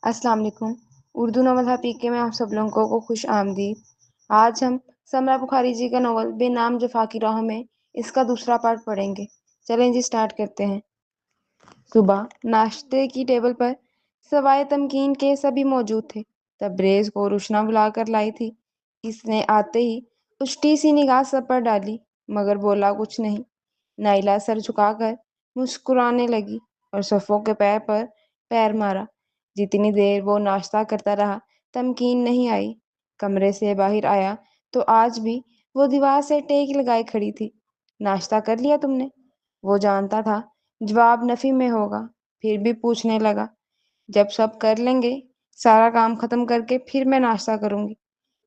السلام علیکم۔ اردو ناول حقیقے میں آپ سب لوگوں کو خوش آمدید۔ آج ہم سمرا بخاری جی کا ناول بے نام جفا کی راہوں میں اس کا دوسرا پارٹ پڑھیں گے۔ چلیں جی سٹارٹ کرتے ہیں۔ صبح ناشتے کی ٹیبل پر سوائے تمکین کے سبھی موجود تھے۔ تبریز کو روشنا بلا کر لائی تھی۔ اس نے آتے ہی اچٹی سی نگاہ سب پر ڈالی مگر بولا کچھ نہیں۔ نائلہ سر جھکا کر مسکرانے لگی اور صفوں کے پیر پر پیر مارا۔ جتنی دیر وہ ناشتہ کرتا رہا تمکین نہیں آئی۔ کمرے سے باہر آیا تو آج بھی وہ دیوار سے ٹیک لگائے کھڑی تھی۔ ناشتہ کر لیا تم نے؟ وہ جانتا تھا جواب نفی میں ہوگا، پھر بھی پوچھنے لگا۔ جب سب کر لیں گے سارا کام ختم کر کے پھر میں ناشتہ کروں گی۔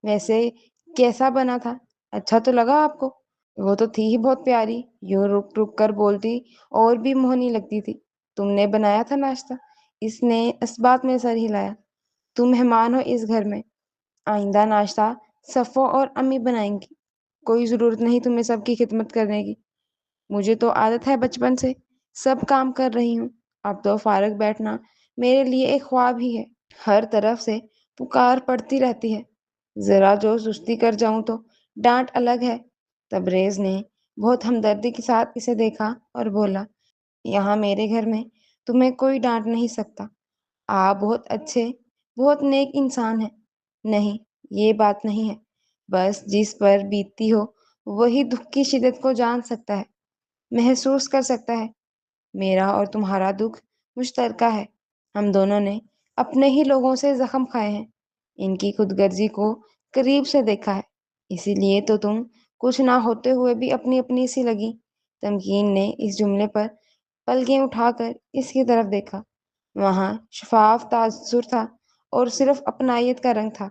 ویسے کیسا بنا تھا؟ اچھا تو لگا آپ کو؟ وہ تو تھی ہی بہت پیاری، یوں رک رک کر بولتی اور بھی موہنی لگتی تھی۔ تم نے بنایا تھا ناشتہ؟ اس نے اثبات میں سر ہلایا۔ تم مہمان ہو اس گھر میں، آئندہ ناشتہ صفو اور امی بنائیں گی، کوئی ضرورت نہیں تمہیں سب کی خدمت کرنے کی۔ مجھے تو عادت ہے بچپن سے، سب کام کر رہی ہوں، اب تو فارغ بیٹھنا میرے لیے ایک خواب ہی ہے۔ ہر طرف سے پکار پڑتی رہتی ہے، ذرا جو سستی کر جاؤں تو ڈانٹ الگ ہے۔ تبریز نے بہت ہمدردی کے ساتھ اسے دیکھا اور بولا، یہاں میرے گھر میں تمہیں کوئی ڈانٹ نہیں سکتا، آپ بہت اچھے بہت نیک انسان ہیں۔ نہیں، یہ بات نہیں ہے، بس جس پر بیتتی ہو وہی دکھ کی شدت کو جان سکتا ہے، محسوس کر سکتا ہے۔ میرا اور تمہارا دکھ مشترکہ ہے، ہم دونوں نے اپنے ہی لوگوں سے زخم کھائے ہیں، ان کی خود غرضی کو قریب سے دیکھا ہے، اسی لیے تو تم کچھ نہ ہوتے ہوئے بھی اپنی اپنی سی لگی۔ تمکین نے اس جملے پر پلکیں اٹھا کر اس کی طرف دیکھا۔ وہاں شفاف تاثر تھا اور صرف اپنائیت کا رنگ تھا۔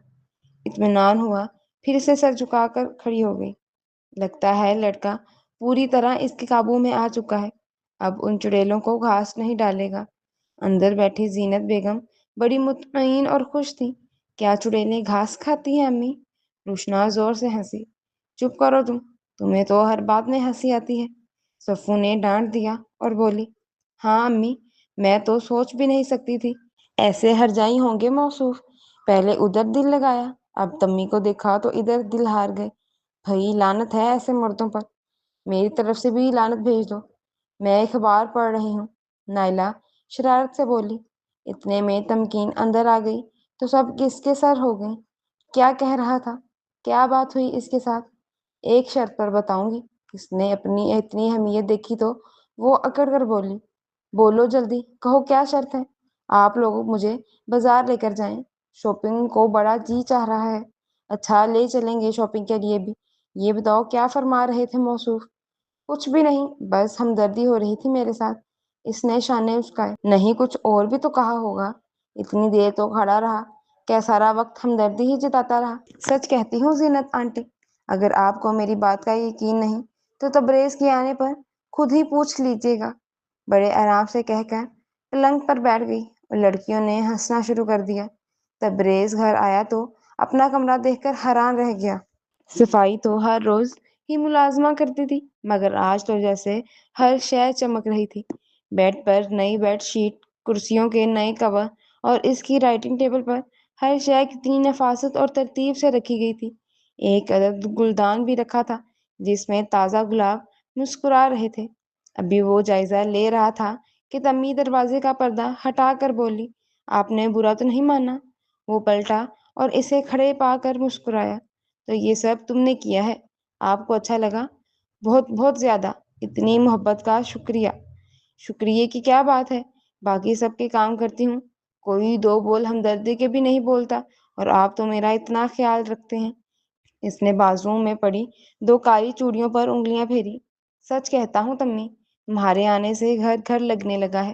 اطمینان ہوا، پھر سے سر جھکا کر کھڑی ہو گئی۔ لگتا ہے لڑکا پوری طرح اس کے قابو میں آ چکا ہے، اب ان چڑیلوں کو گھاس نہیں ڈالے گا۔ اندر بیٹھی زینت بیگم بڑی مطمئن اور خوش تھی۔ کیا چڑیلیں گھاس کھاتی ہیں امی؟ روشنا زور سے ہنسی۔ چپ کرو تمہیں تو ہر بات میں ہنسی آتی ہے، صفو نے ڈانٹ دیا اور بولی۔ ہاں امی، میں تو سوچ بھی نہیں سکتی تھی ایسے ہرجائی ہوں گے موصوف۔ پہلے ادھر دل لگایا، اب تمی کو دیکھا تو ادھر دل ہار گئے۔ بھئی لعنت ہے ایسے مردوں پر، میری طرف سے بھی لعنت بھیج دو۔ میں اخبار پڑھ رہی ہوں، نائلہ شرارت سے بولی۔ اتنے میں تمکین اندر آ گئی تو سب کس کے سر ہو گئیں۔ کیا کہہ رہا تھا؟ کیا بات ہوئی اس کے ساتھ؟ ایک شرط پر بتاؤں گی۔ اس نے اپنی اتنی اہمیت دیکھی تو وہ اکڑ کر بولی۔ بولو جلدی، کہو کیا شرط ہے؟ آپ لوگ مجھے بازار لے کر جائیں، شاپنگ کو بڑا جی چاہ رہا ہے۔ اچھا لے چلیں گے شاپنگ کے لیے بھی۔ یہ بتاؤ کیا فرما رہے تھے موصوف؟ کچھ بھی نہیں، بس ہمدردی ہو رہی تھی میرے ساتھ۔ اس نے شانے اچکائے۔ نہیں کچھ اور بھی تو کہا ہوگا، اتنی دیر تو کھڑا رہا، کیا سارا وقت ہمدردی ہی جتاتا رہا؟ سچ کہتی ہوں زینت آنٹی، اگر آپ کو میری بات کا یقین نہیں تو تبریز کے آنے پر خود ہی پوچھ لیجیے گا۔ بڑے آرام سے کہہ کر پلنگ پر بیٹھ گئی اور لڑکیوں نے ہنسنا شروع کر دیا۔ تبریز گھر آیا تو اپنا کمرہ دیکھ کر حیران رہ گیا۔ صفائی تو ہر روز ہی ملازمہ کرتی تھی مگر آج تو جیسے ہر شے چمک رہی تھی۔ بیڈ پر نئی بیڈ شیٹ، کرسیوں کے نئے کور اور اس کی رائٹنگ ٹیبل پر ہر شے کتنی نفاست اور ترتیب سے رکھی گئی تھی۔ ایک عدد گلدان بھی رکھا تھا جس میں تازہ گلاب مسکرا رہے تھے۔ ابھی وہ جائزہ لے رہا تھا کہ تمی دروازے کا پردہ ہٹا کر بولی، آپ نے برا تو نہیں مانا؟ وہ پلٹا اور اسے کھڑے پا کر مسکرایا۔ تو یہ سب تم نے کیا ہے؟ آپ کو اچھا لگا؟ بہت بہت زیادہ، اتنی محبت کا شکریہ۔ شکریہ کی کیا بات ہے، باقی سب کے کام کرتی ہوں، کوئی دو بول ہمدردی کے بھی نہیں بولتا اور آپ تو میرا اتنا خیال رکھتے ہیں۔ اس نے بازو میں پڑی دو کالی چوڑیوں پر انگلیاں پھیری۔ سچ کہتا ہوں تمی، تمہارے آنے سے گھر گھر لگنے لگا ہے۔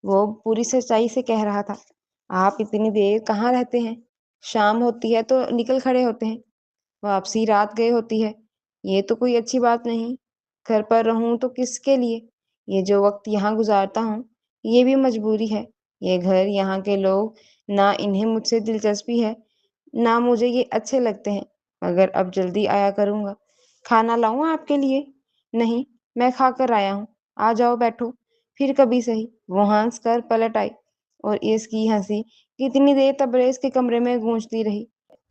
وہ پوری سچائی سے کہہ رہا تھا۔ آپ اتنی دیر کہاں رہتے ہیں؟ شام ہوتی ہے تو نکل کھڑے ہوتے ہیں، واپسی رات گئے ہوتی ہے، یہ تو کوئی اچھی بات نہیں۔ گھر پر رہوں تو کس کے لیے؟ یہ جو وقت یہاں گزارتا ہوں یہ بھی مجبوری ہے۔ یہ گھر، یہاں کے لوگ، نہ انہیں مجھ سے دلچسپی ہے نہ مجھے یہ اچھے لگتے ہیں، مگر اب جلدی آیا کروں گا۔ کھانا لاؤں آپ کے لیے؟ نہیں، میں کھا کر آیا ہوں، آ جاؤ بیٹھو، پھر کبھی سہی۔ وہ ہنس کر پلٹ آئی اور اس کی ہنسی کتنی دیر تبریز کے کمرے میں گونجتی رہی۔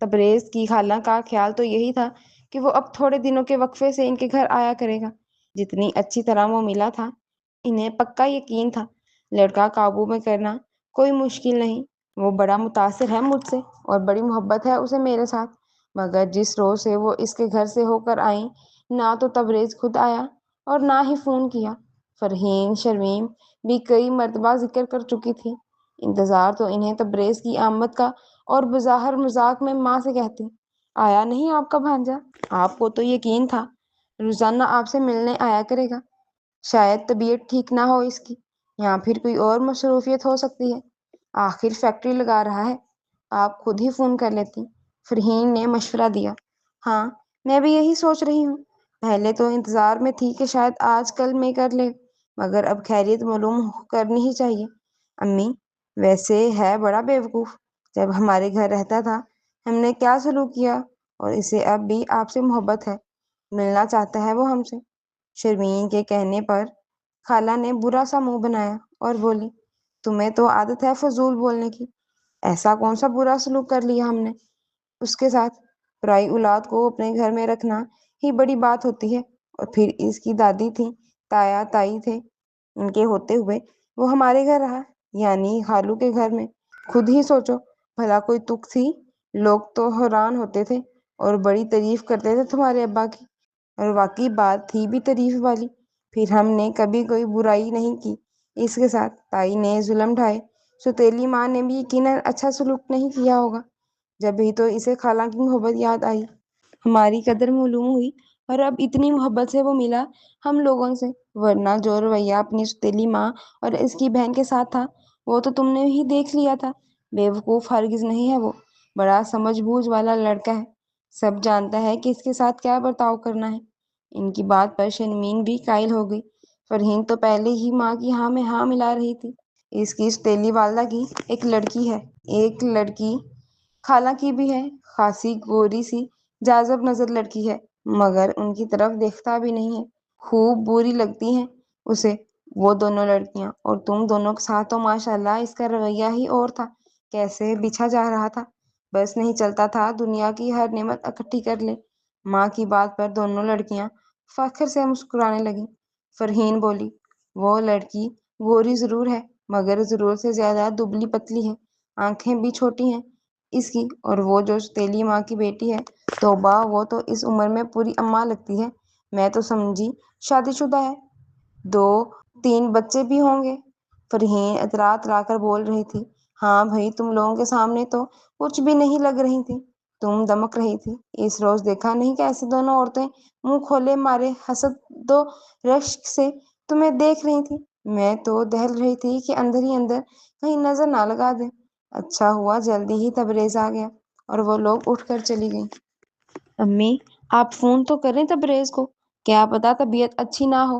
تبریز کی خالہ کا خیال تو یہی تھا کہ وہ اب تھوڑے دنوں کے وقفے سے ان کے گھر آیا کرے گا۔ جتنی اچھی طرح وہ ملا تھا، انہیں پکا یقین تھا لڑکا قابو میں کرنا کوئی مشکل نہیں۔ وہ بڑا متاثر ہے مجھ سے اور بڑی محبت ہے اسے میرے ساتھ، مگر جس روز سے وہ اس کے گھر سے ہو کر آئیں، نہ تو تبریز خود آیا اور نہ ہی فون کیا۔ فرحین شرمیم بھی کئی مرتبہ ذکر کر چکی تھی۔ انتظار تو انہیں تبریز کی آمد کا اور بظاہر مذاق میں ماں سے کہتی، آیا نہیں آپ کا بھانجا؟ آپ کو تو یقین تھا روزانہ آپ سے ملنے آیا کرے گا۔ شاید طبیعت ٹھیک نہ ہو اس کی، یا پھر کوئی اور مصروفیت ہو سکتی ہے۔ آخر فیکٹری لگا رہا ہے، آپ خود ہی فون کر لیتی، فرحین نے مشورہ دیا۔ ہاں، میں بھی یہی سوچ رہی ہوں۔ پہلے تو انتظار میں تھی کہ شاید آج کل میں کر لے، مگر اب خیریت معلوم کرنی ہی چاہیے۔ امی، ویسے ہے بڑا بیوقوف، جب ہمارے گھر رہتا تھا ہم نے کیا سلوک کیا، اور اسے اب بھی آپ سے محبت ہے، ملنا چاہتا ہے وہ ہم سے۔ شرمین کے کہنے پر خالہ نے برا سا منہ بنایا اور بولی، تمہیں تو عادت ہے فضول بولنے کی، ایسا کون سا برا سلوک کر لیا ہم نے اس کے ساتھ؟ پرائی اولاد کو اپنے گھر میں رکھنا ہی بڑی بات ہوتی ہے، اور پھر اس کی دادی تھی، تایا تائی تھے، ان کے ہوتے ہوئے وہ ہمارے گھر رہا، یعنی خالو کے گھر میں۔ خود ہی سوچو، بھلا کوئی تک تھی؟ لوگ تو حیران ہوتے تھے اور بڑی تعریف کرتے تھے تمہارے ابا کی، اور واقعی بات تھی بھی تعریف والی۔ پھر ہم نے کبھی کوئی برائی نہیں کی اس کے ساتھ۔ تائی نے ظلم ڈھائے، سوتیلی ماں نے بھی یقیناً اچھا سلوک نہیں کیا ہوگا، جب ہی تو اسے خالہ کی محبت یاد آئی، ہماری قدر معلوم ہوئی، اور اب اتنی محبت سے وہ ملا ہم لوگوں سے۔ ورنہ جو رویہ اپنی سوتیلی ماں اور اس کی بہن کے ساتھ تھا وہ تو تم نے ہی دیکھ لیا تھا۔ بیوقوف ہرگز نہیں ہے وہ، بڑا سمجھ بوجھ والا لڑکا ہے، سب جانتا ہے کہ اس کے ساتھ کیا برتاؤ کرنا ہے۔ ان کی بات پر شرمین بھی قائل ہو گئی۔ فرحین تو پہلے ہی ماں کی ہاں میں ہاں ملا رہی تھی۔ اس کی سوتیلی والدہ کی ایک لڑکی ہے، ایک لڑکی خالہ کی بھی ہے، خاصی گوری سی جاذب نظر لڑکی ہے، مگر ان کی طرف دیکھتا بھی نہیں ہے، خوب بری لگتی ہیں اسے وہ دونوں لڑکیاں۔ اور تم دونوں کے ساتھ تو ماشاءاللہ اس کا رویہ ہی اور تھا، کیسے بچھا جا رہا تھا، بس نہیں چلتا تھا دنیا کی ہر نعمت اکٹھی کر لے۔ ماں کی بات پر دونوں لڑکیاں فخر سے مسکرانے لگیں۔ فرحین بولی، وہ لڑکی گوری ضرور ہے، مگر ضرورت سے زیادہ دبلی پتلی ہے، آنکھیں بھی چھوٹی ہیں اس کی، اور وہ جو سوتیلی ماں کی بیٹی ہے، توبہ، وہ تو اس عمر میں پوری اماں لگتی ہے، میں تو سمجھی شادی شدہ ہے، 2-3 بچے بھی ہوں گے۔ فرحین اترا لا کر بول رہی تھی، ہاں بھائی، تم لوگوں کے سامنے تو کچھ بھی نہیں لگ رہی تھی، تم دمک رہی تھی۔ اس روز دیکھا نہیں کیسے دونوں عورتیں منہ کھولے مارے حسد و رشک سے تمہیں دیکھ رہی تھی، میں تو دہل رہی تھی کہ اندر ہی اندر کہیں نظر نہ لگا دیں۔ اچھا ہوا جلدی ہی تبریز آ گیا اور وہ لوگ اٹھ کر چلی گئیں۔ امی، آپ فون تو کریں تبریز کو، کیا پتا طبیعت اچھی نہ ہو،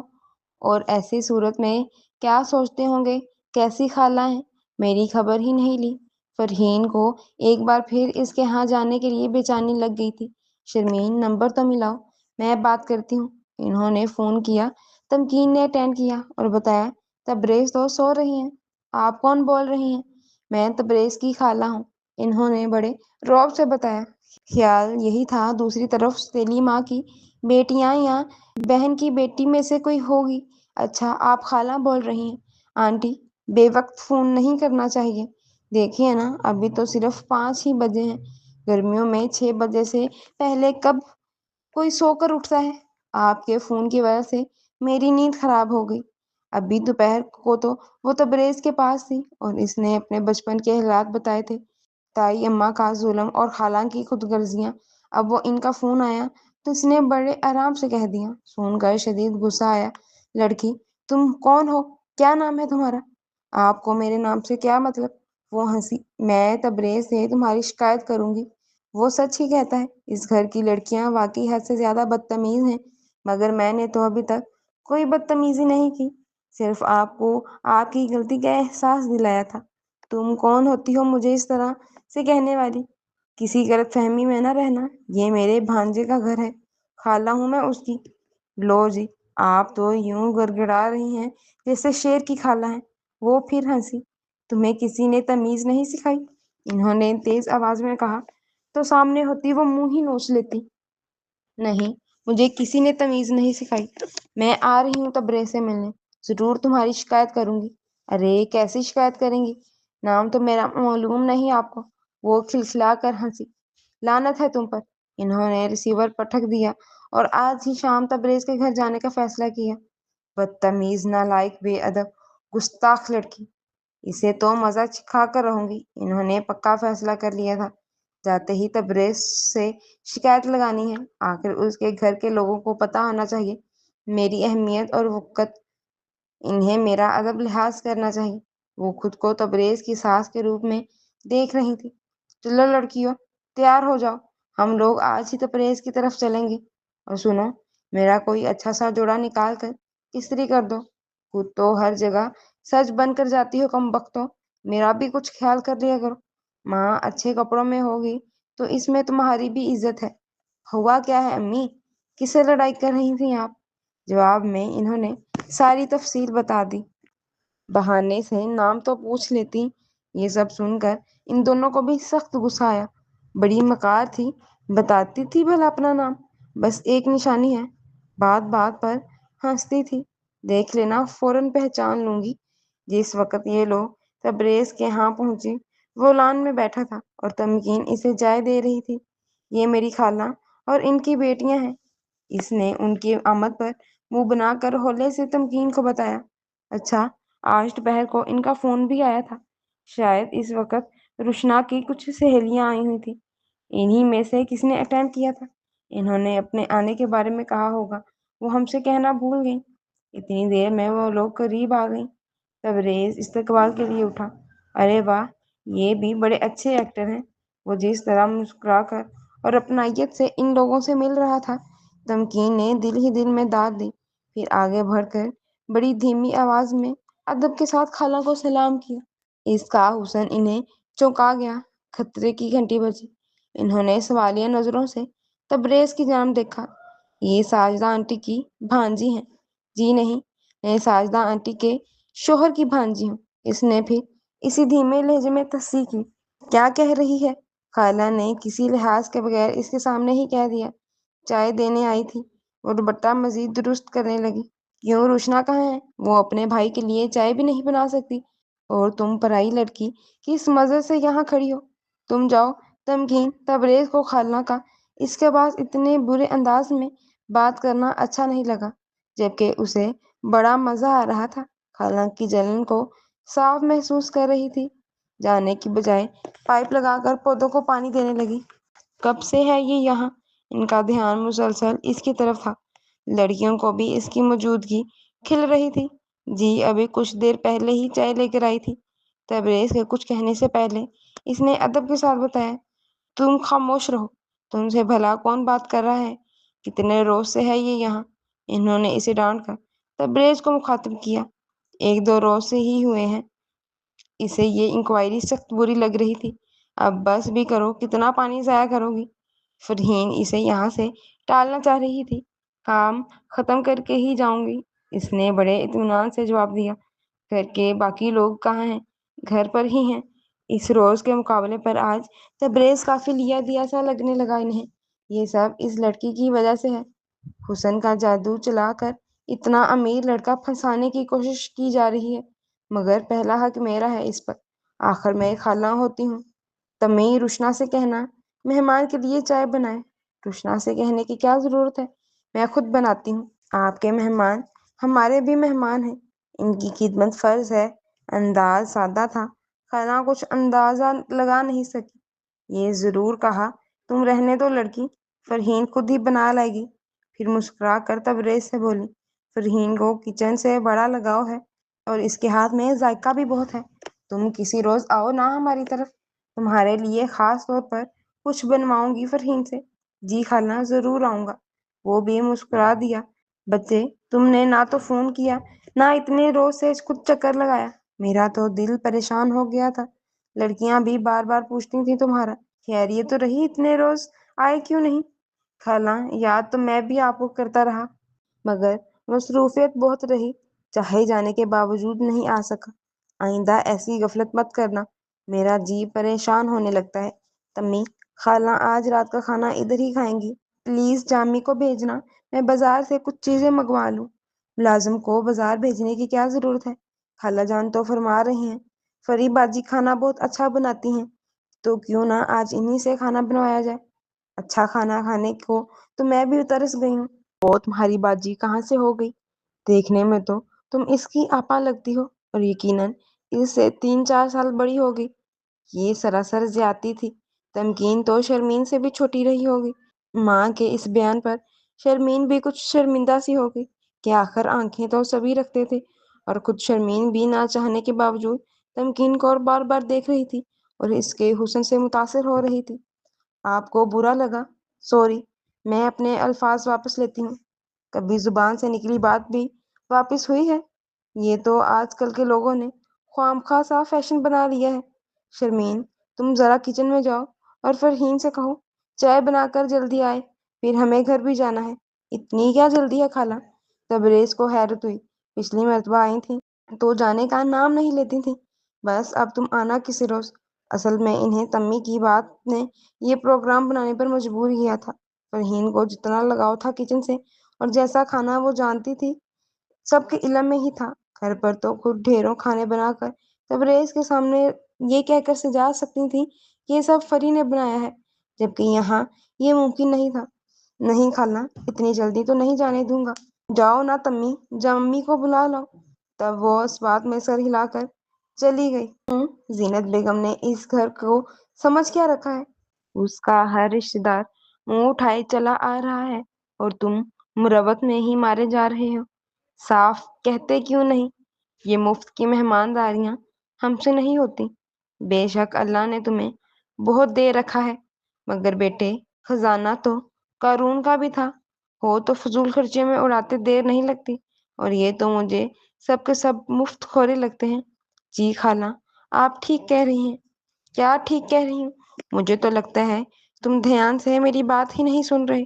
اور ایسی صورت میں کیا سوچتے ہوں گے، کیسی خالہ ہیں، میری خبر ہی نہیں لی۔ فرحین کو ایک بار پھر اس کے ہاں جانے کے لیے بے چینی لگ گئی تھی۔ شرمین، نمبر تو ملاؤ، میں بات کرتی ہوں۔ انہوں نے فون کیا، تمکین نے اٹینڈ کیا اور بتایا، تبریز تو سو رہی ہیں، آپ کون بول رہی ہیں؟ میں تبریز کی خالہ ہوں، انہوں نے بڑے رعب سے بتایا۔ خیال یہی تھا دوسری طرف سوتیلی ماں کی بیٹیاں یا بہن کی بیٹی میں سے کوئی ہوگی۔ اچھا، آپ خالہ بول رہی ہیں؟ آنٹی، بے وقت فون نہیں کرنا چاہیے، دیکھیے نا، ابھی تو صرف 5 ہی بجے ہیں، گرمیوں میں 6 بجے سے پہلے کب کوئی سو کر اٹھتا ہے؟ آپ کے فون کی وجہ سے میری نیند خراب ہو گئی۔ ابھی دوپہر کو تو وہ تبریز کے پاس تھی اور اس نے اپنے بچپن کے حالات بتائے تھے، تائی اماں کا ظلم اور خالہ کی خود غرضیاں۔ اب وہ ان کا فون آیا تو اس نے بڑے آرام سے کہہ دیا۔ سن کر شدید غصہ آیا۔ لڑکی، تم کون ہو؟ کیا نام ہے تمہارا؟ آپ کو میرے نام سے کیا مطلب؟ وہ ہنسی۔ میں تبریز سے تمہاری شکایت کروں گی۔ وہ سچ ہی کہتا ہے، اس گھر کی لڑکیاں واقعی حد سے زیادہ بدتمیز ہیں، مگر میں نے تو ابھی تک کوئی بدتمیزی نہیں کی، صرف آپ کو آپ کی غلطی کا احساس دلایا تھا۔ تم کون ہوتی ہو مجھے اس طرح سے کہنے والی؟ کسی غلط فہمی میں نہ رہنا، یہ میرے بھانجے کا گھر ہے، خالہ ہوں میں اس کی۔ لو جی، آپ تو یوں گڑگڑا رہی ہیں جیسے شیر کی خالہ ہیں۔ وہ پھر ہنسی۔ تمہیں کسی نے تمیز نہیں سکھائی؟ انہوں نے تیز آواز میں کہا تو سامنے ہوتی وہ منہ ہی نوچ لیتی۔ نہیں، مجھے کسی نے تمیز نہیں سکھائی۔ میں آ رہی ہوں تبریز سے ملنے، ضرور تمہاری شکایت کروں گی۔ ارے کیسی شکایت کریں گی؟ نام تو میرا معلوم نہیں آپ کو؟ وہ کھلکھلا کر ہنسی۔ لعنت ہے تم پر۔ انہوں نے ریسیور پٹک دیا اور آج ہی شام تبریز کے گھر جانے کا فیصلہ کیا۔ بدتمیز، نالائق، بے ادب، گستاخ لڑکی، اسے تو مزہ کھا کر رہوں گی۔ انہوں نے پکا فیصلہ کر لیا تھا، جاتے ہی تبریز سے شکایت لگانی ہے۔ آخر اس کے گھر کے لوگوں کو پتہ ہونا چاہیے میری اہمیت اور وقت، انہیں میرا ادب لحاظ کرنا چاہیے۔ وہ خود کو تبریز کی ساس کے روپ میں دیکھ رہی تھی۔ چلو لڑکیوں، تیار ہو جاؤ، ہم لوگ آج ہی تبریز کی طرف چلیں گے۔ اور سنو، میرا کوئی اچھا سا جوڑا نکال کر استری کر دو۔ خود تو ہر جگہ سچ بن کر جاتی ہو کم بختو، میرا بھی کچھ خیال کر لیا کرو۔ ماں اچھے کپڑوں میں ہوگی تو اس میں تمہاری بھی عزت ہے۔ ہوا کیا ہے امی؟ کس سے لڑائی کر رہی تھیں آپ؟ جواب میں انہوں نے ساری تفصیل بتا دی۔ بہانے سے نام تو پوچھ لیتی۔ یہ سب سن کر ان دونوں کو بھی سخت غصہ آیا۔ بڑی مکار تھی، بتاتی تھی بھلا اپنا نام، بس ایک نشانی ہے، بات بات پر ہنستی تھی۔ دیکھ لینا، فوراً پہچان لوں گی۔ جس وقت یہ لوگ تبریز کے ہاں پہنچی، وہ لان میں بیٹھا تھا اور تمکین اسے چائے دے رہی تھی۔ یہ میری خالہ اور ان کی بیٹیاں ہیں۔ اس نے ان کی آمد پر منہ بنا کر ہولے سے تمکین کو بتایا۔ اچھا، آج دوپہر کو ان کا فون بھی آیا تھا۔ شاید اس وقت روشنا کی کچھ سہیلیاں آئی ہوئی تھیں، انہی میں سے کس نے اٹینڈ کیا تھا۔ انہوں نے اپنے آنے کے بارے میں کہا ہوگا، وہ ہم سے کہنا بھول گئیں۔ اتنی دیر میں وہ لوگ قریب آ گئیں۔ تبریز استقبال کے لیے اٹھا۔ ارے واہ، یہ بھی بڑے اچھے ایکٹر ہیں۔ وہ جس طرح مسکرا کر اور اپنائیت سے ان لوگوں سے مل رہا تھا، تمکین نے دل ہی دل میں داد دی۔ پھر آگے بڑھ کر بڑی دھیمی آواز میں ادب کے ساتھ خالہ کو سلام کیا۔ اس کا حسن انہیں چونکا گیا۔ خطرے کی گھنٹی بجی۔ انہوں نے سوالیہ نظروں سے تبریز کی جانب دیکھا۔ یہ ساجدہ آنٹی کی بھانجی ہیں؟ جی نہیں، میں ساجدہ آنٹی کے شوہر کی بھانجی ہوں۔ اس نے پھر اسی دھیمے لہجے میں تصحیح کی۔ کیا کہہ رہی ہے؟ خالہ نے کسی لحاظ کے بغیر اس کے سامنے ہی کہہ دیا۔ چائے دینے آئی تھی۔ وہ دوپٹہ مزید درست کرنے لگی۔ کیوں، روشنا کہاں ہے؟ وہ اپنے بھائی کے لیے چائے بھی نہیں بنا سکتی، اور تم پرائی لڑکی کس مزے سے یہاں کھڑی ہو؟ تم جاؤ۔ تمکین تبریز کو خالہ کا اس کے بعد اتنے برے انداز میں بات کرنا اچھا نہیں لگا، جبکہ اسے بڑا مزہ آ رہا تھا۔ خالہ کی جلن کو صاف محسوس کر رہی تھی۔ جانے کی بجائے پائپ لگا کر پودوں کو پانی دینے لگی۔ کب سے ہے یہ یہاں؟ ان کا دھیان مسلسل اس کی طرف تھا۔ لڑکیوں کو بھی اس کی موجودگی کھل رہی تھی۔ جی، ابھی کچھ دیر پہلے ہی چائے لے کر آئی تھی۔ تبریز کے کچھ کہنے سے پہلے اس نے ادب کے ساتھ بتایا۔ تم خاموش رہو، تم سے بھلا کون بات کر رہا ہے؟ کتنے روز سے ہے یہ یہاں؟ انہوں نے اسے ڈانٹ کر تبریز کو مخاطب کیا۔ ایک دو روز سے ہی ہوئے ہیں۔ اسے یہ انکوائری سخت بری لگ رہی تھی۔ اب بس بھی کرو، کتنا پانی ضائع کرو گی؟ فرحین اسے یہاں سے ٹالنا چاہ رہی تھی۔ کام ختم کر کے ہی جاؤں گی، اس نے بڑے اطمینان سے جواب دیا۔ گھر کے باقی لوگ کہاں ہیں؟ گھر پر ہی ہیں۔ اس روز کے مقابلے پر آج تبریز کافی لیا دیا سا لگنے لگا انہیں۔ یہ سب اس لڑکی کی وجہ سے ہے۔ حسن کا جادو چلا کر اتنا امیر لڑکا پھنسانے کی کوشش کی جا رہی ہے، مگر پہلا حق میرا ہے اس پر۔ آخر میں خالہ ہوتی ہوں۔ تمہیں روشنا سے کہنا مہمان کے لیے چائے بنائے۔ روشنا سے کہنے کی کیا ضرورت ہے، میں خود بناتی ہوں۔ آپ کے مہمان ہمارے بھی مہمان ہیں، ان کی خدمت فرض ہے۔ انداز سادہ تھا، خالہ کچھ اندازہ لگا نہیں سکی۔ یہ ضرور کہا، تم رہنے دو لڑکی، فرحین خود ہی بنا لائے گی۔ پھر مسکرا کر تبریز سے بولی، فرحین کو کچن سے بڑا لگاؤ ہے اور اس کے ہاتھ میں ذائقہ بھی بہت ہے۔ تم کسی روز آؤ نا ہماری طرف، تمہارے لیے خاص طور پر کچھ بنواؤں گی فرحین سے۔ جی خالہ، ضرور آؤں گا۔ وہ بھی مسکرا دیا۔ بچے، تم نے نہ تو فون کیا، نہ اتنے روز سے خود چکر لگایا، میرا تو دل پریشان ہو گیا تھا۔ لڑکیاں بھی بار بار پوچھتی تھیں تمہارا خیریت تو رہی، اتنے روز آئے کیوں نہیں؟ خالہ، یاد تو میں بھی آپ کو کرتا رہا، مگر مصروفیت بہت رہی، چاہے جانے کے باوجود نہیں آ سکا۔ آئندہ ایسی غفلت مت کرنا، میرا جی پریشان ہونے لگتا ہے۔ تمی، خالہ آج رات کا کھانا ادھر ہی کھائیں گی، پلیز جامی کو بھیجنا، میں بازار سے کچھ چیزیں منگوا لوں۔ ملازم کو بازار بھیجنے کی کیا ضرورت ہے؟ خالہ جان تو فرما رہی ہیں فری باجی کھانا بہت اچھا بناتی ہیں، تو کیوں نہ آج انہی سے کھانا بنوایا جائے۔ اچھا کھانا کھانے کو تو میں بھی ترس گئی ہوں۔ وہ تمہاری باجی کہاں سے ہو گئی؟ دیکھنے میں تو تم اس کی آپا لگتی ہو، اور یقیناً اس سے 3-4 سال بڑی ہوگی۔ یہ سراسر زیادتی تھی۔ تمکین تو شرمین سے بھی چھوٹی رہی ہوگی۔ ماں کے اس بیان پر شرمین بھی کچھ شرمندہ سی ہو گئی کہ آخر آنکھیں تو سبھی رکھتے تھے، اور خود شرمین بھی نہ چاہنے کے باوجود تمکین کو اور بار بار دیکھ رہی تھی اور اس کے حسن سے متاثر ہو رہی تھی۔ آپ کو برا لگا؟ سوری، میں اپنے الفاظ واپس لیتی ہوں۔ کبھی زبان سے نکلی بات بھی واپس ہوئی ہے؟ یہ تو آج کل کے لوگوں نے خواہ سا فیشن بنا لیا ہے۔ شرمین، تم ذرا کچن میں جاؤ اور فرحین سے کہو چائے بنا کر جلدی آئے، پھر ہمیں گھر بھی جانا ہے۔ اتنی کیا جلدی ہے خالہ؟ تبریز کو حیرت ہوئی۔ پچھلی مرتبہ آئی تھی تو جانے کا نام نہیں لیتی تھی، بس اب تم آنا کسی روز۔ اصل میں انہیں تمی کی بات نے یہ پروگرام بنانے پر مجبور کیا تھا۔ فرحین کو جتنا لگاؤ تھا کچن سے اور جیسا کھانا وہ جانتی تھی، سب کے علم میں ہی تھا۔ گھر پر تو خود ڈھیروں کھانے بنا کر تبریز کے سامنے یہ کہہ کر سجا سکتی تھی کہ یہ سب فری نے بنایا ہے، جبکہ یہاں یہ ممکن نہیں تھا۔ نہیں خالہ، اتنی جلدی تو نہیں جانے دوں گا۔ جاؤ نا تمی، جامی کو بلا لاؤ۔ تب وہ اس بات میں سر ہلا کر چلی گئی۔ زینت بیگم نے اس گھر کو سمجھ کیا رکھا ہے؟ اس کا ہر رشتہ دار منہ اٹھائے چلا آ رہا ہے اور تم مروت میں ہی مارے جا رہے ہو۔ صاف کہتے کیوں نہیں؟ یہ مفت کی مہمانداریاں ہم سے نہیں ہوتی۔ بے شک اللہ نے تمہیں بہت دے رکھا ہے، مگر بیٹے خزانہ تو قارون کا بھی تھا، ہو تو فضول خرچے میں اڑاتے دیر نہیں لگتی، اور یہ تو مجھے سب کے سب مفت خورے لگتے ہیں۔ جی خالہ، آپ ٹھیک کہہ رہی ہیں۔ کیا ٹھیک کہہ رہی ہوں؟ مجھے تو لگتا ہے تم دھیان سے میری بات ہی نہیں سن رہے۔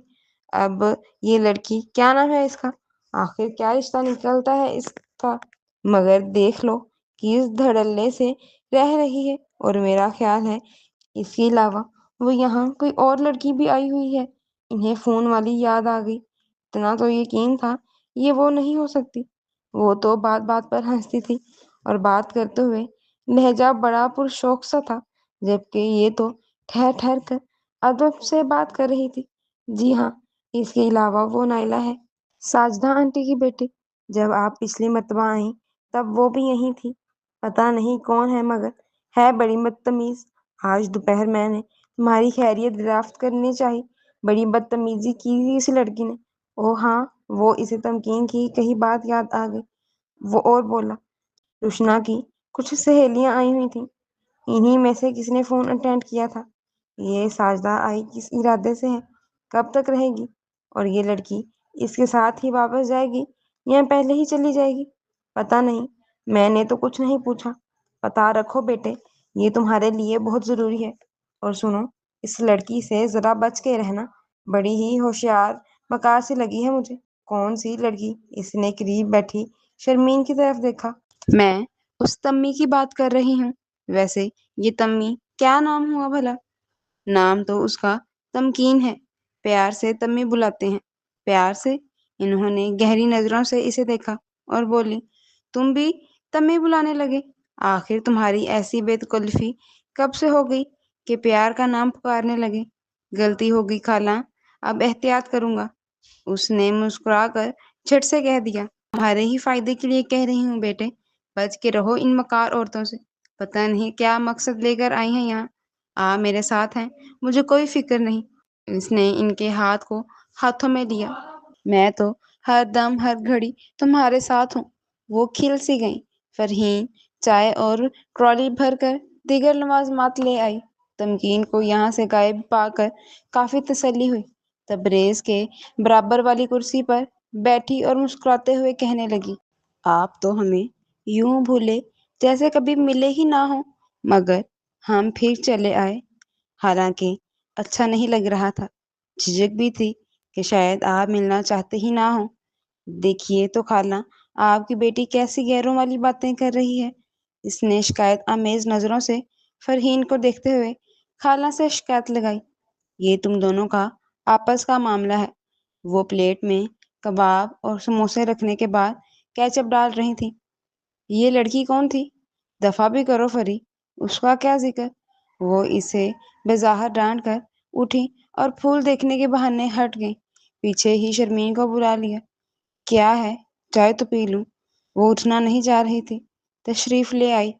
اب یہ لڑکی، کیا نام ہے اس کا؟ آخر کیا رشتہ نکلتا ہے اس کا؟ مگر دیکھ لو کہ اس دھڑلے سے رہ رہی ہے، اور میرا خیال ہے اس کے علاوہ وہ یہاں کوئی اور لڑکی بھی آئی ہوئی ہے۔ انہیں فون والی یاد آ گئی۔ اتنا تو یقین تھا یہ وہ نہیں ہو سکتی۔ وہ تو بات بات پر ہنستی تھی اور بات کرتے ہوئے لہجہ بڑا پرشوق سا تھا، جبکہ یہ تو ٹھہر ٹھہر کر ادب سے بات کر رہی تھی۔ جی ہاں، اس کے علاوہ وہ نائلہ ہے، ساجدہ آنٹی کی بیٹی۔ جب آپ پچھلی مرتبہ آئیں تب وہ بھی یہیں تھی۔ پتہ نہیں کون ہے، مگر ہے بڑی بدتمیز۔ آج دوپہر میں نے تمہاری خیریت دریافت کرنی چاہی، بڑی بدتمیزی کی تھی اس لڑکی نے۔ او ہاں، وہ اسے تمکین کی کہی بات یاد آ گئی۔ وہ اور بولا، رشنا کی کچھ سہیلیاں آئی ہوئی تھیں، انہی میں سے کسی نے فون اٹینڈ کیا تھا۔ یہ ساجدہ آئی کس ارادے سے ہے؟ کب تک رہے گی؟ اور یہ لڑکی اس کے ساتھ ہی واپس جائے گی یا پہلے ہی چلی جائے گی؟ پتہ نہیں، میں نے تو کچھ نہیں پوچھا۔ پتہ رکھو بیٹے، یہ تمہارے لیے بہت ضروری ہے۔ اور سنو، اس لڑکی سے ذرا بچ کے رہنا، بڑی ہی ہوشیار مکار سی لگی ہے مجھے۔ کون سی لڑکی؟ اس نے قریب بیٹھی شرمین کی طرف دیکھا۔ میں اس تمی کی بات کر رہی ہوں۔ ویسے یہ تمی کیا نام ہوا بھلا؟ نام تو اس کا تمکین ہے، پیار سے تمی بلاتے ہیں۔ پیار سے؟ انہوں نے گہری نظروں سے اسے دیکھا اور بولی، تم بھی تمی بلانے لگے؟ آخر تمہاری ایسی بے تکلفی کب سے ہو گئی کہ پیار کا نام پکارنے لگے؟ غلطی ہوگی خالہ، اب احتیاط کروں گا۔ اس نے مسکرا کر جھٹ سے کہہ دیا، تمہارے ہی فائدے کے لیے کہہ رہی ہوں بیٹے، بچ کے رہو ان مکار عورتوں سے۔ پتہ نہیں کیا مقصد لے کر آئی ہیں یہاں۔ میرے ساتھ ہیں، مجھے کوئی فکر نہیں۔ اس نے ان کے ہاتھ کو ہاتھوں میں لیا۔ میں تو ہر دم ہر گھڑی تمہارے ساتھ ہوں۔ وہ کھل سی گئیں۔ فرحین چائے اور ٹرالی بھر کر دیگر لوازمات لے آئی۔ تمکین کو یہاں سے غائب پا کر کافی تسلی ہوئی۔ تبریز کے برابر والی کرسی پر بیٹھی اور مسکراتے ہوئے کہنے لگی، آپ تو ہمیں یوں بھولے جیسے کبھی ملے ہی نہ ہوں، مگر ہم پھر چلے آئے۔ حالانکہ اچھا نہیں لگ رہا تھا، جھجک بھی تھی کہ شاید آپ ملنا چاہتے ہی نہ ہوں۔ دیکھیے تو خالہ، آپ کی بیٹی کیسی غیروں والی باتیں کر رہی ہے۔ اس نے شکایت آمیز نظروں سے فرحین کو دیکھتے ہوئے خالہ سے شکایت لگائی۔ یہ تم دونوں کا آپس کا معاملہ ہے۔ وہ پلیٹ میں کباب اور سموسے رکھنے کے بعد کیچپ ڈال رہی تھی۔ یہ لڑکی کون تھی؟ دفع بھی کرو فری، اس کا کیا ذکر؟ وہ اسے بظاہر ڈانٹ کر اٹھی اور پھول دیکھنے کے بہانے ہٹ گئی۔ پیچھے ہی شرمین کو بلا لیا۔ کیا ہے؟ چائے تو پی لوں۔ وہ اٹھنا نہیں چاہ رہی تھی، تشریف لے آئی۔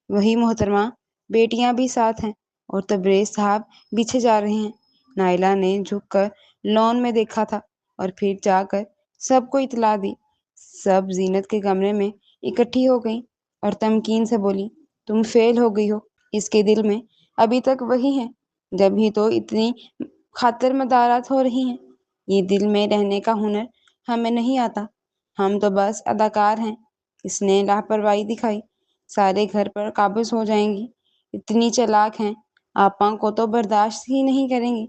وہی محترمہ، بیٹیاں بھی ساتھ ہیں اور تبریز صاحب پیچھے جا رہے ہیں۔ نائلہ نے جھک کر لون میں دیکھا تھا اور پھر جا کر سب کو اطلاع دی۔ سب زینت کے کمرے میں اکٹھی ہو گئیں اور تمکین سے بولی، تم فیل ہو گئی ہو۔ اس کے دل میں ابھی تک وہی ہے، جب ہی تو اتنی خاطر مدارات ہو رہی ہیں۔ یہ دل میں رہنے کا ہنر ہمیں نہیں آتا، ہم تو بس اداکار ہیں۔ اس نے لاپرواہی دکھائی۔ سارے گھر پر قابض ہو جائیں گی، اتنی چالاک ہیں، آپا کو تو برداشت ہی نہیں کریں گی،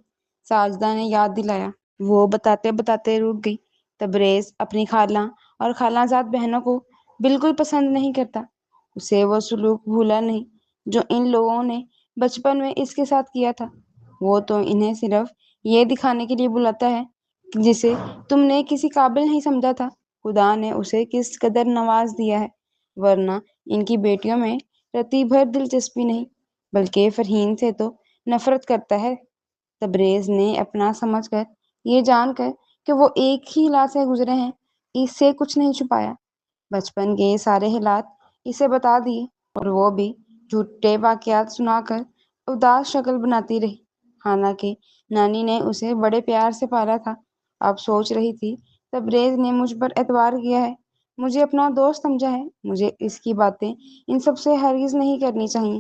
ساجدہ نے یاد دلایا۔ وہ بتاتے بتاتے رک گئی۔ تبریز اپنی خالہ اور خالہ زاد بہنوں کو بالکل پسند نہیں کرتا۔ اسے وہ سلوک بھولا نہیں جو ان لوگوں نے بچپن میں اس کے ساتھ کیا تھا۔ وہ تو انہیں صرف یہ دکھانے کے لیے بلاتا ہے کہ جسے تم نے کسی قابل نہیں سمجھا تھا، خدا نے اسے کس قدر نواز دیا ہے، ورنہ ان کی بیٹیوں میں رتی بھر دلچسپی نہیں، بلکہ فرحین سے تو نفرت کرتا ہے۔ تبریز نے اپنا سمجھ کر، یہ جان کر کہ وہ ایک ہی حالات سے گزرے ہیں، اس سے کچھ نہیں چھپایا۔ بچپن کے سارے حالات اسے بتا دیے اور وہ بھی جھوٹے واقعات سنا کر اداس شکل بناتی رہی۔ حالانکہ نانی نے اسے بڑے پیار سے پالا تھا۔ اب سوچ رہی تھی، تبریز نے مجھ پر اعتبار کیا ہے، مجھے اپنا دوست سمجھا ہے، مجھے اس کی باتیں ان سب سے ہرگز نہیں کرنی چاہیے۔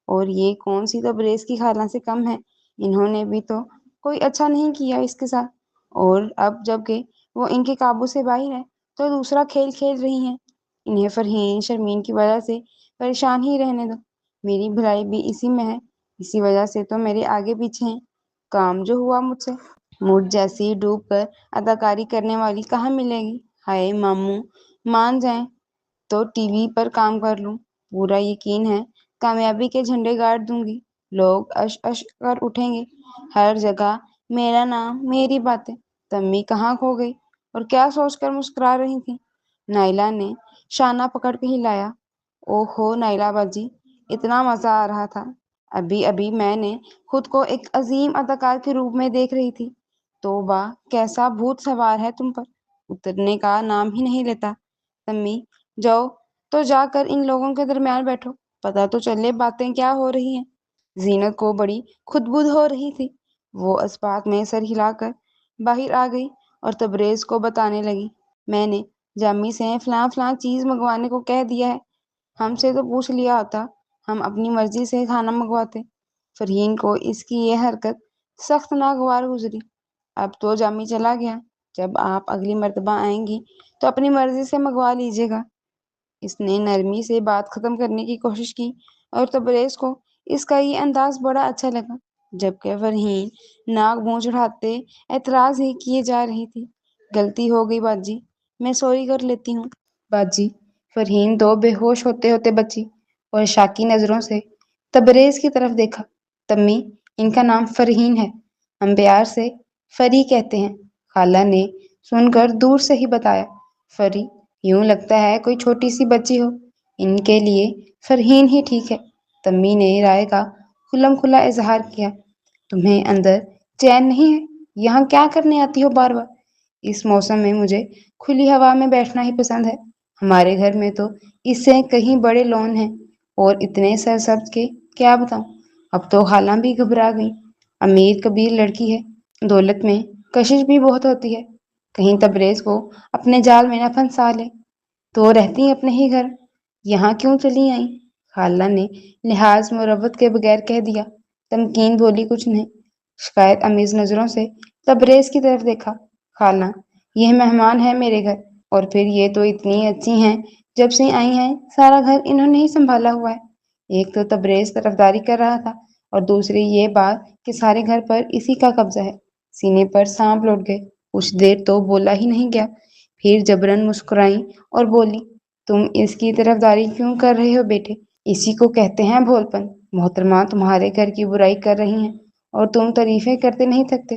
اور یہ کون سی تبریز کی خالہ سے کم ہے، انہوں نے بھی تو کوئی اچھا نہیں کیا اس کے ساتھ، اور اب جب کہ وہ ان کے قابو سے باہر ہے تو دوسرا کھیل کھیل رہی ہیں۔ انہیں فرحین شرمین کی وجہ سے پریشان ہی رہنے دو، میری بھلائی بھی اسی میں ہے، اسی وجہ سے تو میرے آگے پیچھے ہیں۔ کام جو ہوا مجھ سے، مجھ جیسی ڈوب کر اداکاری کرنے والی کہاں ملے گی؟ ہائے ماموں، مان جائیں تو ٹی وی پر کام کر لوں، پورا یقین ہے کامیابی کے جھنڈے گاڑ دوں گی، لوگ اش اش کر اٹھیں گے، ہر جگہ میرا نام، میری باتیں۔ تمی کہاں کھو گئی اور کیا سوچ کر مسکرا رہی تھی؟ نائلہ نے شانہ پکڑ کے ہلایا۔ او ہو نائلہ باجی، اتنا مزہ آ رہا تھا، ابھی ابھی میں نے خود کو ایک عظیم اداکار کے روپ میں دیکھ رہی تھی۔ توبہ، کیسا بھوت سوار ہے تم پر، اترنے کا نام ہی نہیں لیتا۔ تمی، جاؤ تو جا کر ان لوگوں کے درمیان بیٹھو، پتہ تو چلے باتیں کیا ہو رہی ہیں۔ زینت کو بڑی خدبد ہو رہی تھی۔ وہ اسباق میں سر ہلا کر باہر آ گئی اور تبریز کو بتانے لگی، میں نے جامی سے فلاں فلاں چیز منگوانے کو کہہ دیا ہے، ہم سے تو پوچھ لیا ہوتا، ہم اپنی مرضی سے کھانا منگواتے۔ فرحین کو اس کی یہ حرکت سخت ناگوار گزری۔ اب تو جامی چلا گیا، جب آپ اگلی مرتبہ آئیں گی تو اپنی مرضی سے منگوا لیجیے گا۔ اس نے نرمی سے بات ختم کرنے کی کوشش کی اور تبریز کو اس کا یہ انداز بڑا اچھا لگا، جبکہ فرحین ناک منہ چڑھاتے اعتراض ہی کیے جا رہی تھی۔ غلطی ہو گئی باجی، میں سوری کر لیتی ہوں۔ باجی، فرحین تو بے ہوش ہوتے ہوتے بچی اور شاکی نظروں سے تبریز کی طرف دیکھا۔ تمی، ان کا نام فرحین ہے، ہم پیار سے فری کہتے ہیں، خالہ نے سن کر دور سے ہی بتایا۔ فری، یوں لگتا ہے کوئی چھوٹی سی بچی ہو، ان کے لیے فرحین ہی ٹھیک ہے۔ تمی نے رائے کا کھلم کھلا اظہار کیا۔ تمہیں اندر چین نہیں ہے؟ یہاں کیا کرنے آتی ہو بار بار؟ اس موسم میں مجھے کھلی ہوا میں بیٹھنا ہی پسند ہے، ہمارے گھر میں تو اس سے کہیں بڑے لون ہیں اور اتنے سرسبز کے کیا بتاؤں۔ اب تو خالہ بھی گھبرا گئی، امیر کبیر لڑکی ہے، دولت میں کشش بھی بہت ہوتی ہے، کہیں تبریز کو اپنے جال میں نہ پھنسا لے۔ تو رہتی اپنے ہی گھر، یہاں کیوں چلی آئیں؟ خالہ نے لحاظ مروت کے بغیر کہہ دیا۔ تمکین بولی کچھ نہیں، شکایت امیز نظروں سے تبریز کی طرف دیکھا۔ خالہ، یہ مہمان ہے میرے گھر، اور پھر یہ تو اتنی اچھی ہیں، جب سے آئی ہیں سارا گھر انہوں نے ہی سنبھالا ہوا ہے۔ ایک تو تبریز طرفداری کر رہا تھا اور دوسری یہ بات کہ سارے گھر پر اسی کا قبضہ ہے۔ سینے پر سانپ لوٹ گئے، کچھ دیر تو بولا ہی نہیں گیا، پھر جبرن مسکرائیں اور بولی، تم اس کی طرفداری کیوں کر رہے ہو بیٹے؟ اسی کو کہتے ہیں بھولپن۔ محترمہ تمہارے گھر کی برائی کر رہی ہیں اور تم تعریفیں کرتے نہیں تھکتے۔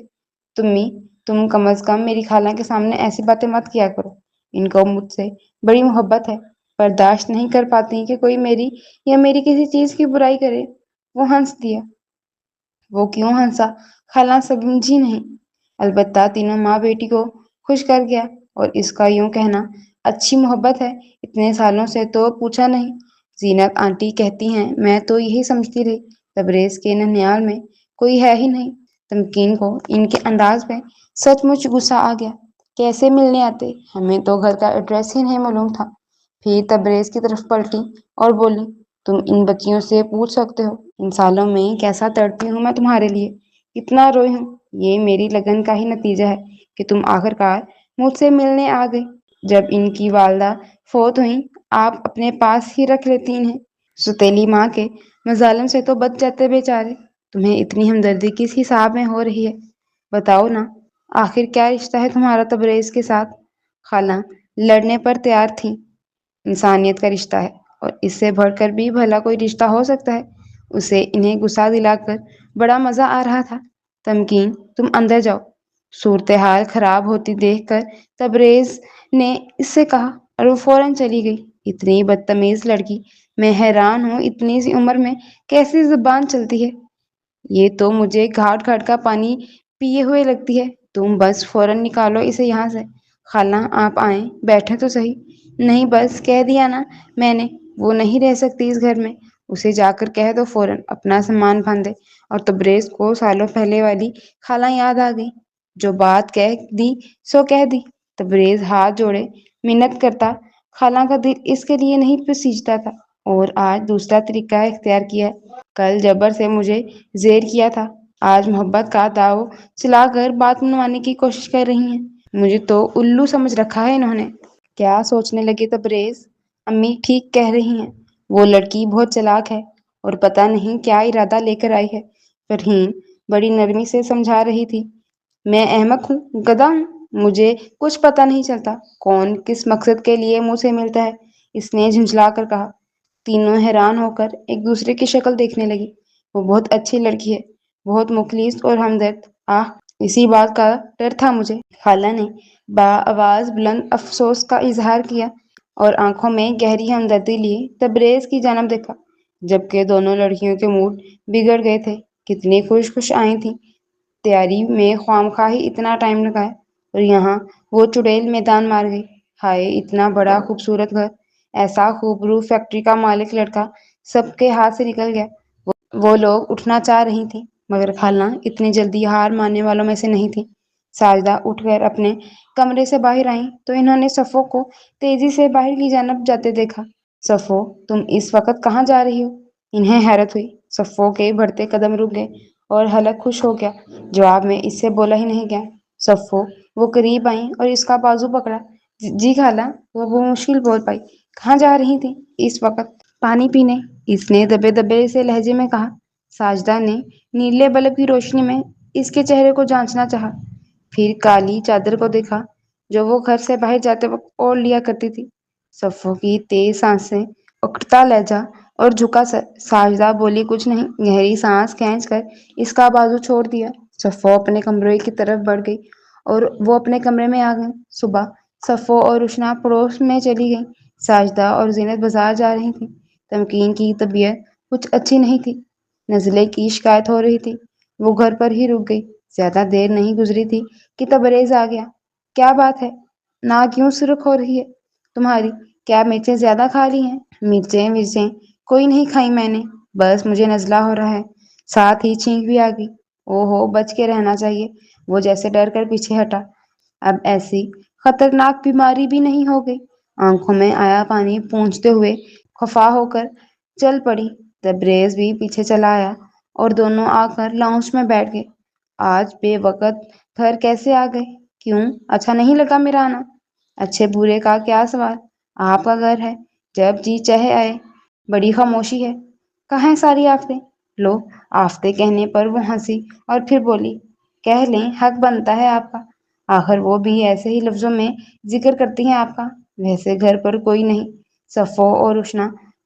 تمی تم کم از کم میری خالہ کے سامنے ایسی باتیں مت کیا کرو۔ ان کو مجھ سے بڑی محبت ہے، برداشت نہیں کر پاتی کہ کوئی میری یا میری کسی چیز کی برائی کرے۔ وہ ہنس دیا۔ وہ کیوں ہنسا خالہ سمجھی نہیں، البتہ تینوں ماں بیٹی کو خوش کر گیا، اور اس کا یوں کہنا اچھی محبت ہے، اتنے سالوں سے تو پوچھا نہیں۔ زینت آنٹی کہتی ہیں میں تو یہی سمجھتی رہی تبریز کے ننیال میں کوئی ہے ہی نہیں۔ تمکین کو ان کے انداز پہ سچ مچ غصہ آ گیا۔ کیسے ملنے آتے؟ ہمیں تو گھر کا ایڈریس ہی نہیں معلوم تھا۔ پھر تبریز کی طرف پلٹی اور بولی تم ان بچیوں سے پوچھ سکتے ہو ان سالوں میں کیسا تڑپی ہوں میں تمہارے لیے، کتنا روئی ہوں۔ یہ میری لگن کا ہی نتیجہ ہے کہ تم آخرکار مجھ سے ملنے آ گئی۔ جب ان کی والدہ فوت ہوئیں آپ اپنے پاس ہی رکھ لیتی انہیں۔ ستیلی ماں کے مظالم سے تو بچ جاتے بیچارے۔ تمہیں اتنی ہمدردی کس حساب میں ہو رہی ہے؟ بتاؤ نا، آخر کیا رشتہ ہے تمہارا تبریز کے ساتھ؟ خالہ لڑنے پر تیار تھی۔ انسانیت کا رشتہ ہے، اور اس سے بڑھ کر بھی بھلا کوئی رشتہ ہو سکتا ہے؟ اسے انہیں غصہ دلا کر بڑا مزہ آ رہا تھا۔ تمکین تم اندر جاؤ۔ صورتحال خراب ہوتی دیکھ کر تبریز نے اس سے کہا اور وہ فوراً چلی گئی۔ اتنی بدتمیز لڑکی، میں حیران ہوں اتنی سی عمر میں کیسی زبان چلتی ہے۔ یہ تو مجھے گھاٹ گھاٹ کا پانی پیے ہوئے لگتی ہے۔ تم بس فوراً نکالو اسے یہاں سے۔ خالہ آپ آئیں، بیٹھیں تو صحیح۔ نہیں بس کہہ دیا نا میں نے، وہ نہیں رہ سکتی اس گھر میں۔ اسے جا کر کہہ دو فوراً اپنا سامان باندھے۔ اور تبریز کو سالوں پہلے والی خالہ یاد آ گئی۔ جو بات کہہ دی سو کہہ دی۔ تبریز ہاتھ جوڑے منت کرتا، خالہ کا دل اس کے لیے نہیں پسیجتا تھا، اور آج دوسرا طریقہ اختیار کیا ہے۔ کل جبر سے مجھے زیر کیا تھا، آج محبت کا داؤ چلا کر بات منوانے کی کوشش کر رہی ہیں۔ مجھے تو الو سمجھ رکھا ہے انہوں نے۔ کیا سوچنے لگے تبریز؟ امی ٹھیک کہہ رہی ہیں، وہ لڑکی بہت چلاک ہے، اور پتہ نہیں کیا ارادہ لے کر آئی ہے۔ فرحین بڑی نرمی سے سمجھا رہی تھی۔ میں احمق ہوں، گدھا ہوں، مجھے کچھ پتہ نہیں چلتا کون کس مقصد کے لیے مجھ سے ملتا ہے، اس نے جھنجھلا کر کہا۔ تینوں حیران ہو کر ایک دوسرے کی شکل دیکھنے لگی۔ وہ بہت اچھی لڑکی ہے، بہت مخلص اور ہمدرد۔ آہ، اسی بات کا ڈر تھا مجھے۔ خالہ نے بآواز بلند افسوس کا اظہار کیا، اور آنکھوں میں گہری ہمدردی لیے تبریز کی جانب دیکھا، جبکہ دونوں لڑکیوں کے موڈ بگڑ گئے تھے۔ کتنی خوش خوش آئی تھیں، تیاری میں خواہ ہی اتنا ٹائم لگایا، اور یہاں وہ چڑیل میدان مار گئی۔ ہائے اتنا بڑا خوبصورت گھر، ایسا خوبرو فیکٹری کا مالک لڑکا سب کے ہاتھ سے نکل گیا۔ وہ لوگ اٹھنا چاہ رہی تھیں، مگر خالہ اتنی جلدی ہار ماننے والوں میں سے نہیں تھی۔ ساجدہ اٹھ کر اپنے کمرے سے باہر آئیں تو انہوں نے صفو کو تیزی سے باہر کی جانب جاتے دیکھا۔ صفو تم اس وقت کہاں جا رہی ہو؟ انہیں حیرت ہوئی۔ صفو کے بڑھتے قدم رک گئے، اور حلق خوش ہو گیا۔ جواب میں اس سے بولا ہی نہیں گیا۔ صفو وہ قریب آئیں اور اس کا بازو پکڑا۔ جی خالہ، وہ مشکل بول پائی۔ کہاں جا رہی تھی اس وقت؟ پانی پینے، اس نے دبے دبے سے لہجے میں کہا۔ ساجدہ نے نیلے بلب کی روشنی میں اس کے چہرے کو جانچنا چاہا، پھر کالی چادر کو دیکھا جو وہ گھر سے باہر جاتے وقت اوڑھ لیا کرتی تھی۔ صفو کی تیز سانسیں، اکڑتا لہجہ اور جھکا سر۔ ساجدہ بولی کچھ نہیں، گہری سانس کھینچ کر اس کا بازو چھوڑ دیا۔ صفو اپنے کمرے کی طرف بڑھ گئی، اور وہ اپنے کمرے میں آ گئی۔ صبح صفو اور روشنا پڑوس میں چلی گئیں۔ ساجدہ اور زینت بازار جا رہی تھیں۔ تمکین کی طبیعت کچھ اچھی نہیں تھی، نزلے کی شکایت ہو رہی تھی۔ وہ گھر پر ہی رک گئی۔ زیادہ دیر نہیں گزری تھی کہ تبریز آ گیا۔ کیا بات ہے؟ ناک کیوں سرخ ہو رہی ہے تمہاری؟ کیا مرچیں زیادہ کھا لی ہیں؟ مرچیں کوئی نہیں کھائی میں نے، بس مجھے نزلہ ہو رہا ہے، ساتھ ہی چھینک بھی آ گئی۔ او ہو، بچ کے رہنا چاہیے۔ وہ جیسے ڈر کر پیچھے ہٹا۔ اب ایسی خطرناک بیماری بھی نہیں ہو گئی۔ آنکھوں میں آیا پانی پونچھتے ہوئے خفا ہو کر چل پڑی۔ تبریز بھی پیچھے چلا آیا، اور دونوں آ کر لاؤنج میں بیٹھ گئے۔ آج بے وقت گھر کیسے آ گئے؟ کیوں اچھا نہیں لگا میرا آنا؟ اچھے برے کا کیا سوال، آپ کا گھر ہے، جب جی چاہے آئے۔ بڑی خاموشی ہے، کہاں ساری آفتیں؟ لو، آفتیں کہنے پر وہ ہنسی اور پھر بولی، کہہ لیں، حق بنتا ہے آپ کا، آخر وہ بھی ایسے ہی لفظوں میں ذکر کرتی ہیں آپ کا۔ ویسے گھر پر کوئی نہیں۔ صفو اور روشنا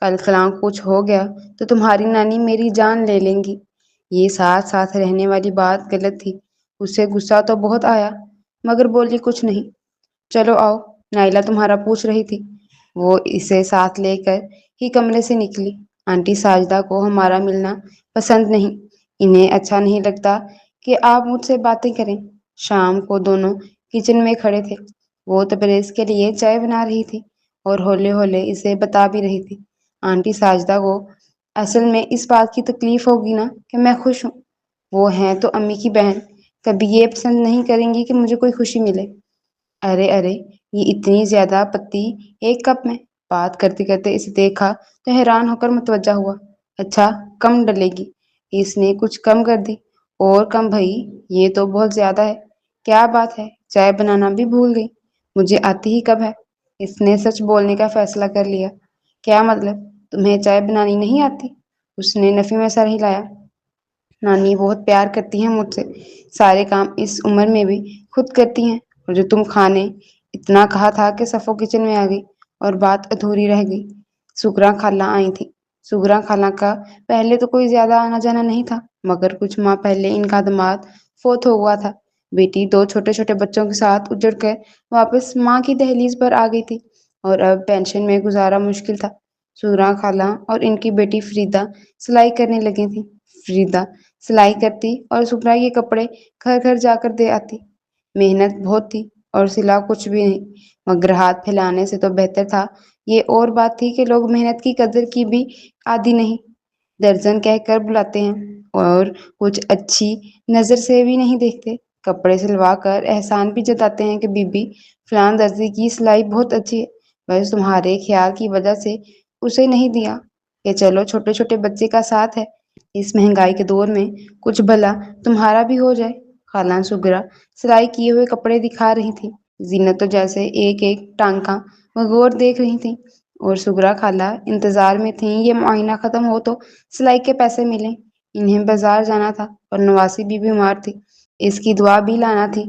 کل فلاں کچھ ہو گیا تو تمہاری نانی میری جان لے لیں گی۔ یہ ساتھ ساتھ رہنے والی بات غلط تھی۔ اسے غصہ تو بہت آیا مگر بولی کچھ نہیں۔ چلو آؤ، نائلہ تمہارا پوچھ رہی تھی۔ وہ اسے ساتھ لے کر ہی کمرے سے نکلی۔ آنٹی ساجدہ کو ہمارا ملنا پسند نہیں۔ انہیں اچھا نہیں لگتا کہ آپ مجھ سے باتیں کریں۔ شام کو دونوں کچن میں کھڑے تھے۔ وہ تبریز کے لیے چائے بنا رہی تھی اور ہولے ہولے اسے بتا بھی رہی تھی۔ آنٹی ساجدہ کو اصل میں اس بات کی تکلیف ہوگی نا کہ میں خوش ہوں۔ وہ ہیں تو امی کی بہن، کبھی یہ پسند نہیں کریں گی کہ مجھے کوئی خوشی ملے۔ ارے ارے، یہ اتنی زیادہ پتی ایک کپ میں؟ بات کرتے کرتے اسے دیکھا تو حیران ہو کر متوجہ ہوا۔ اچھا کم ڈلے گی؟ اس نے کچھ کم کر دی۔ اور کم بھئی، یہ تو بہت زیادہ ہے۔ کیا بات ہے، چائے بنانا بھی بھول گئی؟ مجھے آتی ہی کب ہے؟ اس نے سچ بولنے کا فیصلہ کر لیا۔ کیا مطلب، تمہیں چائے بنانی نہیں آتی؟ اس نے نفی میں سر ہلایا۔ نانی بہت پیار کرتی ہیں مجھ سے، سارے کام اس عمر میں بھی خود کرتی ہیں۔ اور جو تم کھانے اتنا کہا تھا کہ صفو کچن میں آ گئی اور بات ادھوری رہ گئی۔ سگرا خالہ آئی تھی۔ سگرا خالہ کا پہلے تو کوئی زیادہ آنا جانا نہیں تھا مگر کچھ ماہ پہلے ان کا داماد فوت ہو ہوا تھا۔ بیٹی دو چھوٹے چھوٹے بچوں کے ساتھ اجڑ کر واپس ماں کی دہلیز پر آ گئی تھی اور اب پینشن میں گزارا مشکل تھا۔ سگرا خالہ اور ان کی بیٹی فریدہ سلائی کرنے لگی تھی۔ فریدہ سلائی کرتی اور سگرا یہ کپڑے گھر گھر جا کر دے آتی۔ محنت بہت تھی اور سلا کچھ بھی نہیں مگر ہاتھ پھیلانے سے تو بہتر تھا۔ یہ اور بات تھی کہ لوگ محنت کی قدر کی بھی عادی نہیں، درجن کہہ کر بلاتے ہیں اور کچھ اچھی نظر سے بھی نہیں دیکھتے۔ کپڑے سلوا کر احسان بھی جتاتے ہیں کہ بی بی فلاں درزی کی سلائی بہت اچھی ہے، بس تمہارے خیال کی وجہ سے اسے نہیں دیا کہ چلو چھوٹے چھوٹے بچے کا ساتھ ہے، اس مہنگائی کے دور میں کچھ بھلا تمہارا بھی ہو جائے۔ خالہ سگرا سلائی کیے ہوئے کپڑے دکھا رہی تھی۔ زینت تو جیسے ایک ایک ٹانکا غور دیکھ رہی تھی اور سگرا خالہ انتظار میں تھیں یہ معائنہ ختم ہو تو سلائی کے پیسے ملیں۔ انہیں بازار جانا تھا اور نواسی بھی بیمار تھی، اس کی دعا بھی لانا تھی۔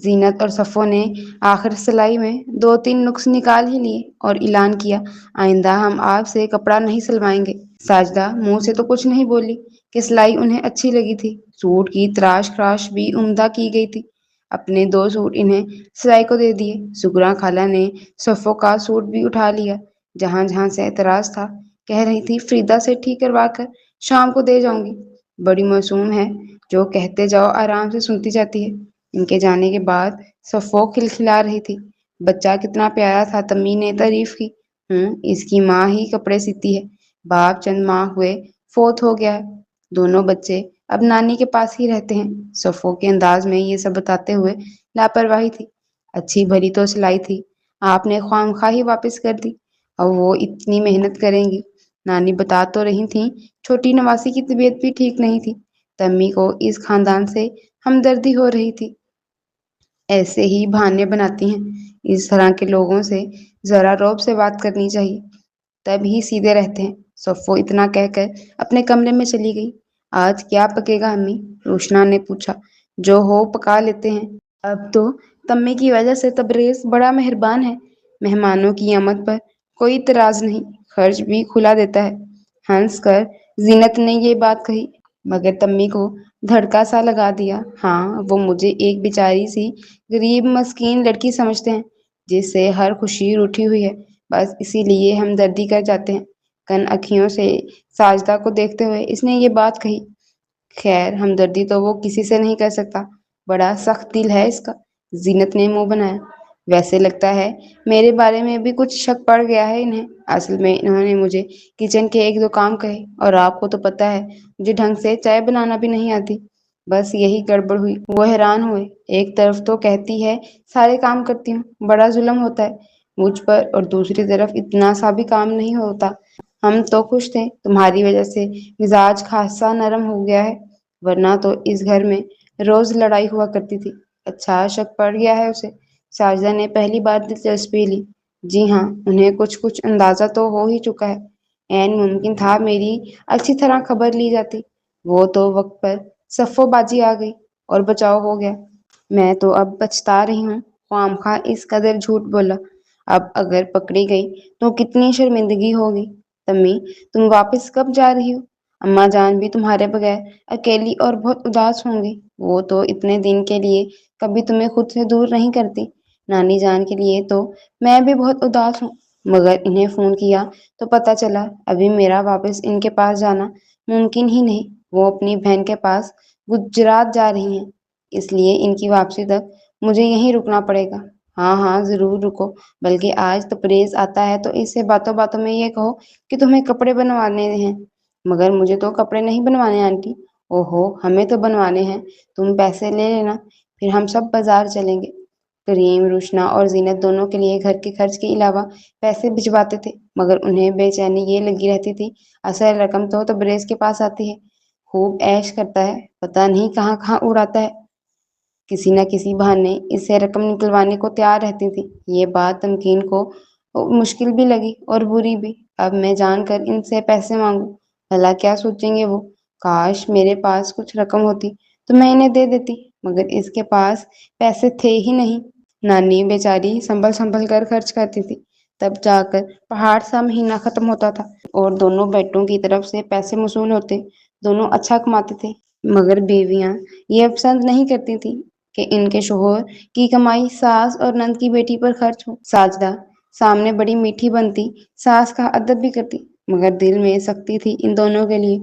زینت اور صفو نے آخر سلائی میں دو تین نقص نکال ہی لیے اور اعلان کیا، آئندہ ہم آپ سے کپڑا نہیں سلوائیں گے۔ ساجدہ منہ سے تو کچھ نہیں بولی کہ سلائی انہیں اچھی لگی تھی۔ سوٹ کی تراش خراش بھی عمدہ کی گئی تھی۔ اپنے دو سوٹ انہیں سلائی کو دے دیے۔ سگرا خالہ نے صفو کا سوٹ بھی اٹھا لیا۔ جہاں جہاں سے اعتراض تھا کہہ رہی تھی فریدہ سے ٹھیک کروا کر شام کو دے جاؤں گی، بڑی معصوم ہے، جو کہتے جاؤ آرام سے سنتی جاتی ہے۔ ان کے جانے کے بعد صفو کھلکھلا رہی تھی۔ بچہ کتنا پیارا تھا، تمی نے تعریف کی۔ اس کی ماں ہی کپڑے سیتی ہے، باپ چند ماہ ہوئے فوت ہو گیا ہے، دونوں بچے اب نانی کے پاس ہی رہتے ہیں۔ صفو کے انداز میں یہ سب بتاتے ہوئے لاپرواہی تھی۔ اچھی بھلی تو سلائی تھی، آپ نے خواہ ہی واپس کر دی، اب وہ اتنی محنت کریں گی۔ نانی بتا تو رہی تھیں چھوٹی نواسی کی طبیعت بھی ٹھیک نہیں تھی، تمی کو اس خاندان سے ہمدردی ہو رہی تھی۔ ایسے ہی بہانے بناتی ہیں، اس طرح کے لوگوں سے ذرا رعب سے بات کرنی چاہیے، تب ہی سیدھے رہتے ہیں۔ صفو اتنا کہہ کر اپنے کمرے میں چلی گئی۔ آج کیا پکے گا امی؟ روشنا نے پوچھا۔ جو ہو پکا لیتے ہیں، اب تو تمی کی وجہ سے تبریز بڑا مہربان ہے، مہمانوں کی آمد پر کوئی اعتراض نہیں، خرچ بھی کھلا دیتا ہے۔ ہنس کر زینت نے یہ بات کہی مگر تمی کو دھڑکا سا لگا دیا۔ ہاں، وہ مجھے ایک بیچاری سی غریب مسکین لڑکی سمجھتے ہیں جس سے ہر خوشی روٹھی ہوئی ہے، بس اسی لیے ہمدردی کر جاتے ہیں۔ کن اکھیوں سے ساجدہ کو دیکھتے ہوئے اس نے یہ بات کہی۔ خیر ہمدردی تو وہ کسی سے نہیں کر سکتا، بڑا سخت دل ہے اس کا۔ زینت نے منہ بنایا۔ ویسے لگتا ہے میرے بارے میں بھی کچھ شک پڑ گیا ہے انہیں، اصل میں انہوں نے مجھے کچن کے ایک دو کام کہے اور آپ کو تو پتہ ہے مجھے ڈھنگ سے چائے بنانا بھی نہیں آتی، بس یہی گڑبڑ ہوئی۔ وہ حیران ہوئے۔ ایک طرف تو کہتی ہے سارے کام کرتی ہوں، بڑا ظلم ہوتا ہے مجھ پر، اور دوسری طرف اتنا سا بھی کام نہیں ہوتا۔ ہم تو خوش تھے تمہاری وجہ سے مزاج خاصا نرم ہو گیا ہے، ورنہ تو اس گھر میں روز لڑائی ہوا کرتی تھی۔ اچھا شک پڑ گیا ہے اسے؟ ساجدہ نے پہلی بار دلچسپی لی۔ جی ہاں، انہیں کچھ اندازہ تو ہو ہی چکا ہے، عین ممکن تھا میری اچھی طرح خبر لی جاتی۔ وہ تو وقت پر صفو بازی آ گئی اور بچاؤ ہو گیا۔ میں تو اب پچھتا رہی ہوں، خواہ مخواہ اس قدر جھوٹ بولا، اب اگر پکڑی گئی تو کتنی شرمندگی ہوگی۔ تمی تم واپس کب جا رہی ہو؟ اماں جان بھی تمہارے بغیر اکیلی اور بہت اداس ہوں گی۔ وہ تو اتنے دن کے لیے کبھی تمہیں خود سے دور نہیں کرتی۔ نانی جان کے لیے تو میں بھی بہت اداس ہوں، مگر انہیں فون کیا تو پتا چلا ابھی میرا واپس ان کے پاس جانا ممکن ہی نہیں۔ وہ اپنی بہن کے پاس گجرات جا رہی ہیں، اس لیے ان کی واپسی تک مجھے یہیں رکنا پڑے گا۔ ہاں ہاں ضرور رکو، بلکہ آج تپریز آتا ہے تو اس سے باتوں باتوں میں یہ کہو کہ تمہیں کپڑے بنوانے ہیں۔ مگر مجھے تو کپڑے نہیں بنوانے آنٹی۔ اوہو ہمیں تو بنوانے ہیں، تم پیسے لے لینا، پھر ہم سب بازار چلیں گے۔ کریم روشنا اور زینت دونوں کے لیے گھر کے خرچ کے علاوہ پیسے بھجواتے تھے، مگر انہیں بے چینی یہ لگی رہتی تھی اصل رقم تو تبریز کے پاس آتی ہے، خوب عیش کرتا ہے، پتہ نہیں کہاں کہاں اڑاتا ہے، کسی نہ کسی بہانے اس سے رقم نکلوانے کو تیار رہتی تھی۔ یہ بات تمکین کو مشکل بھی لگی اور بری بھی۔ اب میں جان کر ان سے پیسے مانگوں، بھلا کیا سوچیں گے وہ؟ کاش میرے پاس کچھ رقم ہوتی تو میں انہیں دے دیتی، مگر اس کے پاس پیسے تھے ہی نہیں۔ نانی بیچاری سنبھل سنبھل کر خرچ کرتی تھی، تب جا کر پہاڑ سا مہینہ ختم ہوتا تھا اور دونوں بیٹوں کی طرف سے پیسے موصول ہوتے، دونوں اچھا کماتے تھے۔ مگر بیویاں یہ پسند نہیں کرتی تھی کہ ان کے شوہر کی کمائی ساس اور نند کی بیٹی پر خرچ ہو۔ ساجدہ سامنے بڑی میٹھی بنتی، ساس کا ادب بھی کرتی، مگر دل میں سختی تھی ان دونوں کے لیے۔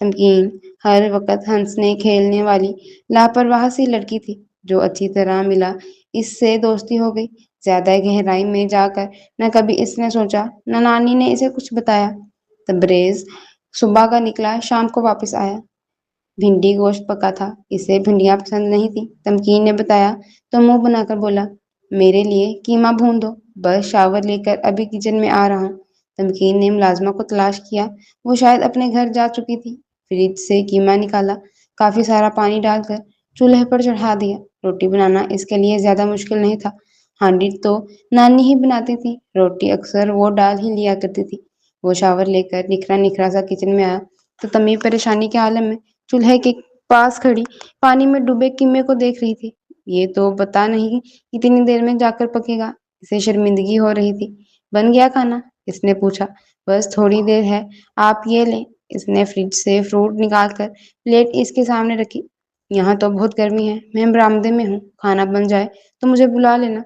تمکین ہر وقت ہنسنے کھیلنے والی لاپرواہ سی لڑکی تھی، جو اچھی طرح ملا اس سے دوستی ہو گئی۔ زیادہ گہرائی میں جا کر نہ کبھی اس نے سوچا، نہ نانی نے اسے کچھ بتایا۔ تبریز صبح کا نکلا، شام کو واپس آیا۔ بھنڈی گوشت پکا تھا، اسے بھنڈیاں پسند نہیں تھی۔ تمکین نے بتایا تو منہ بنا کر بولا، میرے لیے قیمہ بھون دو، بس شاور لے کر ابھی کچن میں آ رہا ہوں۔ تمکین نے ملازمہ کو تلاش کیا، وہ شاید اپنے گھر جا چکی تھی۔ فریج سے قیمہ نکالا، کافی سارا پانی ڈال کر چولہے پر چڑھا دیا۔ روٹی بنانا اس کے لیے زیادہ مشکل نہیں تھا، ہانڈی تو نانی ہی بناتی تھی، روٹی اکثر وہ ڈال ہی لیا کرتی تھی۔ وہ شاور لے کر نکھرا نکھرا سا کچن میں آیا تو تمی پریشانی کے عالم میں چولہے کے پاس کھڑی پانی میں ڈوبے قیمے کو دیکھ رہی تھی۔ یہ تو پتا نہیں کتنی دیر میں جا کر پکے گا، اسے شرمندگی ہو رہی تھی۔ بن گیا کھانا؟ اس نے پوچھا۔ بس تھوڑی دیر ہے، آپ یہ لیں۔ اس نے فریج سے فروٹ نکال کر پلیٹ اس کے سامنے رکھی۔ یہاں تو بہت گرمی ہے، میں برآمدے میں ہوں، کھانا بن جائے تو مجھے بلا لینا۔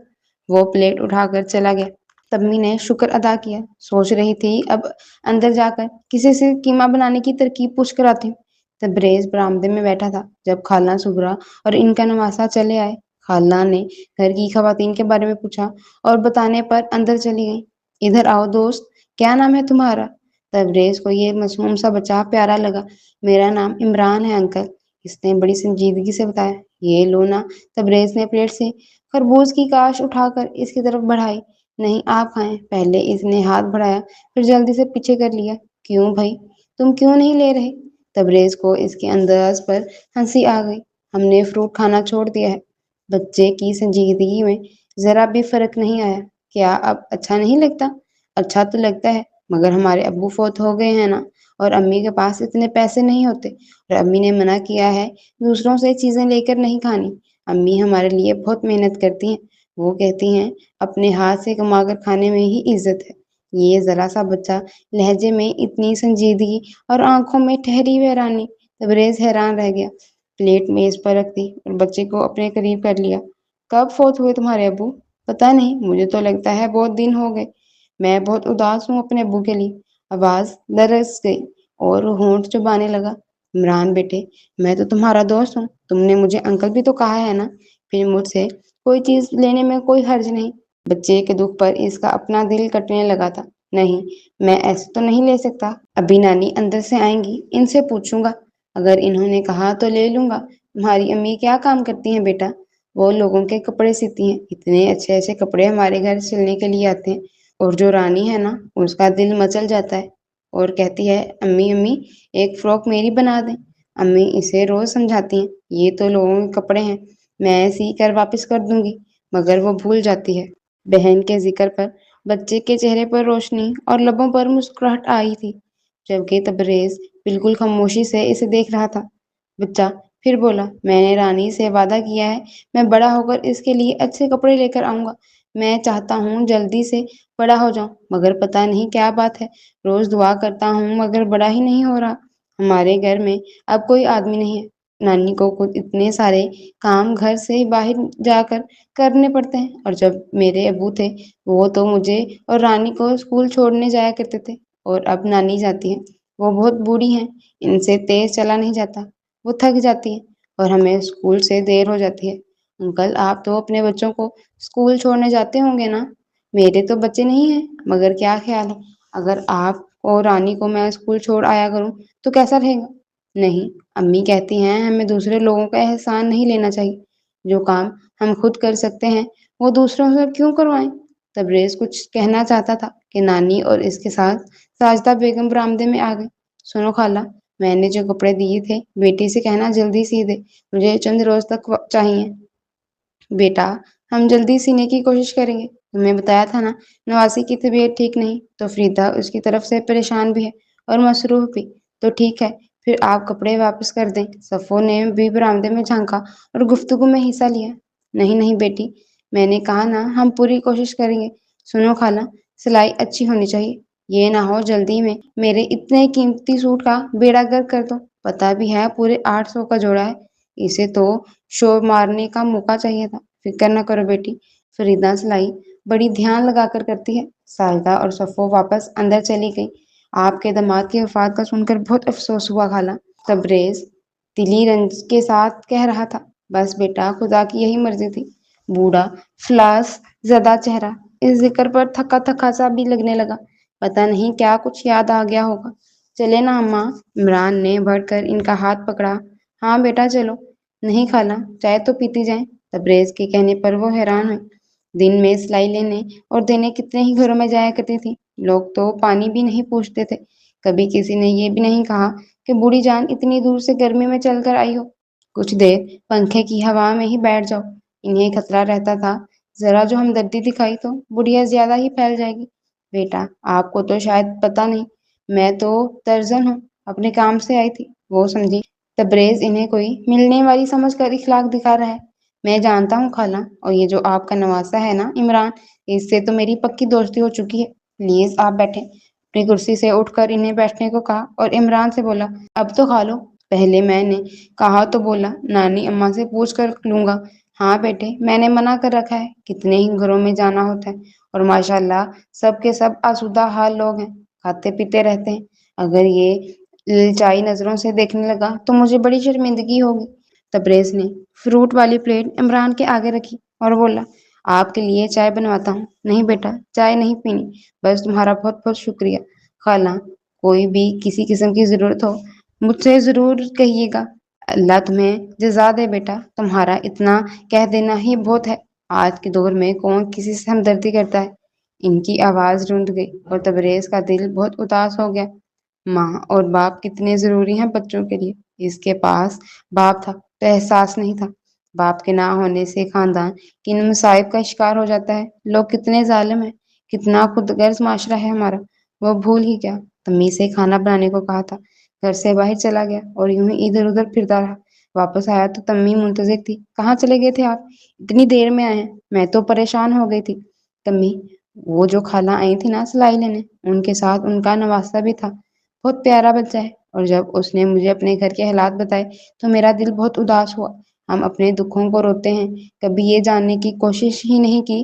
وہ پلیٹ اٹھا کر چلا گیا۔ تمی نے شکر ادا کیا، سوچ رہی تھی اب اندر جا کر کسی سے قیمہ بنانے کی ترکیب پوچھ کر آتی ہوں۔ تبریز برآمدے میں بیٹھا تھا جب خالہ صغرا اور ان کا نواسہ چلے آئے۔ خالہ نے گھر کی خواتین کے بارے میں پوچھا اور بتانے پر اندر چلی گئی۔ ادھر آؤ دوست، کیا نام ہے تمہارا؟ تبریز کو یہ معصوم سا بچہ پیارا لگا۔ میرا نام عمران ہے انکل، اس نے بڑی سنجیدگی سے بتایا۔ یہ لو نا۔ تبریز نے پلیٹ سے خربوز کی کاش اٹھا کر اس کی طرف بڑھائی۔ نہیں آپ کھائیں۔ پہلے اس نے ہاتھ بڑھایا، پھر جلدی سے پیچھے کر لیا۔ کیوں بھائی، تم کیوں نہیں لے رہے؟ تبریز کو اس کے انداز پر ہنسی آ گئی۔ ہم نے فروٹ کھانا چھوڑ دیا ہے۔ بچے کی سنجیدگی میں ذرا بھی فرق نہیں آیا۔ کیا اب اچھا نہیں لگتا؟ اچھا تو لگتا ہے، مگر ہمارے ابو فوت ہو گئے ہیں نا، اور امی کے پاس اتنے پیسے نہیں ہوتے، اور امی نے منع کیا ہے دوسروں سے چیزیں لے کر نہیں کھانی۔ امی ہمارے لیے بہت محنت کرتی ہیں، وہ کہتی ہیں اپنے ہاتھ سے کما کر کھانے میں ہی عزت ہے۔ یہ ذرا سا بچہ، لہجے میں اتنی سنجیدگی اور آنکھوں میں ٹھہری ہوئی حیرانی۔ تبریز حیران رہ گیا، پلیٹ میز پر رکھ دی اور بچے کو اپنے قریب کر لیا۔ کب فوت ہوئے تمہارے ابو؟ پتہ نہیں، مجھے تو لگتا ہے بہت دن ہو گئے۔ میں بہت اداس ہوں اپنے ابو کے لیے۔ آواز درس گئی اور ہونٹ چبانے لگا۔ عمران بیٹے، میں تو تمہارا دوست ہوں، تم نے مجھے انکل بھی تو کہا ہے نا، پھر مجھ سے کوئی چیز لینے میں کوئی حرج نہیں۔ بچے کے دکھ پر اس کا اپنا دل کٹنے لگا تھا۔ نہیں، میں ایسے تو نہیں لے سکتا، ابھی نانی اندر سے آئیں گی، ان سے پوچھوں گا، اگر انہوں نے کہا تو لے لوں گا۔ تمہاری امی کیا کام کرتی ہیں بیٹا؟ وہ لوگوں کے کپڑے سیتی ہیں، اتنے اچھے اچھے کپڑے ہمارے گھر سلنے کے لیے آتے ہیں، اور جو رانی ہے نا، اس کا دل مچل جاتا ہے اور کہتی ہے امی امی ایک فراک میری بنا دیں۔ امی اسے روز سمجھاتی ہیں یہ تو لوگوں کے کپڑے ہیں، میں سی کر واپس کر دوں گی، مگر وہ بھول جاتی ہے۔ بہن کے ذکر پر بچے کے چہرے پر روشنی اور لبوں پر مسکراہٹ آئی تھی، جبکہ تبریز بالکل خاموشی سے اسے دیکھ رہا تھا۔ بچہ پھر بولا، میں نے رانی سے وعدہ کیا ہے، میں بڑا ہو کر اس کے لیے اچھے کپڑے لے کر آؤں گا، میں چاہتا ہوں جلدی سے بڑا ہو جاؤں، مگر پتہ نہیں کیا بات ہے، روز دعا کرتا ہوں مگر بڑا ہی نہیں ہو رہا۔ ہمارے گھر میں اب کوئی آدمی نہیں ہے، نانی کو خود اتنے سارے کام گھر سے باہر جا کر کرنے پڑتے ہیں، اور جب میرے ابو تھے وہ تو مجھے اور رانی کو اسکول چھوڑنے جایا کرتے تھے، اور اب نانی جاتی ہے، وہ بہت بوڑھی ہیں، ان سے تیز چلا نہیں جاتا، وہ تھک جاتی ہے اور ہمیں اسکول سے دیر ہو جاتی ہے۔ انکل آپ تو اپنے بچوں کو اسکول چھوڑنے جاتے ہوں گے نا؟ میرے تو بچے نہیں ہیں، مگر کیا خیال ہے اگر آپ اور رانی کو میں اسکول چھوڑ آیا کروں تو کیسا رہے گا؟ نہیں، امی کہتی ہیں ہمیں دوسرے لوگوں کا احسان نہیں لینا چاہیے، جو کام ہم خود کر سکتے ہیں وہ دوسروں سے کیوں کروائیں؟ تبریز کچھ کہنا چاہتا تھا کہ نانی اور اس کے ساتھ ساجدہ بیگم برآمدے میں آ گئی۔ سنو خالہ، میں نے جو کپڑے دیے تھے بیٹی سے کہنا جلدی سی دے، مجھے چند روز تک چاہیے۔ بیٹا، ہم جلدی سینے کی کوشش کریں گے، تمہیں بتایا تھا نا نواسی کی طبیعت ٹھیک نہیں، تو فریدا اس کی طرف سے پریشان بھی ہے اور مصروف بھی، تو ٹھیک ہے پھر آپ کپڑے واپس کر دیں۔ صفو نے بھی برآمدے میں جھانکا اور گفتگو میں حصہ لیا۔ نہیں نہیں بیٹی، میں نے کہا نا ہم پوری کوشش کریں گے۔ سنو خالہ، سلائی اچھی ہونی چاہیے، یہ نہ ہو جلدی میں میرے اتنے قیمتی سوٹ کا بیڑا گرک کر دو۔ پتہ بھی ہے پورے 800 کا جوڑا ہے، اسے تو شور مارنے کا موقع چاہیے تھا۔ فکر نہ کرو بیٹی، فریدہ سلائی بڑی دھیان لگا کر کرتی ہے۔ ساجدہ اور صفو واپس اندر چلی گئی۔ آپ کے داماد کی وفات کا سن کر بہت افسوس ہوا خالہ، تبریز دلی رنج کے ساتھ کہہ رہا تھا۔ بس بیٹا، خدا کی یہی مرضی تھی۔ بوڑھا فلاس زدہ چہرہ اس ذکر پر تھکا تھکا سا بھی لگنے لگا، پتہ نہیں کیا کچھ یاد آ گیا ہوگا۔ چلے نا اماں؟ عمران نے بڑھ کر ان کا ہاتھ پکڑا۔ ہاں بیٹا چلو۔ نہیں خالہ، چائے تو پیتی جائیں۔ تبریز کے کہنے پر وہ حیران ہوئی، دن میں سلائی لینے اور دینے کتنے ہی گھروں میں جایا کرتی تھی، لوگ تو پانی بھی نہیں پوچھتے تھے، کبھی کسی نے یہ بھی نہیں کہا کہ بوڑھی جان اتنی دور سے گرمی میں چل کر آئی ہو، کچھ دیر پنکھے کی ہوا میں ہی بیٹھ جاؤ۔ انہیں خطرہ رہتا تھا ذرا جو ہمدردی دکھائی تو بڑھیا زیادہ ہی پھیل جائے گی۔ بیٹا، آپ کو تو شاید پتہ نہیں، میں تو ترزن ہوں، اپنے کام سے آئی تھی، وہ سمجھی تبریز انہیں کوئی ملنے والی سمجھ کر اخلاق دکھا رہا ہے۔ میں جانتا ہوں خالہ، اور یہ جو آپ کا نواسا ہے نا عمران، اس سے تو میری پکی دوستی ہو چکی ہے، پلیز آپ بیٹھیں۔ اپنی کرسی سے اٹھ کر انہیں بیٹھنے کو کہا اور عمران سے بولا، اب تو کھا لو۔ پہلے میں نے کہا تو بولا نانی اماں سے پوچھ کر لوں گا۔ ہاں بیٹے، میں نے منع کر رکھا ہے، کتنے ہی گھروں میں جانا ہوتا ہے، اور ماشاءاللہ سب کے سب آسودہ حال لوگ ہیں، کھاتے پیتے رہتے ہیں، اگر یہ للچائی نظروں سے دیکھنے لگا تو مجھے بڑی شرمندگی ہوگی۔ تبریز نے فروٹ والی پلیٹ عمران کے آگے رکھی اور بولا، آپ کے لیے چائے بنواتا ہوں۔ نہیں بیٹا، چائے نہیں پینی، بس تمہارا بہت بہت شکریہ۔ خالہ، کوئی بھی کسی قسم کی ضرورت ہو مجھ سے ضرور کہیے گا۔ اللہ تمہیں جزا دے بیٹا، تمہارا اتنا کہہ دینا ہی بہت ہے، آج کے دور میں کون کسی سے ہمدردی کرتا ہے۔ ان کی آواز رند گئی اور تبریز کا دل بہت اداس ہو گیا۔ ماں اور باپ کتنے ضروری ہیں بچوں کے لیے، اس کے پاس باپ تھا تو احساس نہیں تھا، باپ کے نہ ہونے سے خاندان کن مصائب کا شکار ہو جاتا ہے، لوگ کتنے ظالم ہیں، کتنا خود غرض معاشرہ ہے ہمارا۔ وہ بھول ہی گیا، امی سے کھانا بنانے کو کہا تھا، گھر سے باہر چلا گیا اور یوں ہی ادھر ادھر پھرتا رہا۔ واپس آیا تو تمی منتظر تھی، کہاں چلے گئے تھے آپ، اتنی دیر میں آئے ہیں؟ میں تو پریشان ہو گئی تھی۔ تمی، وہ جو خالہ آئی تھی نا سلائی لینے، ان کے ساتھ ان کا نواسا بھی تھا، بہت پیارا بچہ ہے، اور جب اس نے مجھے اپنے گھر کے حالات بتائے تو میرا دل بہت اداس ہوا۔ ہم اپنے دکھوں کو روتے ہیں، کبھی یہ جاننے کی کوشش ہی نہیں کی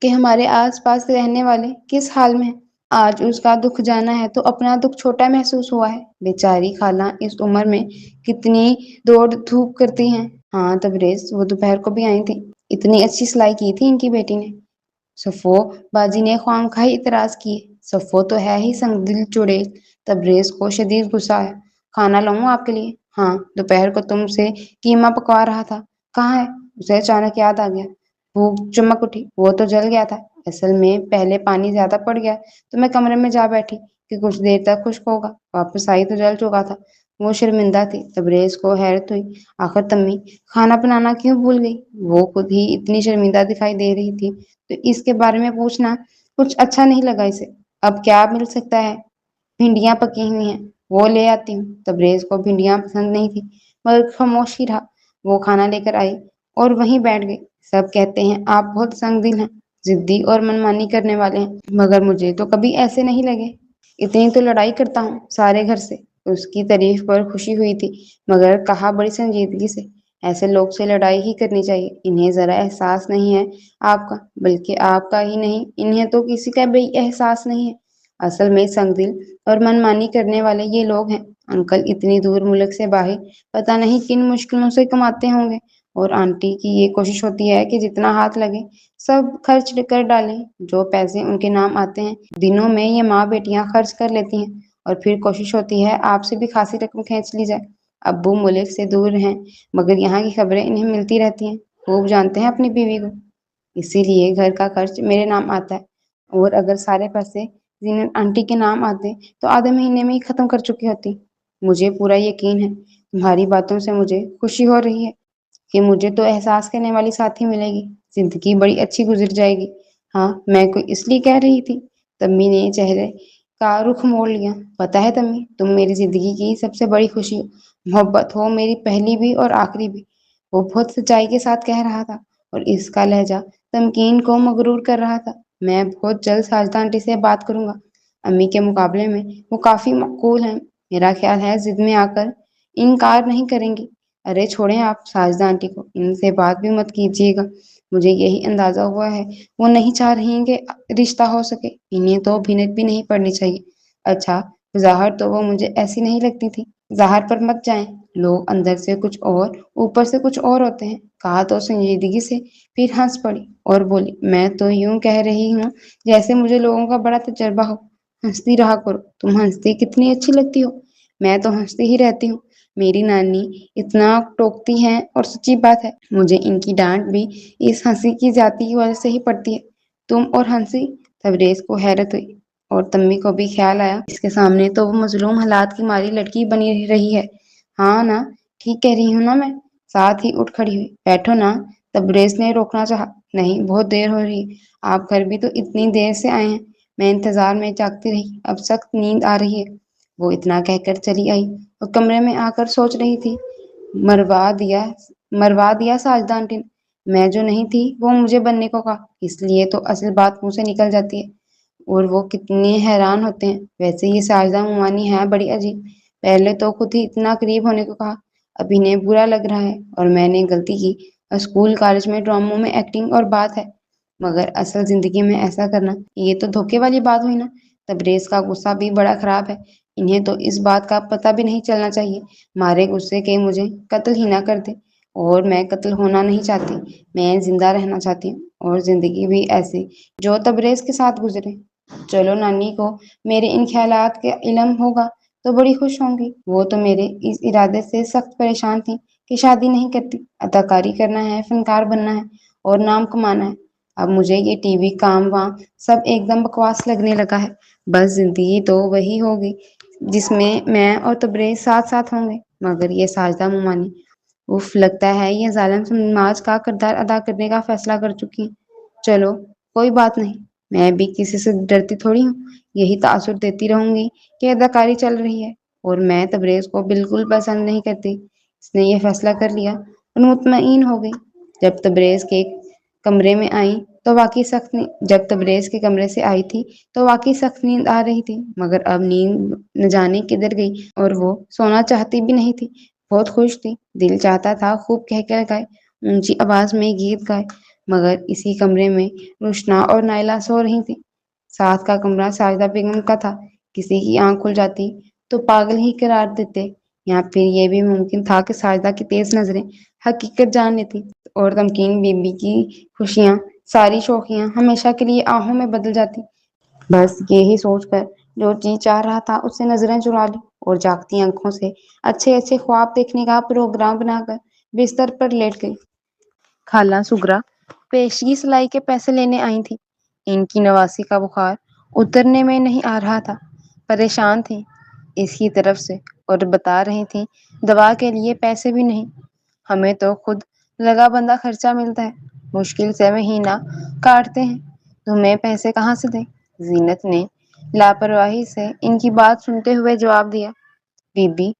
کہ ہمارے آس پاس رہنے والے کس حال میں ہیں۔ آج اس کا دکھ جانا ہے تو اپنا دکھ چھوٹا محسوس ہوا ہے۔ بیچاری خالہ اس عمر میں کتنی دوڑ دھوپ کرتی ہیں۔ ہاں تبریز، وہ دوپہر کو بھی آئی تھی، اتنی اچھی سلائی کی تھی ان کی بیٹی نے۔ صفو باجی نے خواہ اعتراض کیے، صفو تو ہے ہی سنگ دل چڑیل۔ تبریز کو شدید غصہ آیا۔ کھانا لاؤں آپ کے لیے؟ ہاں، دوپہر کو تم سے قیمہ پکوا رہا تھا، کہاں ہے؟ اسے اچانک یاد آ گیا، بھوک چمک اٹھی، وہ تو جل گیا تھا، اصل میں پہلے پانی زیادہ پڑ گیا تو میں کمرے میں جا بیٹھی کہ کچھ دیر تک خشک ہوگا، واپس آئی تو جل چکا تھا۔ وہ شرمندہ تھی۔ تبریز کو حیرت ہوئی، آخر تمی کھانا بنانا کیوں بھول گئی؟ وہ خود ہی اتنی شرمندہ دکھائی دے رہی تھی تو اس کے بارے میں پوچھنا کچھ اچھا نہیں لگا اسے۔ اب کیا مل سکتا ہے؟ بھنڈیاں پکی ہوئی ہیں، وہ لے آتی ہوں۔ تبریز کو بھنڈیاں پسند نہیں تھی مگر خاموش ہی رہا۔ وہ کھانا لے کر آئی اور وہیں بیٹھ گئی۔ سب کہتے ہیں آپ بہت سنگ دل ہیں، ضدی اور منمانی کرنے والے ہیں، مگر مجھے تو کبھی ایسے نہیں لگے۔ اتنی تو لڑائی کرتا ہوں سارے گھر سے۔ اس کی تعریف پر خوشی ہوئی تھی، مگر کہا بڑی سنجیدگی سے، ایسے لوگ سے لڑائی ہی کرنی چاہیے، انہیں ذرا احساس نہیں ہے آپ کا، بلکہ آپ کا ہی نہیں، انہیں تو کسی کا بھی احساس نہیں ہے۔ اصل میں سنگ دل اور منمانی کرنے والے یہ لوگ ہیں۔ انکل اتنی دور ملک سے باہر پتہ نہیں کن مشکلوں سے کماتے ہوں گے، اور آنٹی کی یہ کوشش ہوتی ہے کہ جتنا ہاتھ لگے سب خرچ کر ڈالیں، جو پیسے ان کے نام آتے ہیں دنوں میں یہ ماں بیٹیاں خرچ کر لیتی ہیں، اور پھر کوشش ہوتی ہے آپ سے بھی خاصی رقم کھینچ لی جائے۔ ابو ملک سے دور ہیں، مگر یہاں کی خبریں انہیں ملتی رہتی ہیں، خوب جانتے ہیں اپنی بیوی کو، اسی لیے گھر کا خرچ میرے نام آتا ہے، اور اگر سارے پیسے زینت آنٹی کے نام آتے تو آدھے مہینے میں ہی ختم کر چکی ہوتی۔ مجھے پورا یقین ہے، تمہاری باتوں سے مجھے خوشی ہو رہی ہے کہ مجھے تو احساس کرنے والی ساتھی ملے گی، زندگی بڑی اچھی گزر جائے گی۔ ہاں، میں کوئی اس لیے کہہ رہی تھی۔ تمی نے چہرے کا رخ موڑ لیا۔ پتہ ہے تمی، تم میری زندگی کی سب سے بڑی خوشی ہو، محبت ہو میری پہلی بھی اور آخری بھی۔ وہ بہت سچائی کے ساتھ کہہ رہا تھا، اور اس کا لہجہ تمکین کو مغرور کر رہا تھا۔ میں بہت جلد ساجدہ آنٹی سے بات کروں گا، امی کے مقابلے میں وہ کافی معقول ہیں، میرا خیال ہے ضد میں آ کر انکار نہیں کریں گی۔ ارے چھوڑیں آپ ساجدہ آنٹی کو، ان سے بات بھی مت کیجیے گا، مجھے یہی اندازہ ہوا ہے وہ نہیں چاہ رہی کہ رشتہ ہو سکے، انہیں تو بھنک بھی نہیں پڑنی چاہیے۔ اچھا، ظاہر تو وہ مجھے ایسی نہیں لگتی تھی۔ ظاہر پر مت جائیں، لوگ اندر سے کچھ اور اوپر سے کچھ اور ہوتے ہیں، کہا تو سنجیدگی سے، پھر ہنس پڑی اور بولی، میں تو یوں کہہ رہی ہوں جیسے مجھے لوگوں کا بڑا تجربہ ہو۔ ہنستی رہا کرو، تم ہنستی کتنی اچھی لگتی ہو۔ میں تو ہنستی ہی رہتی ہوں، میری نانی اتنا ٹوکتی ہیں، اور سچی بات ہے مجھے ان کی ڈانٹ بھی اس ہنسی کی زیادتی کی وجہ سے ہی پڑتی ہے۔ تم اور ہنسی؟ تبریز کو حیرت ہوئی، اور تمی کو بھی خیال آیا اس کے سامنے تو وہ مظلوم حالات کی ماری لڑکی بنی رہی ہے۔ ہاں نا، ٹھیک کہہ رہی ہوں نا میں؟ ساتھ ہی اٹھ کھڑی ہوئی۔ بیٹھو نا، تبریز نے روکنا چاہا۔ نہیں، بہت دیر ہو رہی ہے، آپ گھر بھی تو اتنی دیر سے آئے ہیں، میں انتظار میں جاگتی رہی، اب سخت نیند آ رہی ہے۔ وہ اتنا کہہ کر چلی آئی، اور کمرے میں آ کر سوچ رہی تھی، مروا دیا ساجدہ آنٹی نے، میں جو نہیں تھی وہ مجھے بننے کو کہا، اس لیے تو اصل بات منہ سے نکل جاتی ہے، اور وہ کتنے حیران ہوتے ہیں۔ ویسے یہ ساجدہ مومانی ہے بڑی عجیب، پہلے تو خود ہی اتنا قریب ہونے کو کہا، اب انہیں برا لگ رہا ہے، اور میں نے غلطی کی، اسکول کالج میں ڈراموں میں ایکٹنگ اور بات ہے، مگر اصل زندگی میں ایسا کرنا یہ تو دھوکے والی بات ہوئی نا۔ تبریز کا غصہ بھی بڑا خراب ہے، انہیں تو اس بات کا پتہ بھی نہیں چلنا چاہیے، مارے غصے کے مجھے قتل ہی نہ کر دے، اور میں قتل ہونا نہیں چاہتی، میں زندہ رہنا چاہتی ہوں، اور زندگی بھی ایسی جو تبریز کے ساتھ گزرے۔ چلو نانی کو میرے ان خیالات کا علم ہوگا تو بڑی خوش ہوں گی، وہ تو میرے اس ارادے سے سخت پریشان تھی کہ شادی نہیں کرتی، اداکاری کرنا ہے، فنکار بننا ہے، اور نام کمانا ہے۔ اب مجھے یہ ٹی وی کام وام سب ایک دم بکواس لگنے لگا ہے، بس زندگی تو وہی ہوگی جس میں اور تبریز ساتھ ساتھ ہوں گے، مگر یہ ساجدہ مومانی، اف، لگتا ہے یہ ظالم سماج کا کردار ادا کرنے کا فیصلہ کر چکی ہیں۔ چلو کوئی بات نہیں، میں بھی کسی سے ڈرتی تھوڑی ہوں، یہی تاثر دیتی رہوں گی کہ اداکاری چل رہی ہے، اور میں تبریز کو بالکل پسند نہیں کرتی، اس نے یہ فیصلہ کر لیا، اور مطمئن ہو گئی۔ جب تبریز کے کمرے میں آئی تو واقعی جب تبریز کے کمرے سے آئی تھی تو واقعی سخت نیند آ رہی تھی، مگر اب نیند نہ جانے کدھر گئی، اور وہ سونا چاہتی بھی نہیں تھی، بہت خوش تھی، دل چاہتا تھا خوب کہہ کر گائے، اونچی آواز میں گیت گائے، مگر اسی کمرے میں روشنا اور نائلہ سو رہی تھی۔ ساتھ کا کمرہ ساجدہ بیگم کا تھا، کسی کی آنکھ کھل جاتی تو پاگل ہی قرار دیتے، یا پھر یہ بھی ممکن تھا کہ ساجدہ کی تیز نظریں حقیقت جان لیتی، اور تمکین بی بی کی خوشیاں، ساری شوخیاں ہمیشہ کے لیے آہوں میں بدل جاتی۔ بس یہی سوچ کر جو جی چاہ رہا تھا اس سے نظریں چرا لی، اور جاگتی آنکھوں سے اچھے اچھے خواب دیکھنے کا پروگرام بنا کر بستر پر لیٹ گئی۔ خالہ سغرا پیشگی سلائی کے پیسے لینے آئی تھی، ان کی نواسی کا بخار اترنے میں نہیں آ رہا تھا، پریشان تھی اس کی طرف سے، اور بتا رہی تھی دوا کے لیے پیسے بھی نہیں، ہمیں تو خود لگا بندہ خرچہ ملتا ہے، مشکل سے مہینہ کاٹتے ہیں، تمہیں پیسے کہاں سے دیں؟ زینت نے لاپرواہی سے ان کی بات سنتے ہوئے جواب دیا، بی بی،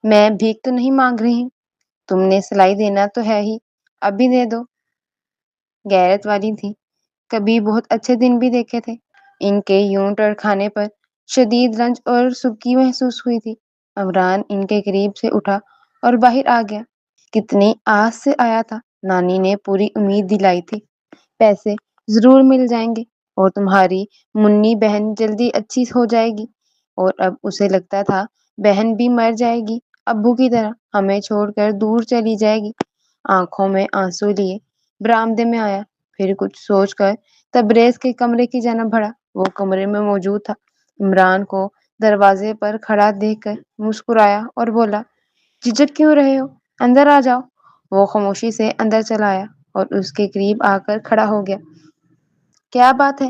میں بھیک تو نہیں مانگ رہی، تم نے سلائی دینا تو ہے ہی، ابھی دے دو۔ غیرت والی تھی، کبھی بہت اچھے دن بھی دیکھے تھے۔ ان کے یوں ٹر کھانے پر شدید رنج اور سبکی محسوس ہوئی تھی۔ عمران ان کے قریب سے اٹھا اور باہر آ گیا۔ کتنی آس سے آیا تھا، نانی نے پوری امید دلائی تھی۔ پیسے ضرور مل جائیں گے اور تمہاری منی بہن جلدی اچھی ہو جائے گی۔ اور اب اسے لگتا تھا بہن بھی مر جائے گی، ابو کی طرح ہمیں چھوڑ کر دور چلی جائے گی۔ آنکھوں میں آنسو لیے برآمدے میں آیا، پھر کچھ سوچ کر تبریز کے کمرے کی جانب بڑھا۔ وہ کمرے میں موجود تھا۔ عمران کو دروازے پر کھڑا دیکھ کر مسکرایا اور بولا، جھجک کیوں رہے ہو؟ اندر آ جاؤ۔ وہ خاموشی سے اندر چلا آیا اور اس کے قریب آ کر کھڑا ہو گیا۔ کیا بات ہے،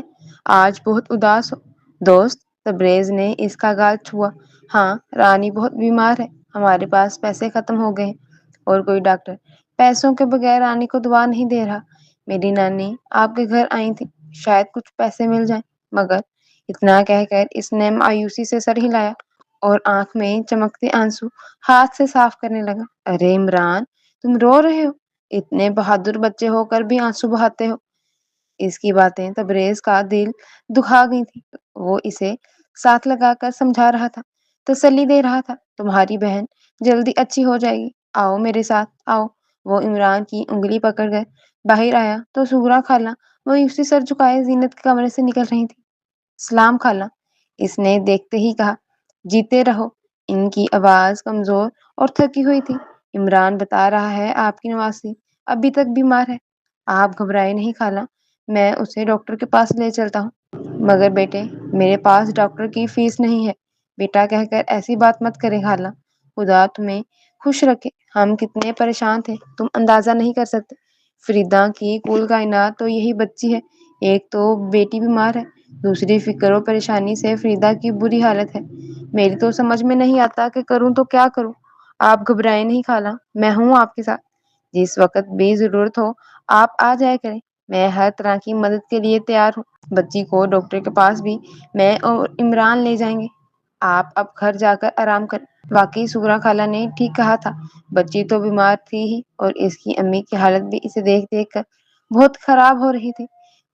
آج بہت اداس ہو دوست؟ تبریز نے اس کا گال چھوا۔ ہاں، رانی بہت بیمار ہے، ہمارے پاس پیسے ختم ہو گئے ہیں اور کوئی ڈاکٹر پیسوں کے بغیر رانی کو دوا نہیں دے رہا۔ میری نانی آپ کے گھر آئی تھی، شاید کچھ پیسے مل جائیں۔ مگر اتنا کہہ کر اس نے مایوسی سے سر ہلایا اور آنکھ میں چمکتے آنسو ہاتھ سے صاف کرنے لگا۔ ارے عمران، تم رو رہے ہو؟ اتنے بہادر بچے ہو کر بھی آنسو بہاتے ہو۔ اس کی باتیں تبریز کا دل دکھا گئی تھی۔ وہ اسے ساتھ لگا کر سمجھا رہا تھا، تسلی دے رہا تھا۔ تمہاری بہن جلدی اچھی ہو جائے گی، آؤ میرے ساتھ آؤ۔ وہ عمران کی انگلی پکڑ کر باہر آیا تو سغرا خالہ وہی اسی سر جھکائے زینت کے کمرے سے نکل رہی تھی۔ سلام خالہ، اس نے دیکھتے ہی کہا۔ جیتے رہو۔ ان کی آواز کمزور اور تھکی ہوئی تھی۔ عمران بتا رہا ہے آپ کی نواسی ابھی تک بیمار ہے۔ آپ گھبرائے نہیں خالہ، میں اسے ڈاکٹر کے پاس لے چلتا ہوں۔ مگر بیٹے، میرے پاس ڈاکٹر کی فیس نہیں ہے۔ بیٹا کہہ کر ایسی بات مت کرے خالہ، خدا تمہیں خوش رکھے۔ ہم کتنے پریشان تھے تم اندازہ نہیں کر سکتے۔ فریدا کی کل کائنات تو یہی بچی ہے۔ ایک تو بیٹی بیمار ہے، دوسری فکر و پریشانی سے فریدا کی بری حالت ہے۔ میری تو سمجھ میں نہیں آتا کہ کروں تو کیا کروں۔ آپ گھبرائیں نہیں خالہ، میں ہوں آپ کے ساتھ۔ جس وقت بھی ضرورت ہو آپ آ جایا کریں، میں ہر طرح کی مدد کے لیے تیار ہوں۔ بچی کو ڈاکٹر کے پاس بھی میں اور عمران لے جائیں گے۔ آپ اب گھر جا کر آرام کریں۔ واقعی سغرا خالہ نے ٹھیک کہا تھا، بچی تو بیمار تھی ہی اور اس کی امی کی حالت بھی اسے دیکھ دیکھ کر بہت خراب ہو رہی تھی۔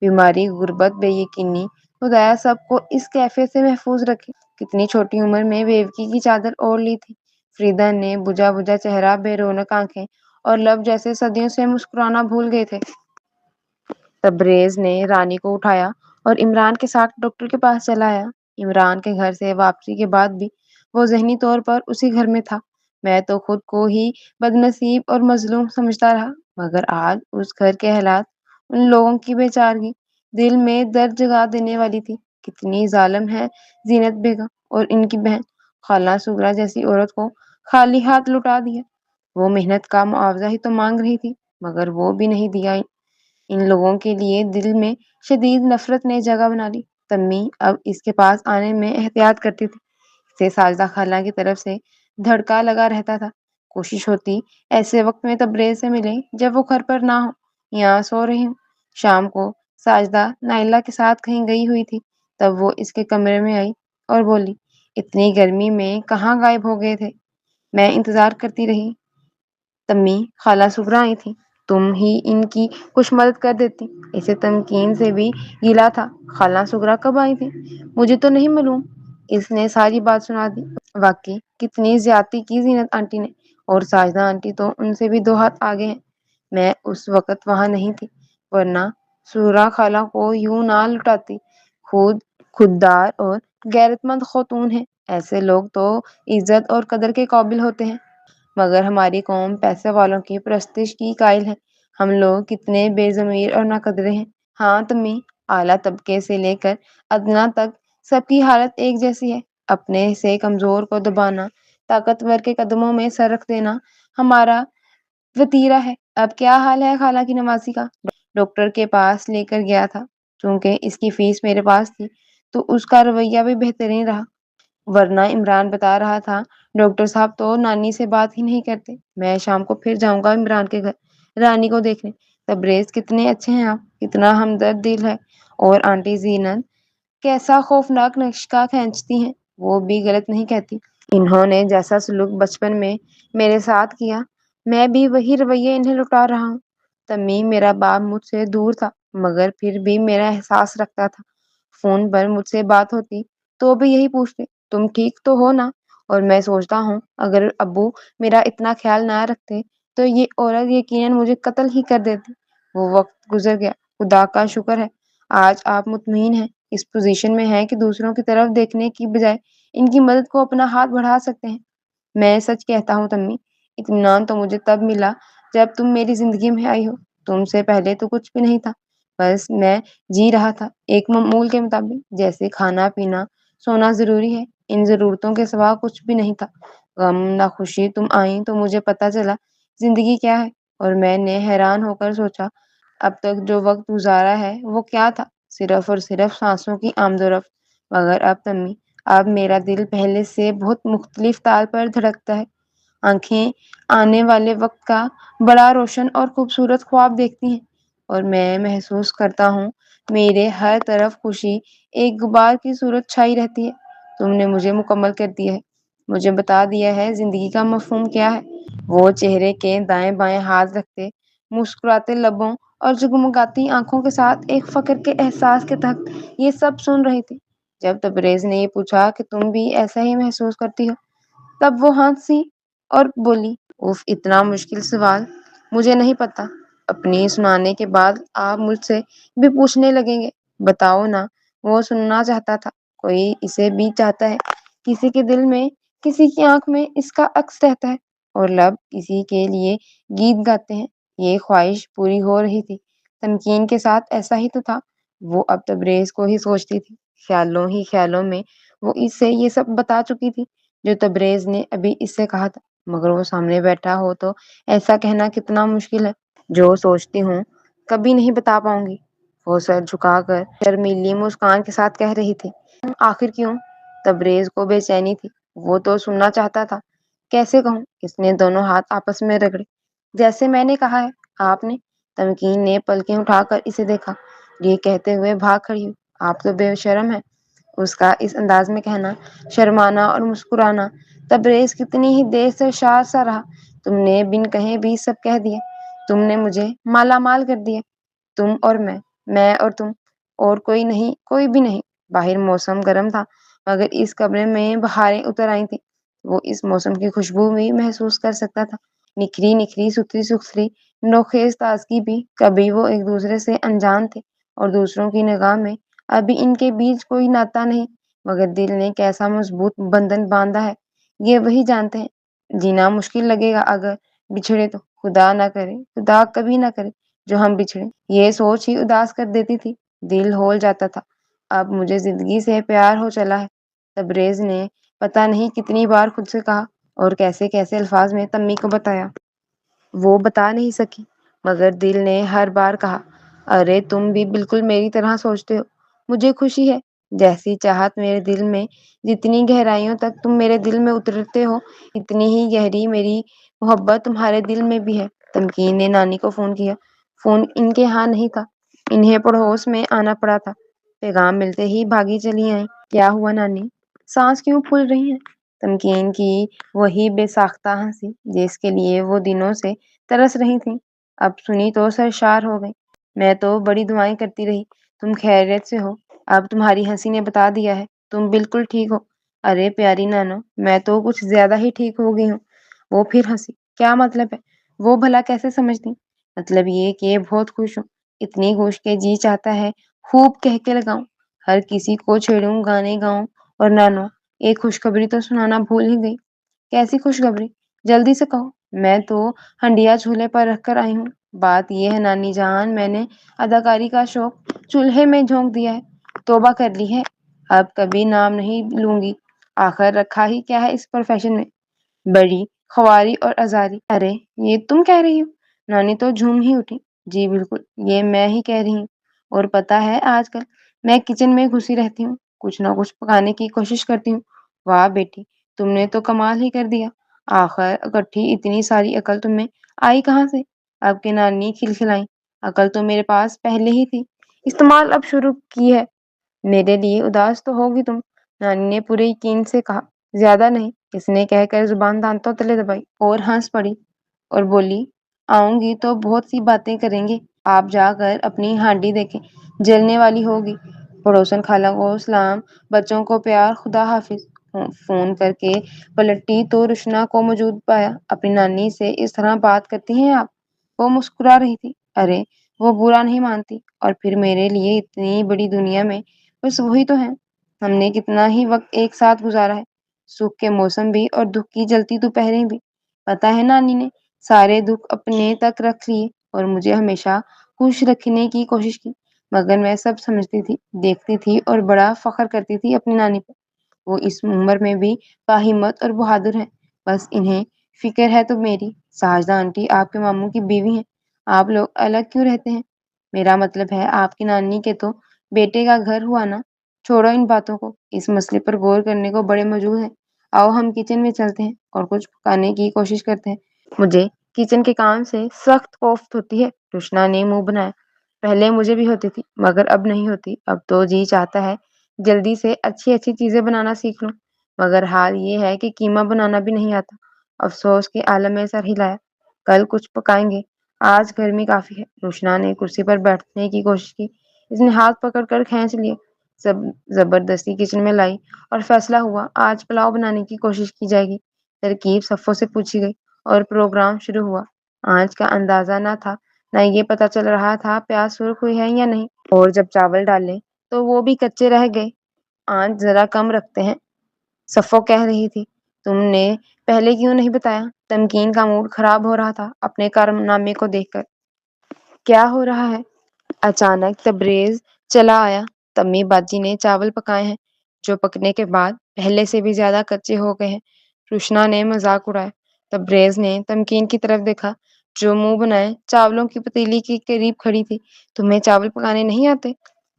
بیماری، غربت، بے یقینی، خدایا سب کو اس کیفیت سے محفوظ رکھے۔ کتنی چھوٹی عمر میں بیوقی کی چادر اوڑھ لی تھی۔ فریدا نے بجھا بجھا چہرہ، بے رونق آنکھیں اور لب جیسے صدیوں سے مسکرانا بھول گئے تھے۔ تبریز نے رانی کو اٹھایا اور عمران کے ساتھ ڈاکٹر کے پاس چلا آیا۔ عمران کے گھر سے واپسی کے بعد بھی وہ ذہنی طور پر اسی گھر میں تھا۔ میں تو خود کو ہی بد نصیب اور مظلوم سمجھتا رہا، مگر آج اس گھر کے حالات، ان لوگوں کی بے چارگی دل میں درد جگا دینے والی تھی۔ کتنی ظالم ہے زینت بیگم اور ان کی بہن خالہ سغرا جیسی عورت کو خالی ہاتھ لٹا دیا۔ وہ محنت کا معاوضہ ہی تو مانگ رہی تھی، مگر وہ بھی نہیں دیا۔ ان لوگوں کے لیے دل میں شدید نفرت نے جگہ بنا لی۔ تمی اب اس کے پاس آنے میں احتیاط کرتی تھی۔ اسے ساجدہ خالہ کی طرف سے دھڑکا لگا رہتا تھا۔ کوشش ہوتی ایسے وقت میں تبریز سے ملے جب وہ گھر پر نہ ہو، یہاں سو رہی ہوں۔ شام کو ساجدہ نائلہ کے ساتھ کہیں گئی ہوئی تھی، تب وہ اس کے کمرے میں آئی اور بولی، اتنی گرمی میں کہاں غائب ہو گئے تھے؟ میں انتظار کرتی رہی۔ تمی، خالہ سغرا آئی تھی، تم ہی ان کی کچھ مدد کر دیتی۔ اسے تمکین سے بھی گلا تھا۔ خالہ سغرا کب آئی تھی؟ مجھے تو نہیں معلوم۔ اس نے ساری بات سنا دی۔ واقعی کتنی زیادتی کی زینت آنٹی نے، اور ساجدہ آنٹی تو ان سے بھی 2 ہاتھ آگے ہیں۔ میں اس وقت وہاں نہیں تھی، ورنہ سغرا خالہ کو یوں نہ لٹاتی۔ خوددار اور غیرت مند خاتون ہیں، ایسے لوگ تو عزت اور قدر کے قابل ہوتے ہیں۔ مگر ہماری قوم پیسے والوں کی پرستش کی قائل ہے۔ ہم لوگ کتنے بے ضمیر اور ناقدرے ہیں۔ ہاں تمی، اعلیٰ طبقے سے لے کر ادنیٰ تک سب کی حالت ایک جیسی ہے۔ اپنے سے کمزور کو دبانا، طاقتور کے قدموں میں سر رکھ دینا ہمارا وتیرہ ہے۔ اب کیا حال ہے خالہ کی نواسی کا؟ ڈاکٹر کے پاس لے کر گیا تھا، چونکہ اس کی فیس میرے پاس تھی تو اس کا رویہ بھی بہترین رہا، ورنہ عمران بتا رہا تھا ڈاکٹر صاحب تو نانی سے بات ہی نہیں کرتے۔ میں شام کو پھر جاؤں گا عمران کے گھر رانی کو دیکھنے۔ تبریز، کتنے اچھے ہیں آپ، کتنا ہمدرد دل ہے۔ اور آنٹی زینت کیسا خوفناک نقشہ کھینچتی ہیں، وہ بھی غلط نہیں کہتی۔ انہوں نے جیسا سلوک بچپن میں میرے ساتھ کیا، میں بھی وہی رویے انہیں لوٹا رہا ہوں۔ تمی، میرا باپ مجھ سے دور تھا، مگر پھر بھی میرا احساس رکھتا تھا۔ فون پر مجھ سے بات ہوتی تو بھی یہی پوچھتے، تم ٹھیک تو ہو نا؟ اور میں سوچتا ہوں اگر ابو میرا اتنا خیال نہ رکھتے تو یہ عورت یقیناً مجھے قتل ہی کر دیتی۔ وہ وقت گزر گیا، خدا کا شکر ہے آج آپ مطمئن ہیں، اس پوزیشن میں ہیں کہ دوسروں کی طرف دیکھنے کی بجائے ان کی مدد کو اپنا ہاتھ بڑھا سکتے ہیں۔ میں سچ کہتا ہوں تمی، اطمینان تو مجھے تب ملا جب تم میری زندگی میں آئی ہو۔ تم سے پہلے تو کچھ بھی نہیں تھا، بس میں جی رہا تھا ایک معمول کے مطابق، جیسے کھانا پینا سونا ضروری ہے، ان ضرورتوں کے سوا کچھ بھی نہیں تھا۔ غم نہ خوشی تم آئیں تو مجھے پتا چلا زندگی کیا ہے، اور میں نے حیران ہو کر سوچا اب تک جو وقت گزارا ہے وہ کیا تھا، صرف اور صرف سانسوں کی آمد و رفت۔ مگر اب تمی، اب میرا دل پہلے سے بہت مختلف تال پر دھڑکتا ہے۔ آنکھیں آنے والے وقت کا بڑا روشن اور خوبصورت خواب دیکھتی ہیں، اور میں محسوس کرتا ہوں میرے ہر طرف خوشی ایک غبار کی صورت چھائی رہتی ہے۔ تم نے مجھے مکمل کر دیا ہے، مجھے بتا دیا ہے زندگی کا مفہوم کیا ہے۔ وہ چہرے کے دائیں بائیں ہاتھ رکھتے، مسکراتے لبوں اور جگمگاتی آنکھوں کے ساتھ ایک فخر کے احساس کے تحت یہ سب سن رہی تھی۔ جب تبریز نے یہ پوچھا کہ تم بھی ایسا ہی محسوس کرتی ہو، تب وہ ہنسی اور بولی، اف اتنا مشکل سوال، مجھے نہیں پتا۔ اپنی سنانے کے بعد آپ مجھ سے بھی پوچھنے لگیں گے، بتاؤ نا۔ وہ سننا چاہتا تھا، کوئی اسے بھی چاہتا ہے، کسی کے دل میں، کسی کی آنکھ میں اس کا عکس رہتا ہے، اور لب کسی کے لیے گیت گاتے ہیں۔ یہ خواہش پوری ہو رہی تھی، تمکین کے ساتھ ایسا ہی تو تھا۔ وہ اب تبریز کو ہی سوچتی تھی، خیالوں ہی خیالوں میں وہ اس سے یہ سب بتا چکی تھی جو تبریز نے ابھی اس سے کہا تھا، مگر وہ سامنے بیٹھا ہو تو ایسا کہنا کتنا مشکل ہے۔ جو سوچتی ہوں کبھی نہیں بتا پاؤں گی، وہ سر جھکا کر شرمیلی مسکان کے ساتھ کہہ رہی تھی۔ آخر کیوں؟ تبریز کو بے چینی تھی، وہ تو سننا چاہتا تھا۔ کیسے کہوں؟ اس نے دونوں ہاتھ آپس میں رگڑے۔ جیسے میں نے کہا ہے، آپ نے؟ تمکین نے پلکیں اٹھا کر اسے دیکھا، یہ کہتے ہوئے بھاگ کھڑی ہوئی، آپ تو بے شرم ہے۔ اس کا اس انداز میں کہنا، شرمانا اور مسکرانا، تبریز کتنی ہی دیر سے شار سا رہا۔ تم نے بن کہے بھی سب کہہ دیا، تم نے مجھے مالا مال کر دیا، تم اور میں اور تم، اور کوئی نہیں، کوئی بھی نہیں۔ باہر موسم گرم تھا، مگر اس کمرے میں بہاریں اتر آئی تھیں۔ وہ اس موسم کی خوشبو بھی محسوس کر سکتا تھا، نکھری نکھری ستھری ستھری نوخیز تازگی بھی۔ کبھی وہ ایک دوسرے سے انجان تھے، اور دوسروں کی نگاہ میں ابھی ان کے بیچ کوئی ناتا نہیں، مگر دل نے کیسا مضبوط بندھن باندھا ہے یہ وہی جانتے ہیں۔ جینا مشکل لگے گا اگر بچھڑے تو، خدا نہ کرے، خدا کبھی نہ کرے جو ہم بچھڑے۔ یہ سوچ ہی اداس کر دیتی تھی، دل ہول جاتا تھا۔ اب مجھے زندگی سے پیار ہو چلا ہے، تبریز نے پتہ نہیں کتنی بار خود سے کہا، اور کیسے کیسے الفاظ میں تمی کو بتایا۔ وہ بتا نہیں سکی، مگر دل نے ہر بار کہا، ارے تم بھی بالکل میری طرح سوچتے ہو۔ مجھے خوشی ہے، جیسی چاہت میرے دل میں، جتنی گہرائیوں تک تم میرے دل میں اترتے ہو، اتنی ہی گہری میری محبت تمہارے دل میں بھی ہے۔ تمکین نے نانی کو فون کیا۔ فون ان کے ہاں نہیں تھا، انہیں پڑوس میں آنا پڑا تھا۔ پیغام ملتے ہی بھاگی چلی آئیں۔ کیا ہوا نانی؟ سانس کیوں پھول رہی ہیں؟ تمکین کی وہی بے ساختہ ہنسی جس کے لیے وہ دنوں سے ترس رہی تھیں، اب سنی تو سرشار ہو گئی۔ میں تو بڑی دعائیں کرتی رہی تم خیریت سے ہو، اب تمہاری ہنسی نے بتا دیا ہے تم بالکل ٹھیک ہو۔ ارے پیاری نانو، میں تو کچھ زیادہ ہی ٹھیک ہو گئی ہوں۔ وہ پھر ہنسی۔ کیا مطلب ہے؟ وہ بھلا کیسے سمجھتی؟ مطلب یہ کہ بہت خوش ہوں، اتنی خوش کہ جی چاہتا ہے خوب کہہ کے لگاؤں، ہر کسی کو چھیڑوں، گانے گاؤں۔ اور نانو، ایک خوشخبری تو سنانا بھول ہی گئی۔ کیسی خوشخبری؟ جلدی سے کہو، میں تو ہنڈیا چولہے پر رکھ کر آئی ہوں۔ بات یہ ہے نانی جان، میں نے اداکاری کا شوق چولہے میں جھونک دیا ہے، توبہ کر لی ہے، اب کبھی نام نہیں لوں گی۔ آخر رکھا ہی کیا ہے اس پروفیشن میں؟ بڑی خواری اور آزاری۔ ارے یہ تم کہہ رہی ہو؟ نانی تو جھوم ہی اٹھی۔ جی بالکل، یہ میں ہی کہہ رہی ہوں، اور پتہ ہے آج کل میں کچن میں گھسی رہتی ہوں، کچھ نہ کچھ پکانے کی کوشش کرتی ہوں۔ واہ بیٹی، تم نے تو کمال ہی کر دیا، آخر اکٹھی اتنی ساری عقل تم میں آئی کہاں سے؟ اب کے نانی کھلکھلائیں، عقل تو میرے پاس پہلے ہی تھی، استعمال اب شروع کی ہے۔ میرے لیے اداس تو ہوگی تم، نانی نے پورے یقین سے کہا۔ زیادہ نہیں، اس نے کہہ کر زبان دانتوں تلے دبائی اور ہنس پڑی، اور بولی، آؤں گی تو بہت سی باتیں کریں گے، آپ جا کر اپنی ہانڈی دیکھیں، جلنے والی ہوگی۔ پڑوسن خالہ کو سلام، بچوں کو پیار، خدا حافظ۔ فون کر کے پلٹی تو رشنا کو موجود پایا۔ اپنی نانی سے اس طرح بات کرتی ہیں آپ؟ وہ مسکرا رہی تھی۔ ارے وہ برا نہیں مانتی، اور پھر میرے لیے اتنی بڑی دنیا میں بس وہی تو ہے۔ ہم نے کتنا ہی وقت ایک ساتھ گزارا ہے، سکھ کے موسم بھی اور دکھ کی جلتی دوپہریں بھی۔ پتا ہے نانی نے سارے دکھ اپنے تک رکھ لیے اور مجھے ہمیشہ خوش رکھنے کی کوشش کی، مگر میں سب سمجھتی تھی، دیکھتی تھی اور بڑا فخر کرتی تھی اپنی نانی پہ۔ وہ اس عمر میں بھی باہمت اور بہادر ہے، بس انہیں فکر ہے تو میری۔ ساجدہ آنٹی آپ کے ماموں کی بیوی ہیں، آپ لوگ الگ کیوں رہتے ہیں؟ میرا مطلب ہے آپ کی نانی کے تو بیٹے کا گھر ہوا نا۔ چھوڑو ان باتوں کو، اس مسئلے پر غور کرنے کو بڑے موجود ہیں۔ آؤ ہم کچن میں چلتے ہیں اور کچھ پکانے کی کوشش کرتے ہیں۔ مجھے کچن کے کام سے سخت کوفت ہوتی ہے، رشنا نے منہ بنایا۔ پہلے مجھے بھی ہوتی تھی، مگر اب نہیں ہوتی۔ اب تو جی چاہتا ہے جلدی سے اچھی اچھی چیزیں بنانا سیکھ لوں، مگر حال یہ ہے کہ قیمہ بنانا بھی نہیں آتا۔ افسوس کے عالم میں سر ہلایا۔ کل کچھ پکائیں گے، آج گرمی کافی ہے۔ رشنا نے کرسی پر بیٹھنے کی کوشش کی، اس نے ہاتھ پکڑ کر کھینچ لیے، سب زبردستی کچن میں لائی اور فیصلہ ہوا آج پلاؤ بنانے کی کوشش کی جائے گی۔ ترکیب صفوں سے پوچھی گئی اور پروگرام شروع ہوا۔ آنچ کا اندازہ نہ تھا، نہ یہ پتا چل رہا تھا پیاز سرخ ہوئی ہے یا نہیں، اور جب چاول ڈالے تو وہ بھی کچے رہ گئے۔ آنچ ذرا کم رکھتے ہیں، صفو کہہ رہی تھی۔ تم نے پہلے کیوں نہیں بتایا؟ تمکین کا موڈ خراب ہو رہا تھا اپنے کارنامے کو دیکھ کر۔ کیا ہو رہا ہے؟ اچانک تبریز چلا آیا۔ تمی باجی نے چاول پکائے ہیں، جو پکنے کے بعد پہلے سے بھی زیادہ کچے ہو گئے ہیں۔ رشنا نے مذاق اڑایا۔ تبریز نے تمکین کی طرف دیکھا، جو منہ بنائے چاولوں کی پتیلی کے قریب کھڑی تھی۔ تمہیں چاول پکانے نہیں آتے؟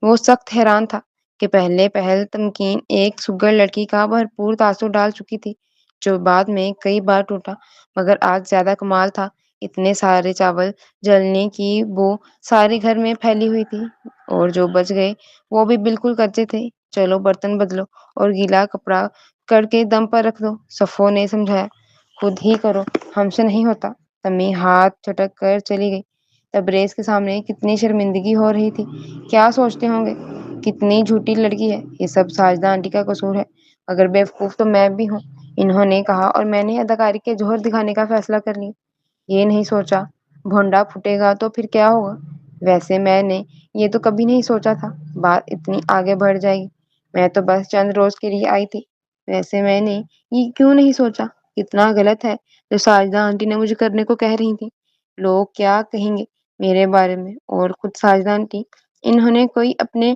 وہ سخت حیران تھا کہ پہلے پہل تمکین ایک سگڑ لڑکی کا بھرپور تاثر ڈال چکی تھی، جو بعد میں کئی بار ٹوٹا، مگر آج زیادہ کمال تھا۔ اتنے سارے چاول جلنے کی بو سارے گھر میں پھیلی ہوئی تھی، اور جو بچ گئے وہ بھی بالکل کچے تھے۔ چلو برتن بدلو اور گیلا کپڑا کر کے دم پر رکھ دو، صفو نے سمجھایا۔ خود ہی کرو، ہم سے نہیں ہوتا۔ تمی ہاتھ چٹک کر چلی گئی۔ تبریز کے سامنے کتنی شرمندگی ہو رہی تھی، کیا سوچتے ہوں گے؟ کتنی جھوٹی لڑکی ہے، یہ سب ساجدہ آنٹی کا قصور ہے، مگر بیوقوف تو میں بھی ہوں، انہوں نے کہا، اور میں نے اداکاری کے جوہر دکھانے کا فیصلہ کر لیا۔ یہ نہیں سوچا بھونڈا پھوٹے گا تو پھر کیا ہوگا؟ ویسے میں نے یہ تو کبھی نہیں سوچا تھا بات اتنی آگے بڑھ جائے گی، میں تو بس چند روز کے لیے آئی تھی۔ ویسے میں نے یہ کیوں نہیں سوچا؟ کتنا غلط ہے جو ساجدہ آنٹی نے مجھے کرنے کو کہہ رہی تھی۔ لوگ کیا کہیں گے میرے بارے میں، اور خود ساجدہ آنٹی، انہوں نے کوئی اپنے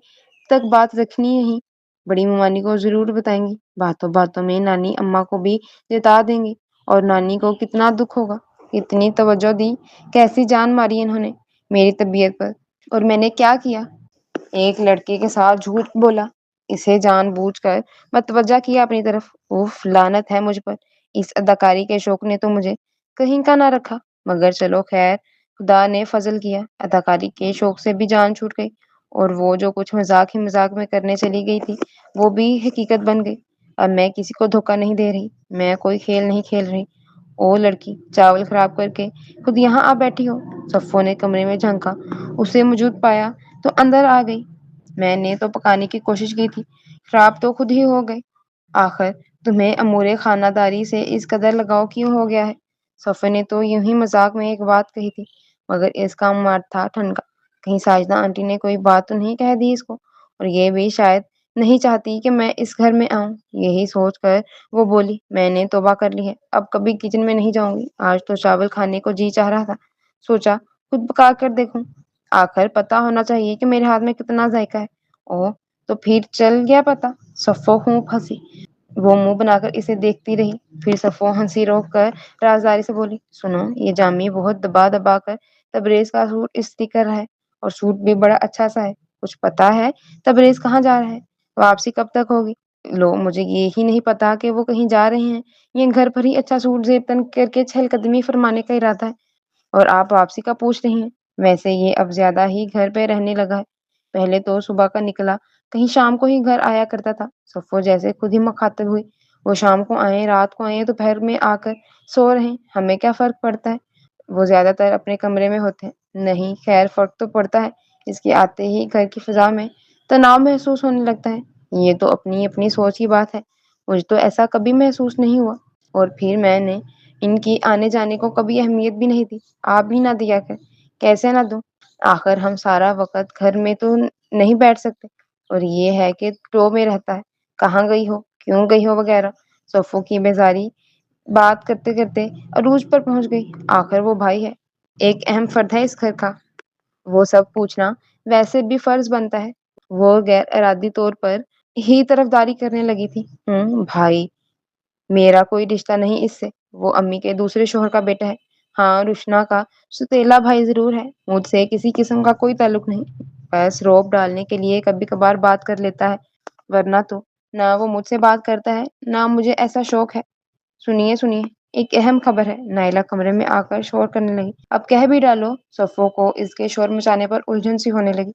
تک بات رکھنی نہیں، بڑی ممانی کو ضرور بتائیں گی، باتوں باتوں میں نانی اماں کو بھی جتا دیں گی، اور نانی کو کتنا دکھ ہوگا۔ اتنی توجہ دی، کیسی جان ماری انہوں نے میری طبیعت پر، اور میں نے کیا کیا؟ ایک لڑکے کے ساتھ جھوٹ بولا، اسے جان بوجھ کر متوجہ کیا اپنی طرف۔ اوف، لعنت ہے مجھ پر، اس اداکاری کے شوق نے تو مجھے کہیں کا نہ رکھا، مگر چلو خیر، خدا نے فضل کیا، اداکاری کے شوق سے بھی جان چھوٹ گئی، اور وہ جو کچھ مذاق ہی مذاق میں کرنے چلی گئی تھی وہ بھی حقیقت بن گئی۔ اب میں کسی کو دھوکہ نہیں دے رہی، میں کوئی کھیل نہیں کھیل رہی۔ او لڑکی، چاول خراب کر کے خود یہاں آ بیٹھی ہو۔ صفو نے کمرے میں جھانکا، اسے موجود پایا تو اندر آ گئی۔ میں نے تو پکانے کی کوشش کی تھی، خراب تو خود ہی ہو گئے۔ آخر تمہیں امور خانہ داری سے اس قدر لگاؤ کیوں ہو گیا ہے؟ صفو نے تو یوں ہی مذاق میں ایک بات کہی تھی، مگر اس کا مار تھا ٹھنکا، کہیں ساجدہ آنٹی نے کوئی بات تو نہیں کہہ دی اس کو، اور یہ بھی شاید نہیں چاہتی کہ میں اس گھر میں آؤں۔ یہی سوچ کر وہ بولی، میں نے توبہ کر لی ہے، اب کبھی کچن میں نہیں جاؤں گی۔ آج تو چاول کھانے کو جی چاہ رہا تھا، سوچا خود پکا کر دیکھوں، آخر پتا ہونا چاہیے کہ میرے ہاتھ میں کتنا ذائقہ ہے۔ او تو پھر چل گیا پتا؟ صفو خوب ہنسی۔ وہ منہ بنا کر اسے دیکھتی رہی، پھر صفو ہنسی روک کر رازداری سے بولی، سنو، یہ جامی بہت دبا دبا کر تبریز کا سوٹ استری کر رہا ہے، اور سوٹ بھی بڑا اچھا سا ہے۔ کچھ پتا ہے تبریز کہاں جا رہا ہے؟ واپسی کب تک ہوگی؟ لو، مجھے یہی نہیں پتا کہ وہ کہیں جا رہے ہیں، یہ گھر پر ہی اچھا سوٹ زیب تن کر کے چہل قدمی فرمانے کا ارادہ ہے، اور آپ واپسی کا پوچھ رہی ہیں؟ ویسے یہ اب زیادہ ہی گھر پہ رہنے لگا ہے، پہلے تو صبح کا نکلا کہیں شام کو ہی گھر آیا کرتا تھا۔ صفو جیسے خود ہی مخاطب ہوئی، وہ شام کو آئیں، رات کو آئیں، دوپہر میں آ کر سو رہے، ہمیں کیا فرق پڑتا ہے؟ وہ زیادہ تر اپنے کمرے میں ہوتے ہیں، نہیں، خیر فرق تو پڑتا ہے۔ اس کے آتے ہی گھر کی فضا میں تناؤ محسوس ہونے لگتا ہے۔ یہ تو اپنی اپنی سوچ کی بات ہے، مجھے تو ایسا کبھی محسوس نہیں ہوا۔ اور پھر میں نے ان کی آنے جانے کو کبھی اہمیت بھی نہیں دی۔ آپ بھی نہ دیا کر۔ کیسے نہ دوں؟ آخر ہم سارا وقت گھر میں تو نہیں بیٹھ سکتے۔ اور یہ ہے کہ ٹو میں رہتا ہے، کہاں گئی ہو، کیوں گئی ہو وغیرہ۔ صفوں کی بیزاری بات کرتے کرتے عروج پر پہنچ گئی۔ آخر وہ بھائی ہے، ایک اہم فرد ہے اس گھر کا، وہ سب پوچھنا ویسے بھی فرض بنتا ہے۔ وہ غیر ارادی طور پر ہی طرفداری کرنے لگی تھی۔ بھائی؟ میرا کوئی رشتہ نہیں اس سے، وہ امی کے دوسرے شوہر کا بیٹا ہے۔ ہاں، روشنا کا ستیلا بھائی ضرور ہے، مجھ سے کسی قسم کا کوئی تعلق نہیں، بس روب ڈالنے کے لیے کبھی کبھار بات کر لیتا ہے، ورنہ تو نہ وہ مجھ سے بات کرتا ہے نہ مجھے ایسا شوق ہے۔ سنیے سنیے، ایک اہم خبر ہے۔ نائلہ کمرے میں آ کر شور کرنے لگی۔ اب کہہ بھی ڈالو۔ صفوں کو اس کے شور مچانے پر الجھن سی ہونے لگی۔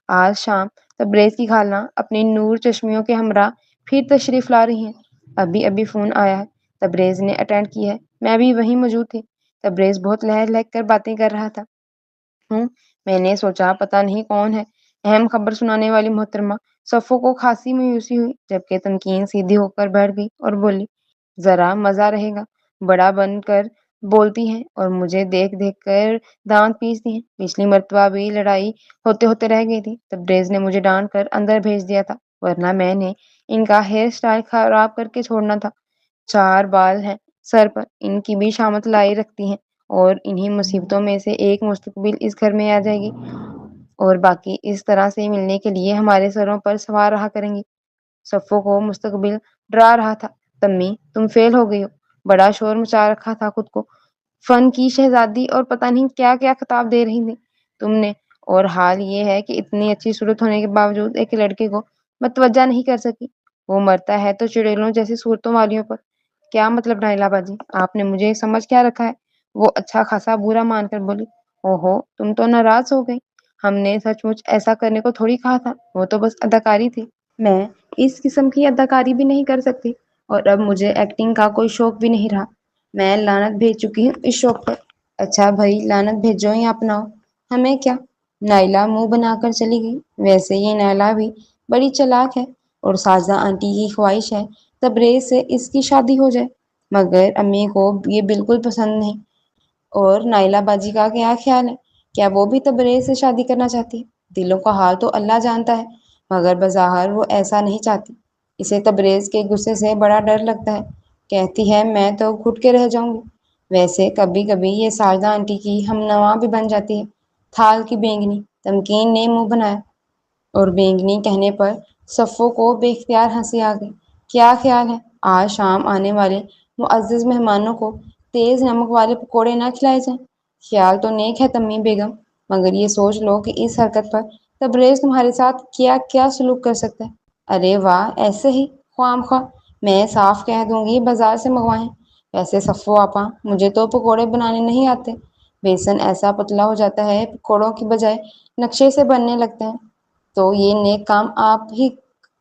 آج شام تبریز کی خالہ اپنی نور چشمیوں کے ہمراہ پھر تشریف لا رہی ہیں۔ ابھی ابھی فون آیا ہے، تبریز نے اٹینڈ کی ہے، میں بھی وہیں موجود تھی۔ تبریز بہت لہر لہر کر باتیں کر رہا تھا۔ میں نے سوچا پتہ نہیں کون ہے اہم خبر سنانے والی محترمہ۔ صفوں کو خاصی مایوسی ہوئی، جبکہ تمکین سیدھی ہو کر بیٹھ گئی اور بولی، ذرا مزہ رہے گا، بڑا بن کر بولتی ہیں اور مجھے دیکھ دیکھ کر دانت پیستی ہیں۔ پچھلی مرتبہ بھی لڑائی ہوتے ہوتے رہ گئی تھی، تبریز نے مجھے ڈانٹ کر اندر بھیج دیا تھا، ورنہ میں نے ان کا ہیئر سٹائل خراب کر کے چھوڑنا تھا۔ 4 بال ہیں سر پر، ان کی بھی شامت لائی رکھتی ہیں، اور انہی مصیبتوں میں سے ایک مستقبل اس گھر میں آ جائے گی، اور باقی اس طرح سے ملنے کے لیے ہمارے سروں پر سوار رہا کریں گی۔ صفوں کو مستقبل ڈرا رہا تھا۔ تمی، تم فیل ہو گئی ہو، بڑا شور مچا رکھا تھا، خود کو فن کی شہزادی اور پتہ نہیں کیا کیا خطاب دے رہی تھی تم نے، اور حال یہ ہے کہ اتنی اچھی صورت ہونے کے باوجود ایک لڑکے کو متوجہ نہیں کر سکی۔ وہ مرتا ہے تو چڑیلوں جیسی صورتوں والیوں پر۔ کیا مطلب نائلہ باجی؟ آپ نے مجھے سمجھ کیا رکھا ہے؟ وہ اچھا خاصا برا مان کر بولی۔ اوہو، تم تو ناراض ہو گئی؟ ہم نے سچ مچ ایسا کرنے کو تھوڑی کہا تھا، وہ تو بس اداکاری تھی۔ میں اس قسم کی اداکاری بھی نہیں کر سکتی، اور اب مجھے ایکٹنگ کا کوئی شوق بھی نہیں رہا۔ میں لعنت بھیج چکی ہوں اس شوق پر۔ اچھا بھائی، لعنت بھیجو یا اپناؤ، ہمیں کیا؟ نائلہ منہ بنا کر چلی گئی۔ ویسے یہ نائلہ بھی بڑی چالاک ہے، اور ساجدہ آنٹی کی خواہش ہے تبریز سے اس کی شادی ہو جائے، مگر امی کو یہ بالکل پسند نہیں۔ اور نائلہ باجی کا کیا خیال ہے؟ کیا وہ بھی تبریز سے شادی کرنا چاہتی ہے؟ دلوں کا حال تو اللہ جانتا ہے، مگر بظاہر وہ ایسا نہیں چاہتی۔ اسے تبریز کے غصے سے بڑا ڈر لگتا ہے، کہتی ہے میں تو گھٹ کے رہ جاؤں گی۔ ویسے کبھی کبھی یہ ساجدہ آنٹی کی ہم نوا بھی بن جاتی ہے۔ تھال کی بینگنی، تمکین نے منہ بنایا، اور بینگنی کہنے پر صفوں کو بے اختیار ہنسی آ گئی۔ کیا خیال ہے آج شام آنے والے معزز مہمانوں کو تیز نمک والے پکوڑے نہ کھلائے جائیں؟ خیال تو نیک ہے تمی بیگم، مگر یہ سوچ لو کہ اس حرکت پر تبریز تمہارے ساتھ کیا کیا سلوک کر سکتا ہے۔ ارے واہ، ایسے ہی خواہ مخواہ؟ میں صاف کہہ دوں گی بازار سے منگوائیں۔ ویسے صفو آپا، مجھے تو پکوڑے بنانے نہیں آتے، بیسن ایسا پتلا ہو جاتا ہے پکوڑوں کی بجائے نقشے سے بننے لگتے ہیں، تو یہ نیک کام آپ ہی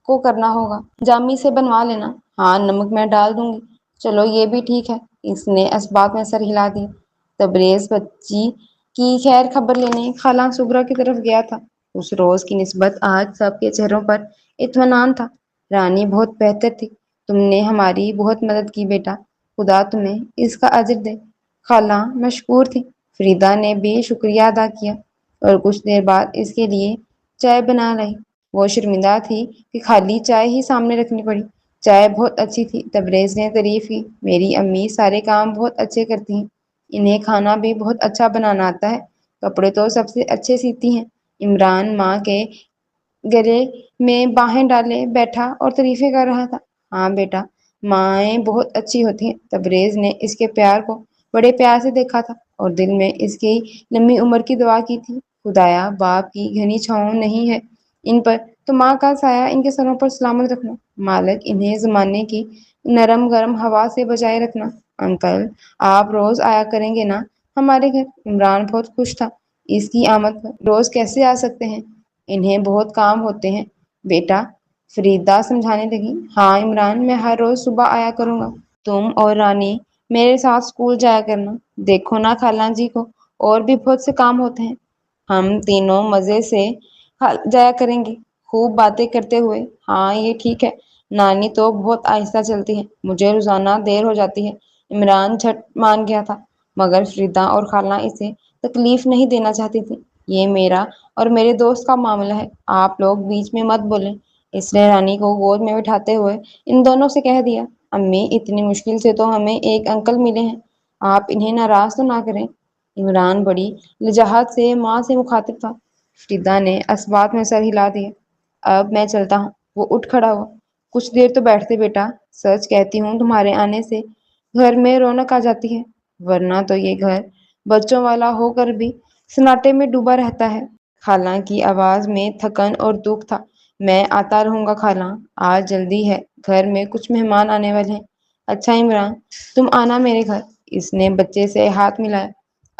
کو کرنا ہوگا، جامی سے بنوا لینا۔ ہاں، نمک میں ڈال دوں گی۔ چلو یہ بھی ٹھیک ہے۔ اس نے اسباب میں سر ہلا دیا۔ تبریز بچی کی خیر خبر لینے خالہ صبرا کی طرف گیا تھا۔ اس روز کی نسبت آج سب کے چہروں پر اطمینان تھا۔ رانی بہت بہتر تھی، تم نے ہماری بہت مدد کی بیٹا، خدا تمہیں اس کا اجر دے۔ خالہ مشکور تھی۔ فریدہ نے بھی شکریہ ادا کیا، اور کچھ دیر بعد اس کے لیے چائے بنا لائی۔ وہ شرمندہ تھی کہ خالی چائے ہی سامنے رکھنی پڑی۔ چائے بہت اچھی تھی، تبریز نے تعریف کی۔ میری امی سارے کام بہت اچھے کرتی ہیں، انہیں کھانا بھی بہت اچھا بنانا آتا ہے، کپڑے تو سب سے اچھے سیتی ہیں۔ عمران ماں کے گلے میں باہیں ڈالے بیٹھا اور تعریفیں کر رہا تھا۔ ہاں بیٹا، مائیں بہت اچھی ہوتی ہیں۔ تبریز نے اس کے پیار کو بڑے پیار سے دیکھا تھا، اور دل میں اس کی لمبی عمر کی دعا کی تھی۔ خدایا باپ کی گھنی چھاؤں نہیں ہے ان پر، تو ماں کا سایہ ان کے سروں پر سلامت رکھنا۔ مالک انہیں زمانے کی نرم گرم ہوا سے بچائے رکھنا۔ انکل، آپ روز آیا کریں گے نا ہمارے گھر؟ عمران بہت خوش تھا اس کی آمد پر۔ روز کیسے آ سکتے ہیں، انہیں بہت کام ہوتے ہیں بیٹا، فریدہ سمجھانے لگی۔ ہاں عمران، میں ہر روز صبح آیا کروں گا، تم اور رانی میرے ساتھ اسکول جایا کرنا۔ دیکھو نا خالہ جی کو اور بھی بہت سے کام ہوتے ہیں، ہم تینوں مزے سے جایا کریں گے، خوب باتیں کرتے ہوئے۔ ہاں یہ ٹھیک ہے، نانی تو بہت آہستہ چلتی ہے، مجھے روزانہ دیر ہو جاتی ہے۔ عمران جھٹ مان گیا تھا، مگر فریدا اور خالہ اسے تکلیف نہیں دینا چاہتی تھی۔ یہ میرا اور میرے دوست کا معاملہ ہے، آپ لوگ بیچ میں مت بولیں۔ اس نے رانی کو گود میں بٹھاتے ہوئے ان دونوں سے کہہ دیا۔ امی، اتنی مشکل سے تو ہمیں ایک انکل ملے ہیں، آپ انہیں ناراض تو نہ کریں۔ عمران بڑی لجاجت سے ماں سے مخاطب تھا۔ فریدا نے اسبات میں سر ہلا دیا۔ اب میں چلتا ہوں۔ وہ اٹھ کھڑا ہوا۔ کچھ دیر تو بیٹھتے بیٹا، سچ کہتی ہوں تمہارے آنے سے گھر میں رونق آ جاتی ہے، ورنہ تو یہ گھر بچوں والا ہو کر بھی سناٹے میں ڈوبا رہتا ہے۔ خالہ کی آواز میں تھکن اور دکھ تھا۔ میں آتا رہوں گا خالہ، آج جلدی ہے، گھر میں کچھ مہمان آنے والے ہیں۔ اچھا عمران، تم آنا میرے گھر۔ اس نے بچے سے ہاتھ ملایا۔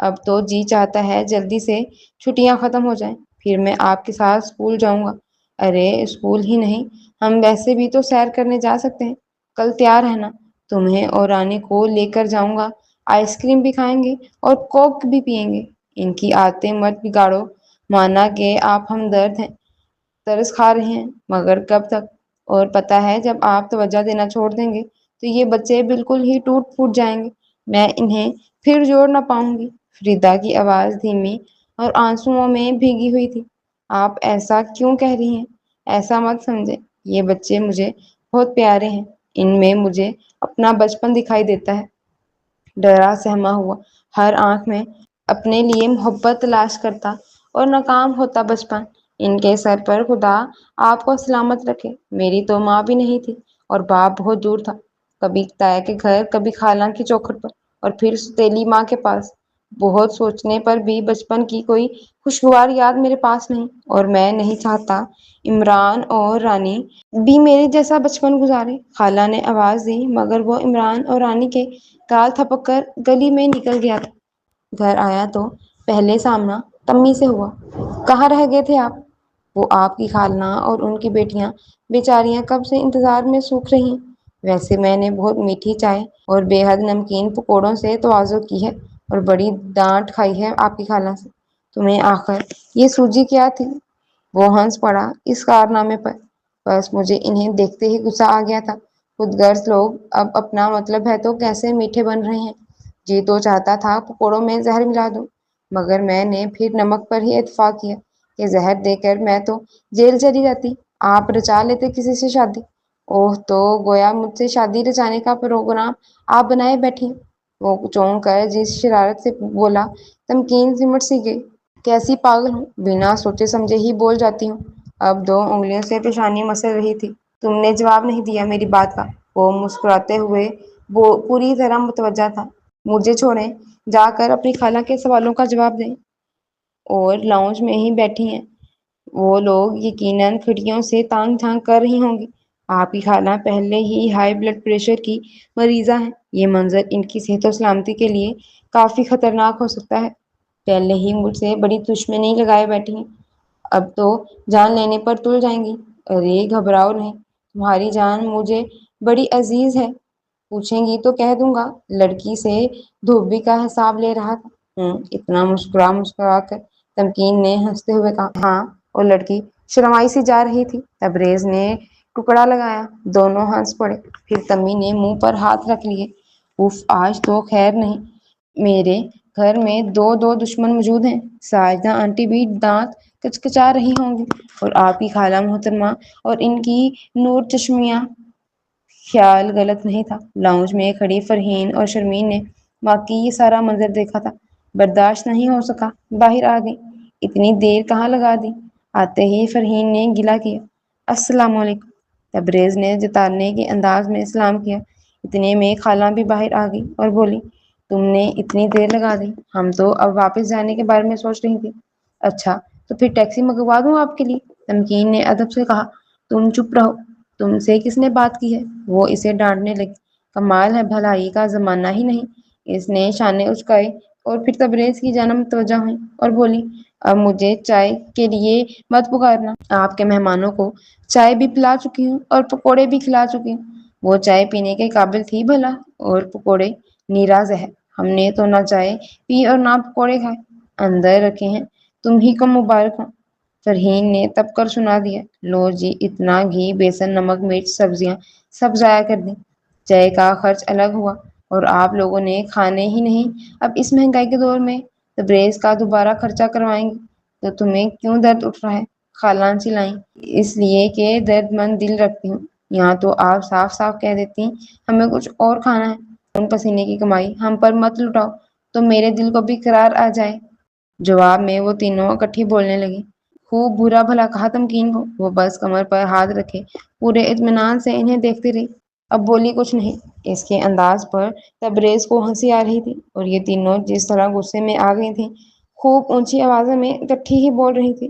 اب تو جی چاہتا ہے جلدی سے چھٹیاں ختم ہو جائیں، پھر میں آپ کے ساتھ اسکول جاؤں گا۔ ارے اسکول ہی نہیں، ہم ویسے بھی تو سیر کرنے جا سکتے ہیں۔ کل تیار رہنا، تمہیں اور رانی کو لے کر جاؤں گا، آئس کریم بھی کھائیں گے اور کوک بھی پیئیں گے۔ ان کی عادتیں مت بگاڑو، مانا کہ آپ ہمدرد ہیں، ترس کھا رہے ہیں، مگر کب تک؟ اور پتہ ہے جب آپ توجہ دینا چھوڑ دیں گے تو یہ بچے بالکل ہی ٹوٹ پھوٹ جائیں گے، میں انہیں پھر جوڑ نہ پاؤں گی۔ فریدا کی آواز دھیمی اور آنسوؤں میں بھیگی ہوئی تھی۔ آپ ایسا کیوں کہہ رہی ہیں؟ ایسا مت سمجھیں، یہ بچے مجھے بہت پیارے ہیں، ان میں مجھے اپنا بچپن دکھائی دیتا ہے۔ ڈرا سہما ہوا، ہر آنکھ میں اپنے لیے محبت تلاش کرتا اور ناکام ہوتا بچپن۔ ان کے سر پر خدا آپ کو سلامت رکھے۔ میری تو ماں بھی نہیں تھی اور باپ بہت دور تھا، کبھی تایا کے گھر، کبھی خالہ کی چوکھٹ پر، اور پھر سوتیلی ماں کے پاس۔ بہت سوچنے پر بھی بچپن کی کوئی خوشگوار یاد میرے پاس نہیں، اور میں نہیں چاہتا عمران اور رانی بھی میرے جیسا بچپن گزارے۔ خالہ نے آواز دی، مگر وہ عمران اور رانی کے گال تھپک کر گلی میں نکل گیا تھا۔ گھر آیا تو پہلے سامنا تمی سے ہوا۔ کہاں رہ گئے تھے آپ؟ وہ آپ کی خالہ اور ان کی بیٹیاں بیچاریاں کب سے انتظار میں سوکھ رہی ہیں۔ ویسے میں نے بہت میٹھی چائے اور بے حد نمکین پکوڑوں سے تواضع کی ہے، اور بڑی ڈانٹ کھائی ہے آپ کی خالہ سے۔ تمہیں آخر یہ سوجی کیا تھی؟ وہ ہنس پڑا اس کارنامے پر۔ بس مجھے انہیں دیکھتے ہی غصہ آ گیا تھا، خود غرض لوگ اب اپنا مطلب ہے تو کیسے میٹھے بن رہے ہیں۔ جی تو چاہتا تھا پکوڑوں میں زہر ملا دوں، مگر میں نے پھر نمک پر ہی اتفاق کیا کہ زہر دے کر میں تو جیل چلی جاتی، آپ رچا لیتے کسی سے شادی۔ اوہ، تو گویا مجھ سے شادی رچانے کا پروگرام آپ بنائے بیٹھی۔ وہ چونک کر جس شرارت سے بولا، تمکین سمٹ سی گئی۔ کیسی پاگل ہوں، بنا سوچے سمجھے ہی بول جاتی ہوں۔ اب دو انگلیوں سے پیشانی مسل رہی تھی۔ تم نے جواب نہیں دیا میری بات کا۔ وہ مسکراتے ہوئے پوری طرح متوجہ تھا۔ مجھے چھوڑیں، جا کر اپنی خالہ کے سوالوں کا جواب دیں۔ اور لاؤنج میں ہی بیٹھی ہیں، وہ لوگ یقیناً کھڑکیوں سے تانگ جھانک کر رہی ہوں گی۔ آپ کی خالہ پہلے ہی ہائی بلڈ پریشر کی مریضہ ہیں، یہ منظر ان کی صحت و سلامتی کے لیے کافی خطرناک ہو سکتا ہے۔ پہلے ہی مجھ سے بڑی دشمنی لگائے بیٹھی ہیں، اب تو جان لینے پر تل جائیں گی۔ ارے گھبراؤ نہیں، تمہاری جان مجھے بڑی عزیز ہے، پوچھیں گی تو کہہ دوں گا لڑکی سے دھوبی کا حساب لے رہا تھا۔ اتنا مسکرا کر تمکین نے ہنستے ہوئے کہا۔ ہاں، اور لڑکی شرمائی سی جا رہی تھی۔ تبریز نے ٹکڑا لگایا۔ دونوں ہنس پڑے، پھر تمی نے منہ پر ہاتھ رکھ لیے۔ اف، آج تو خیر نہیں، میرے گھر میں دو دو دشمن موجود ہیں۔ ساجدہ آنٹی بھی دانت کچکچا رہی ہوں گی، اور آپ کی خالہ محترمہ اور ان کی نور چشمیاں۔ خیال غلط نہیں تھا۔ لاؤنج میں کھڑی فرحین اور شرمین نے واقعی یہ سارا منظر دیکھا تھا، برداشت نہیں ہو سکا، باہر آ گئی۔ اتنی دیر کہاں لگا دی؟ آتے ہی فرحین نے گلہ کیا۔ السلام علیکم۔ تبریز نے جتانے کے انداز میں سلام کیا۔ اتنے میں خالہ بھی باہر آ گئی اور بولی، تم نے اتنی دیر لگا دی، ہم تو اب واپس جانے کے بارے میں سوچ رہی تھی۔ اچھا تو پھر ٹیکسی منگوا دوں آپ کے لیے؟ تمکین نے ادب سے کہا۔ تم چپ رہو، تم سے کس نے بات کی ہے؟ وہ اسے ڈانٹنے لگی۔ کمال ہے، بھلائی کا زمانہ ہی نہیں۔ اس نے شانے اچکائے اور پھر تبریز کی جانب متوجہ ہوئی اور بولی، اب مجھے چائے کے لیے مت پکارنا، آپ کے مہمانوں کو چائے بھی پلا چکی ہوں اور پکوڑے بھی کھلا چکی ہوں۔ وہ چائے پینے کے قابل تھی بھلا، اور پکوڑے نیرا زہر، ہم نے تو نہ چائے پی اور نہ پکوڑے کھائے، اندر رکھے ہیں تم ہی کو مبارک ہو۔ فرحین نے تب کر سنا دیا، لو جی، اتنا گھی، بیسن، نمک، مرچ، سبزیاں سب ضائع کر دیں۔ چائے کا خرچ الگ ہوا، اور آپ لوگوں نے کھانے ہی نہیں۔ اب اس مہنگائی کے دور میں تبریز کا دوبارہ خرچہ کروائیں گے تو تمہیں کیوں درد اٹھ رہا ہے؟ خالان چلائیں۔ اس لیے کہ درد مند دل رکھتی ہوں۔ یہاں تو آپ صاف صاف کہہ دیتی ہیں ہمیں کچھ اور کھانا ہے۔ خون پسینے کی کمائی ہم پر مت لٹاؤ تو میرے دل کو بھی قرار آ جائے۔ جواب میں وہ تینوں اکٹھی بولنے لگی۔ خوب برا بھلا کہا تمکین کو۔ وہ بس کمر پر ہاتھ رکھے پورے اطمینان سے انہیں دیکھتی رہی، اب بولی کچھ نہیں۔ اس کے انداز پر تبریز کو ہنسی آ رہی تھی، اور یہ تینوں جس طرح غصے میں آ گئی تھیں، خوب اونچی آوازوں میں اکٹھی ہی بول رہی تھی۔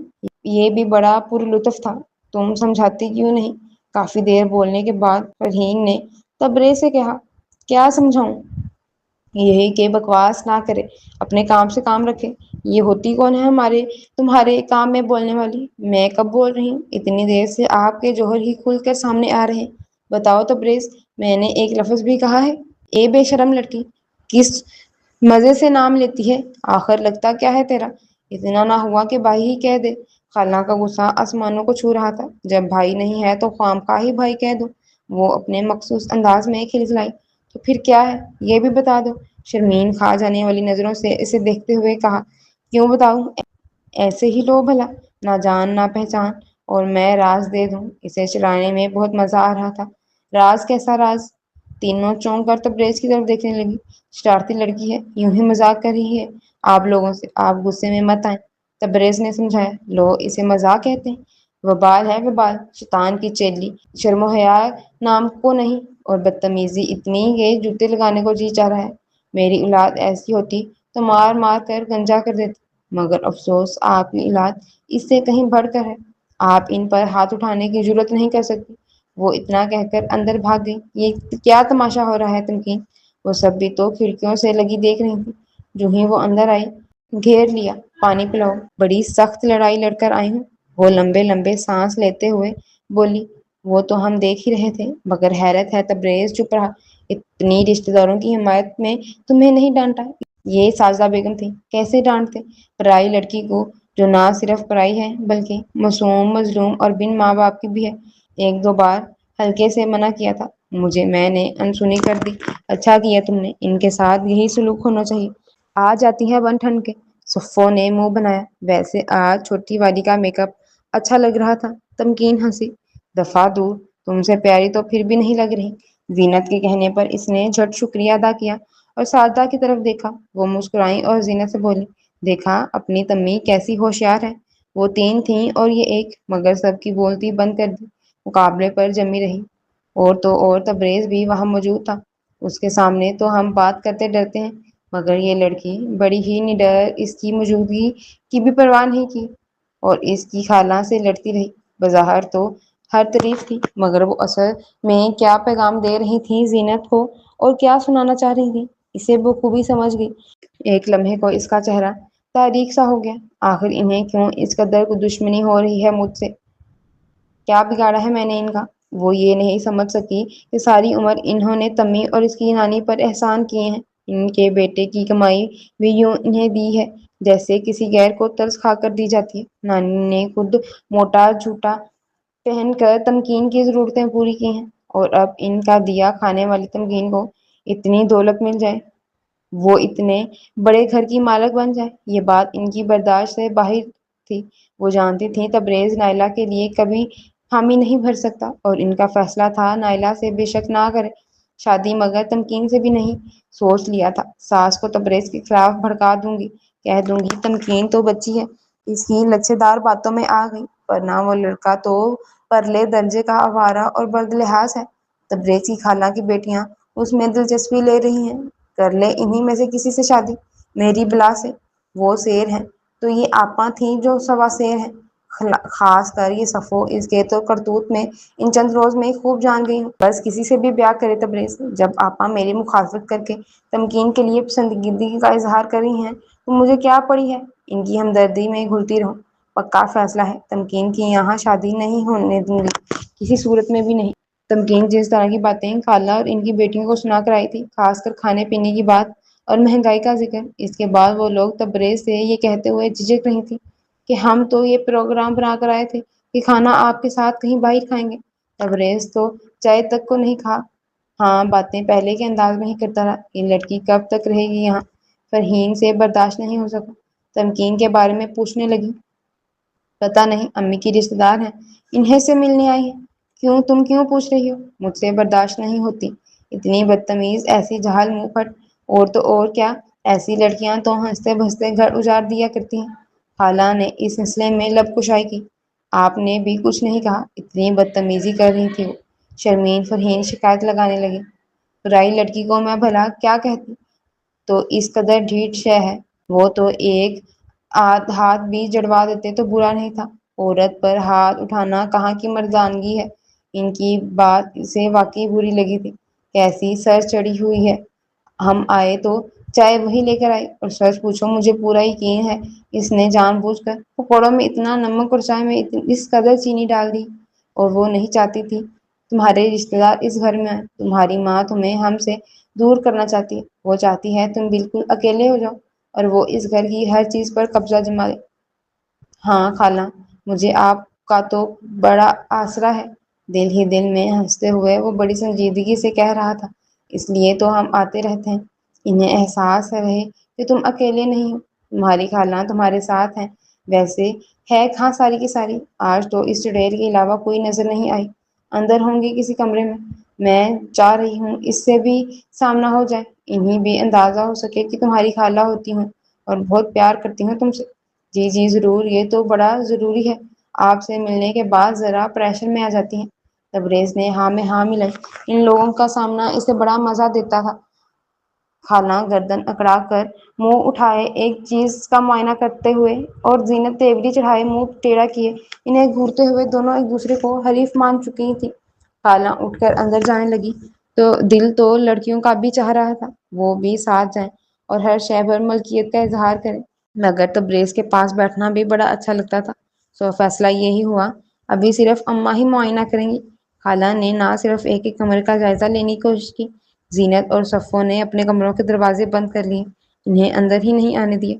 یہ بھی بڑا پرلطف تھا، تم سمجھاتی کیوں نہیں؟ کافی دیر بولنے کے بعد فرحین نے تبریز سے کہا، کیا سمجھاؤں؟ یہی کہ بکواس نہ کرے، اپنے کام سے کام رکھے۔ یہ ہوتی کون ہے تمہارے کام میں بولنے والی؟ میں کب بول رہی ہوں؟ اتنی دیر سے آپ کے جوہر ہی کھل کر سامنے آ رہے ہیں۔ بتاؤ تبریز، میں نے ایک لفظ بھی کہا ہے؟ اے بے شرم لڑکی، کس مزے سے نام لیتی ہے؟ آخر لگتا کیا ہے تیرا؟ اتنا نہ ہوا کہ بھائی ہی کہہ دے؟ خالہ کا غصہ آسمانوں کو چھو رہا تھا۔ جب بھائی نہیں ہے تو خواہ ہی بھائی کہہ دو۔ وہ اپنے مخصوص انداز میں کھلکھلائی، تو پھر کیا ہے یہ بھی بتا دو۔ شرمین کھا جانے والی نظروں سے اسے دیکھتے ہوئے کہا، کیوں بتاؤں؟ ایسے ہی لو بھلا، نہ جان نہ پہچان، اور میں راز دے دوں۔ اسے چلانے میں بہت مزہ آ رہا تھا۔ راز کیسا راز؟ تینوں چونک کر تبریز کی طرف دیکھنے لگی۔ شرارتی لڑکی ہے، یوں ہی مذاق کر رہی ہے آپ لوگوں سے، آپ غصے میں مت آئیں۔ تبریز نے سمجھایا، لو اسے مذاق کہتے ہیں؟ وبال ہے وبال، شیطان کی چیلی، شرم و حیا نام کو نہیں، اور بدتمیزی اتنی کہ جوتے لگانے کو جی چاہ رہا ہے۔ میری اولاد ایسی ہوتی تو مار مار کر گنجا کر دیتی، مگر افسوس آپ کی اولاد اس سے کہیں بڑھ کر ہے۔ آپ ان پر ہاتھ اٹھانے کی جرات نہیں کر سکتی۔ وہ اتنا کہہ کر اندر بھاگ گئی۔ یہ کیا تماشا ہو رہا ہے تمکین؟ وہ سب بھی تو کھڑکیوں سے لگی دیکھ رہی تھی۔ جو ہی وہ اندر آئی، گھیر لیا، پانی پلاؤ، بڑی سخت لڑائی لڑ کر آئی ہوں۔ وہ لمبے لمبے سانس لیتے ہوئے بولی، وہ تو ہم دیکھ ہی رہے تھے، مگر حیرت ہے تبریز چپ رہا۔ اتنی رشتہ داروں کی حمایت میں تمہیں نہیں ڈانٹا؟ یہ ساجدہ بیگم تھی، کیسے ڈانٹتے پرائی لڑکی کو، جو نہ صرف پرائی ہے بلکہ معصوم، مظلوم اور بن ماں باپ کی بھی ہے۔ ایک دو بار ہلکے سے منع کیا تھا، میں نے انسنی کر دی۔ اچھا کیا تم نے، ان کے ساتھ یہی سلوک ہونا چاہیے۔ آ جاتی ہے بن ٹھن کے۔ صفو نے منہ بنایا، ویسے آج چھوٹی والی کا میک اپ اچھا لگ رہا تھا۔ تمکین ہنسی، دفعہ دور، تم سے پیاری تو پھر بھی نہیں لگ رہی۔ زینت کے کہنے پر اس نے جھٹ شکریہ ادا کیا اور ساجدہ کی طرف دیکھا۔ وہ مسکرائیں اور زینت سے بولی، دیکھا اپنی تمی کیسی ہوشیار ہے۔ وہ تین تھیں اور یہ ایک، مگر سب کی بولتی بند کر دی، مقابلے پر جمی رہی۔ اور تو اور تبریز بھی وہاں موجود تھا۔ اس کے سامنے تو ہم بات کرتے ڈرتے ہیں، مگر یہ لڑکی بڑی ہی نڈر اس کی موجودگی کی بھی پرواہ نہیں کی، اور اس کی خالہ سے لڑتی رہی۔ بظاہر تو ہر تعریف تھی، مگر وہ اصل میں کیا پیغام دے رہی تھی زینت کو اور کیا سنانا چاہ رہی تھی، اسے بخوبی سمجھ گئی۔ ایک لمحے کو اس کا چہرہ تاریک سا ہو گیا۔ آخر انہیں کیوں اس قدر دشمنی ہو رہی ہے مجھ سے؟ کیا بگاڑا ہے میں نے ان کا؟ وہ یہ نہیں سمجھ سکی کہ ساری عمر انہوں نے تمی اور اس کی نانی پر احسان کیے ہیں۔ ان کے بیٹے کی کمائی بھی یوں انہیں دی ہے جیسے کسی غیر کو ترس کھا کر دی جاتی ہے۔ نانی نے خود موٹا جھوٹا پہن کر تمکین کی ضرورتیں پوری کی ہیں، اور اب ان کا دیا کھانے والی تمکین کو اتنی دولت مل جائے، وہ اتنے بڑے گھر کی مالک بن جائے، یہ بات ان کی برداشت سے باہر تھی۔ وہ جانتی تھیں تبریز نائلہ کے لیے کبھی حامی نہیں بھر سکتا، اور ان کا فیصلہ تھا نائلہ سے بے شک نہ کرے شادی، مگر تمکین سے بھی نہیں۔ سوچ لیا تھا ساس کو تبریز کے خلاف بھڑکا دوں گی، کہہ دوں گی تمکین تو بچی ہے، اس کی لچھے دار باتوں میں آ گئی، ورنہ وہ لڑکا تو پرلے درجے کا آوارہ اور بد لحاظ ہے۔ تبریز کی خالہ کی بیٹیاں اس میں دلچسپی لے رہی ہیں، کر لے انہی میں سے کسی سے شادی، میری بلا سے۔ وہ شیر ہیں تو یہ آپاں تھیں جو سوا شیر ہیں، خاص کر یہ صفو، اس کے تو کرتوت میں ان چند روز میں خوب جان گئی ہوں۔ بس کسی سے بھی بیاہ کرے تبریز، جب آپاں میری مخالفت کر کے تمکین کے لیے پسندیدگی کا اظہار کر رہی ہیں تو مجھے کیا پڑی ہے ان کی ہمدردی میں گھلتی رہوں۔ پکا فیصلہ ہے، تمکین کی یہاں شادی نہیں ہونے دوں گی، کسی صورت میں بھی نہیں۔ تمکین جس طرح کی باتیں خالہ اور ان کی بیٹیوں کو سنا کر آئی تھی، خاص کر کھانے پینے کی بات اور مہنگائی کا ذکر، اس کے بعد وہ لوگ تبریز سے یہ کہتے ہوئے جھجک رہی تھی کہ ہم تو یہ پروگرام بنا کر آئے تھے کہ کھانا آپ کے ساتھ کہیں باہر کھائیں گے۔ تبریز تو چائے تک کو نہیں کھا، ہاں باتیں پہلے کے انداز میں ہی کرتا رہا۔ یہ لڑکی کب تک رہے گی یہاں؟ فرحین سے برداشت نہیں ہو سکا، تمکین کے بارے میں پوچھنے لگی۔ پتہ نہیں، امی کی رشتہ دار ہیں، انہیں سے ملنے آئی ہے۔ تم کیوں پوچھ رہی ہو؟ مجھ سے برداشت نہیں ہوتی اتنی بدتمیز، ایسی جہال منہ پھٹ۔ اور تو اور کیا، ایسی لڑکیاں تو ہنستے بھنستے گھر اجاڑ دیا کرتی ہیں۔ خالہ نے اس سلسلے میں لب کشائی کی۔ آپ نے بھی کچھ نہیں کہا، اتنی بدتمیزی کر رہی تھی وہ۔ شرمین فرحین شکایت لگانے لگی۔ برائی لڑکی کو میں بھلا کیا کہتی؟ تو اس قدر ڈھیٹ شے ہے، وہ تو ایک آدھ ہاتھ بھی جڑوا دیتے تو برا نہیں تھا۔ عورت پر ہاتھ اٹھانا کہاں کی مردانگی ہے؟ ان کی بات اسے واقعی بری لگی تھی۔ کیسی سر چڑی ہوئی ہے! ہم آئے تو چائے وہی لے کر آئی، اور سچ پوچھو مجھے پورا یقین ہے اس نے جان بوجھ کر پکوڑوں میں اتنا نمک اور چائے میں اس قدر چینی ڈال دی۔ اور وہ نہیں چاہتی تھی تمہارے رشتہ دار اس گھر میں آئیں۔ تمہاری ماں تمہیں ہم سے دور کرنا چاہتی ہے، وہ چاہتی ہے تم بالکل اکیلے ہو جاؤ اور وہ اس گھر کی ہر چیز پر قبضہ جما لے۔ ہاں خالہ، مجھے آپ کا تو بڑا آسرا ہے، دل ہی دل میں ہنستے ہوئے وہ بڑی سنجیدگی سے کہہ رہا تھا۔ اس لیے تو ہم آتے رہتے ہیں، انہیں احساس رہے کہ تم اکیلے نہیں ہو، تمہاری خالہ تمہارے ساتھ ہیں۔ ویسے ہے کہاں ساری کی ساری؟ آج تو اس چڑیل کے علاوہ کوئی نظر نہیں آئی، اندر ہوں گی کسی کمرے میں۔ میں چاہ رہی ہوں اس سے بھی سامنا ہو جائے، انہیں بھی اندازہ ہو سکے کہ تمہاری خالہ ہوتی ہوں اور بہت پیار کرتی ہوں تم سے۔ جی جی ضرور، یہ تو بڑا ضروری ہے، آپ سے ملنے کے بعد ذرا پریشر میں آ جاتی ہیں۔ تبریز نے ہاں میں ہاں ملائی۔ ان لوگوں کا سامنا اسے بڑا مزہ دیتا تھا۔ خالہ گردن اکڑا کر منہ اٹھائے ایک چیز کا معائنہ کرتے ہوئے، اور زینت تیوری چڑھائے منہ ٹیڑھا کیے انہیں گھورتے ہوئے دونوں ایک دوسرے کو حریف مان چکی تھی۔ خالہ اٹھ کر اندر جانے لگی تو دل تو لڑکیوں کا بھی چاہ رہا تھا وہ بھی ساتھ جائیں اور ہر شے پر ملکیت کا اظہار کریں، مگر تبریز کے پاس بیٹھنا بھی بڑا اچھا لگتا تھا۔ سو فیصلہ یہی ہوا، ابھی صرف اماں ہی معائنہ کریں گی۔ خالہ نے نہ صرف ایک ایک کمرے کا جائزہ لینے کی کوشش کی، زینت اور صفو نے اپنے کمروں کے دروازے بند کر لیے، انہیں اندر ہی نہیں آنے دیا۔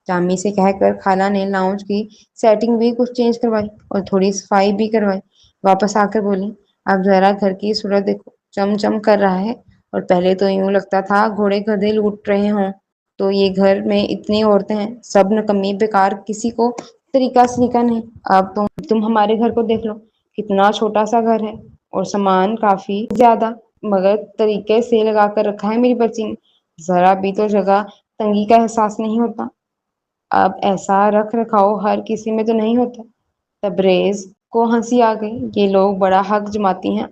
ٹامی سے کہہ کر خالہ نے لاؤنج کی سیٹنگ بھی کچھ چینج کروائی اور تھوڑی صفائی بھی کروائی۔ واپس آ کر بولی، اب ذرا گھر کی صورت دیکھو، چم چم کر رہا ہے، اور پہلے تو یوں لگتا تھا گھوڑے گدھے لوٹ رہے ہوں۔ تو یہ گھر میں اتنی عورتیں ہیں، سب نکمی بیکار، کسی کو طریقہ سلیقہ نہیں۔ اب تم ہمارے گھر کو دیکھ لو، کتنا چھوٹا سا گھر ہے اور سامان کافی زیادہ، مگر طریقے سے لگا کر رکھا ہے میری بچی نے، ذرا بھی تو جگہ تنگی کا احساس نہیں ہوتا۔ اب ایسا رکھ رکھاؤ ہر کسی میں تو نہیں ہوتا۔ تبریز کو ہنسی آ گئی، یہ لوگ بڑا حق جماتی ہیں،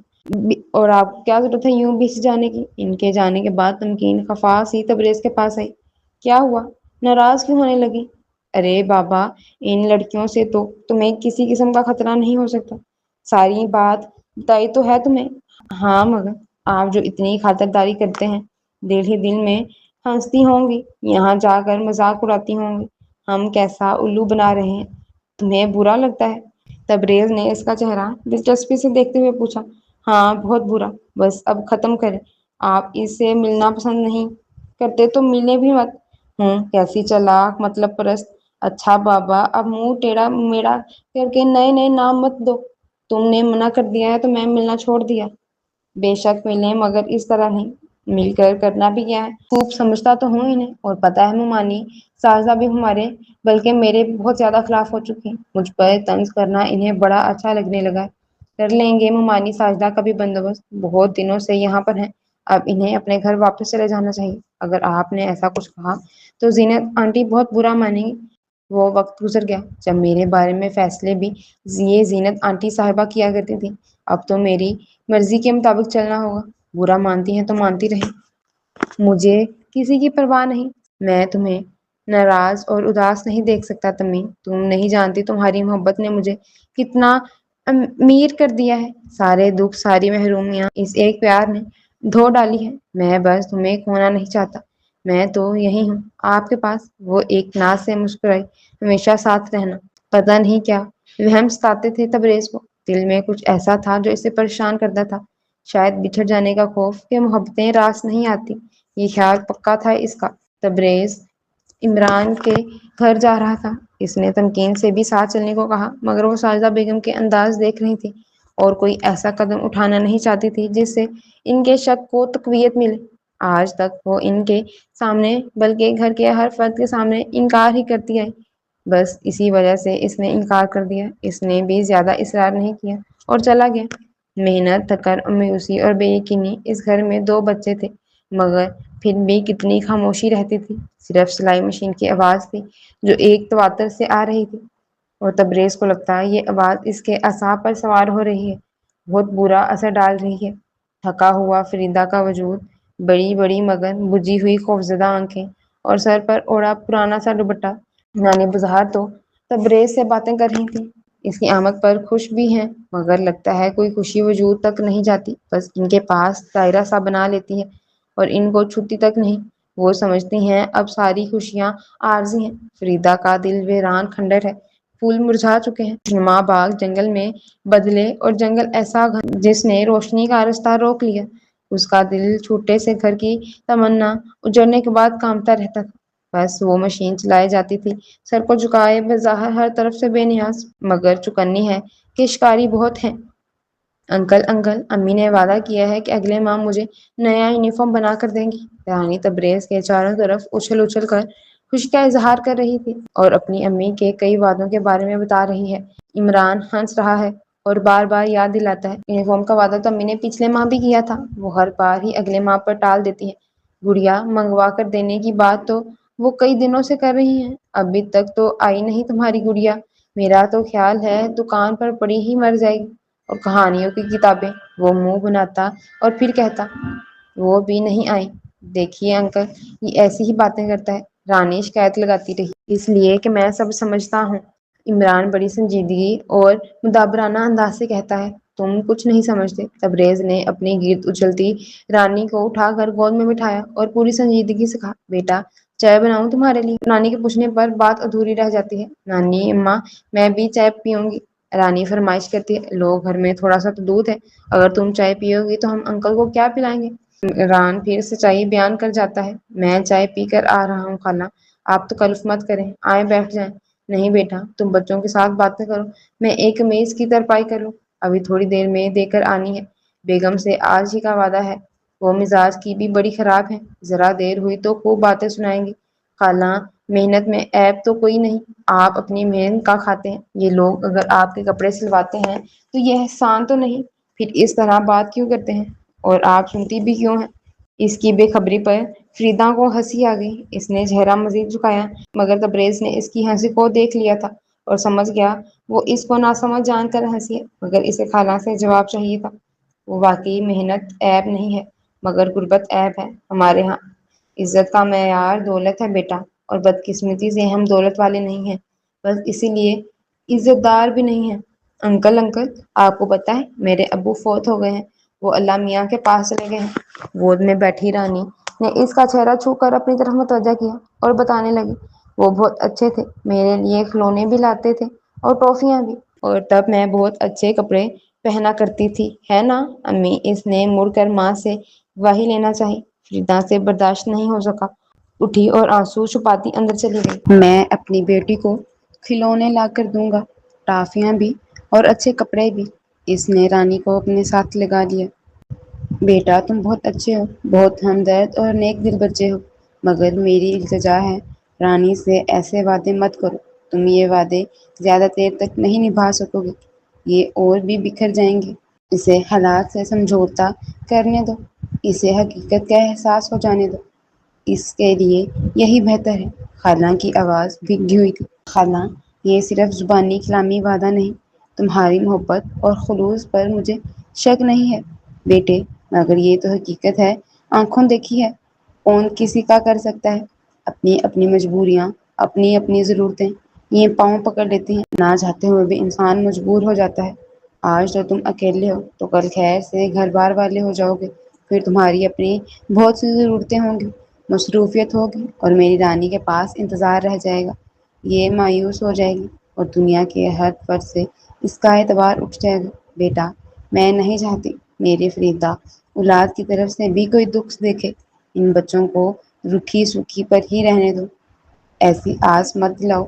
اور آپ کو کیا ضرورت ہے یوں بیچ جانے کی؟ ان کے جانے کے بعد تمکین خفا سی تبریز کے پاس آئی۔ کیا ہوا، ناراض کیوں ہونے لگی؟ ارے بابا، ان لڑکیوں سے تو تمہیں کسی قسم کا خطرہ نہیں ہو سکتا، ساری بات بتائی تو ہے تمہیں۔ ہاں مگر آپ جو اتنی خاطرداری کرتے ہیں، دل ہی دل میں ہنستی ہوں گی، یہاں جا کر مذاق اڑاتی ہوں گی، ہم کیسا الو بنا رہے ہیں، تمہیں برا لگتا ہے؟ تبریز نے اس کا چہرہ دلچسپی سے دیکھتے ہوئے پوچھا۔ ہاں بہت برا، بس اب ختم کریں، آپ اس سے ملنا پسند نہیں کرتے تو ملیں بھی مت۔ کیسی چالاک مطلب پرست! اچھا بابا، اب منہ ٹیڑھا میڑھا کر کے نئے نئے نام مت دو، تم نے منع کر دیا ہے تو میں ملنا چھوڑ دیا۔ بے شک ملیں، مگر اس طرح نہیں، مل کر کرنا بھی کیا ہے، خوب سمجھتا تو ہوں انہیں، اور پتہ ہے ممانی ساجدہ بھی ہمارے بلکہ میرے بہت زیادہ خلاف ہو چکی ہیں، مجھ پر طنز کرنا انہیں بڑا اچھا لگنے لگا۔ کر لیں گے ممانی ساجدہ کا بھی بندوبست، بہت دنوں سے یہاں پر ہیں، اب انہیں اپنے گھر واپس چلے جانا چاہیے۔ اگر آپ نے ایسا کچھ کہا تو زینت آنٹی بہت برا مانیں گی۔ وہ وقت گزر گیا جب میرے بارے میں فیصلے بھی یہ زینت آنٹی صاحبہ کیا کرتی تھی، اب تو میری مرضی کے مطابق چلنا ہوگا، برا مانتی ہیں تو مانتی رہیں، مجھے کسی کی پرواہ نہیں۔ میں تمہیں ناراض اور اداس نہیں دیکھ سکتا تمی، تم نہیں جانتی تمہاری محبت نے مجھے کتنا امیر کر دیا ہے، سارے دکھ ساری محرومیاں اس ایک پیار نے دھو ڈالی ہے۔ میں بس تمہیں کھونا نہیں چاہتا، میں تو یہی ہوں آپ کے پاس۔ وہ ایک ناز سے مسکرائی، ہمیشہ ساتھ رہنا۔ پتہ نہیں کیا وہم ستاتے تھے تبریز کو، دل میں کچھ ایسا تھا جو اسے پریشان کرتا تھا، شاید بچھڑ جانے کا خوف کہ محبتیں راس نہیں آتی، یہ خیال پکا تھا اس کا۔ تبریز عمران کے گھر جا رہا تھا اس نے تمکین سے بھی ساتھ چلنے کو کہا مگر وہ ساجدہ بیگم کے انداز دیکھ رہی تھی اور کوئی ایسا قدم اٹھانا نہیں چاہتی تھی جس سے ان کے شک کو تقویت ملے۔ آج تک وہ ان کے سامنے بلکہ گھر کے ہر فرد کے سامنے انکار ہی کرتی آئی، بس اسی وجہ سے اس نے انکار کر دیا۔ اس نے بھی زیادہ اصرار نہیں کیا اور چلا گیا۔ محنت تھکن اور مایوسی اور بے یقینی، اس گھر میں دو بچے تھے مگر پھر بھی کتنی خاموشی رہتی تھی۔ صرف سلائی مشین کی آواز تھی جو ایک تواتر سے آ رہی تھی اور تبریز کو لگتا یہ آواز اس کے اعصاب پر سوار ہو رہی ہے، بہت برا اثر ڈال رہی ہے۔ تھکا ہوا فریدہ کا وجود، بڑی بڑی مگر بجھی ہوئی خوفزدہ آنکھیں اور سر پر اوڑا پرانا سا دوپٹہ۔ نانی بظاہر تو تبریز سے باتیں کر رہی تھی، اس کی آمد پر خوش بھی ہیں مگر لگتا ہے کوئی خوشی وجود تک نہیں جاتی، بس ان کے پاس دائرہ سا بنا لیتی ہے اور ان کو چھوتی تک نہیں۔ وہ سمجھتی ہیں اب ساری خوشیاں عارضی ہیں۔ فریدہ کا دل ویران کھنڈر ہے، پھول مرجھا چکے ہیں، نما باغ جنگل میں بدلے اور جنگل ایسا گھنا جس نے روشنی کا رستہ روک لیا۔ اس کا دل چھوٹے سے گھر کی تمنا اجڑنے کے بعد کانپتا رہتا تھا۔ بس وہ مشین چلائی جاتی تھی، سر کو جھکائے بظاہر ہر طرف سے بے نیاز، مگر چوکنی ہے کہ شکاری بہت ہیں۔ انکل انکل، امی نے وعدہ کیا ہے کہ اگلے ماہ مجھے نیا یونیفارم بنا کر دیں گی۔ رانی تبریز کے چاروں طرف اچھل اچھل کر خوشی کا اظہار کر رہی تھی اور اپنی امی کے کئی وعدوں کے بارے میں بتا رہی ہے۔ عمران ہنس رہا ہے اور بار بار یاد دلاتا ہے، یونیفارم کا وعدہ تو امی نے پچھلے ماہ بھی کیا تھا۔ وہ ہر بار ہی اگلے ماہ پر ٹال دیتی ہے۔ گڑیا منگوا کر دینے کی بات تو وہ کئی دنوں سے کر رہی ہیں، ابھی تک تو آئی نہیں تمہاری گڑیا۔ میرا تو خیال ہے دکان پر پڑی ہی مر جائے گی۔ اور کہانیوں کی کتابیں، وہ منہ بناتا اور پھر کہتا، وہ بھی نہیں آئی۔ دیکھیے انکل، یہ ایسی ہی باتیں کرتا ہے، رانی شکایت لگاتی رہی، اس لیے کہ میں سب سمجھتا ہوں۔ عمران بڑی سنجیدگی اور مدبرانہ انداز سے کہتا ہے، تم کچھ نہیں سمجھتے۔ تبریز نے اپنی گرد اچھلتی رانی کو اٹھا کر گود میں بٹھایا اور پوری سنجیدگی سے کہا، بیٹا چائے بناؤں تمہارے لیے؟ نانی کے پوچھنے پر بات ادھوری رہ جاتی ہے۔ نانی اماں، میں بھی چائے پیوں گی۔ رانی فرمائش کرتی ہے، لو گھر میں تھوڑا سا تو دودھ ہے، اگر تم چائے پیو گی تو ہم انکل کو کیا پلائیں گے؟ عمران پھر سچائی بیان کر جاتا ہے، میں چائے پی کر آ رہا ہوں خالہ، آپ تکلف مت کریں، آئیں بیٹھ جائیں۔ نہیں بیٹا، تم بچوں کے ساتھ باتیں کرو، میں ایک میز کی ترپائی کر لوں، ابھی تھوڑی دیر میں دے کر آنی ہے۔ بیگم سے آج ہی کا وعدہ ہے، وہ مزاج کی بھی بڑی خراب ہے، ذرا دیر ہوئی تو خوب باتیں سنائیں گی۔ خالہ، محنت میں عیب تو کوئی نہیں، آپ اپنی محنت کا کھاتے ہیں، یہ لوگ اگر آپ کے کپڑے سلواتے ہیں تو یہ احسان تو نہیں، پھر اس طرح بات کیوں کرتے ہیں؟ اور آپ سنتی بھی کیوں ہیں؟ اس کی بے خبری پر فریدہ کو ہنسی آ گئی، اس نے چہرہ مزید جھکایا مگر تبریز نے اس کی ہنسی کو دیکھ لیا تھا اور سمجھ گیا وہ اس کو ناسمجھ جان کر ہنسی ہے، مگر اسے خالہ سے جواب چاہیے تھا۔ وہ واقعی محنت عیب نہیں ہے مگر غربت عیب ہے ہمارے ہاں۔ عزت کا معیار دولت ہے بیٹا، اور بدقسمتی سے ہم دولت والے نہیں ہیں، بس اسی لیے عزت دار بھی نہیں ہیں۔ انکل انکل، آپ کو پتہ ہے میرے ابو فوت ہو گئے ہیں، وہ اللہ میاں کے پاس چلے گئے ہیں۔ گود میں بیٹھی رانی نے اس کا چہرہ چھو کر اپنی طرف متوجہ کیا اور بتانے لگی، وہ بہت اچھے تھے، میرے لیے کھلونے بھی لاتے تھے اور ٹافیاں بھی، اور تب میں بہت اچھے کپڑے پہنا کرتی تھی، ہے نا امی؟ اس نے مڑ کر ماں سے گواہی لینا چاہی۔ فریدہ سے برداشت نہیں ہو سکا، اٹھی اور آنسو چھپاتی اندر چلی گئی۔ میں اپنی بیٹی کو کھلونے لا کر دوں گا، ٹافیاں بھی اور اچھے کپڑے بھی۔ اس نے رانی کو اپنے ساتھ لگا لیا۔ بیٹا تم بہت اچھے ہو، بہت ہمدرد اور نیک دل بچے ہو، مگر میری التجا ہے، رانی سے ایسے وعدے مت کرو، تم یہ وعدے زیادہ دیر تک نہیں نبھا سکو گے، یہ اور بھی بکھر جائیں گے۔ اسے حالات سے سمجھوتا کرنے دو، اسے حقیقت کا احساس ہو جانے دو، اس کے لیے یہی بہتر ہے۔ خالہ کی آواز بھیگی ہوئی تھی، خالہ یہ صرف زبانی کلامی وعدہ نہیں، تمہاری محبت اور خلوص پر مجھے شک نہیں ہے بیٹے، مگر یہ تو حقیقت ہے، آنکھوں دیکھی ہے، کون کسی کا کر سکتا ہے؟ اپنی اپنی مجبوریاں، اپنی اپنی ضرورتیں یہ پاؤں پکڑ لیتی ہیں، نہ چاہتے ہوئے بھی انسان مجبور ہو جاتا ہے۔ آج تو تم اکیلے ہو تو کل خیر سے گھر بار والے ہو جاؤ گے، پھر تمہاری اپنی بہت سی ضرورتیں ہوں گی، مصروفیت ہوگی، اور میری رانی کے پاس انتظار رہ جائے گا، یہ مایوس ہو جائے گی اور دنیا کے ہر فرد سے اس کا اعتبار اٹھ جائے گا۔ بیٹا میں نہیں چاہتی میری فریدہ اولاد کی طرف سے بھی کوئی دکھ دیکھے، ان بچوں کو روکھی سوکھی پر ہی رہنے دو۔ ایسی آس مت لاؤ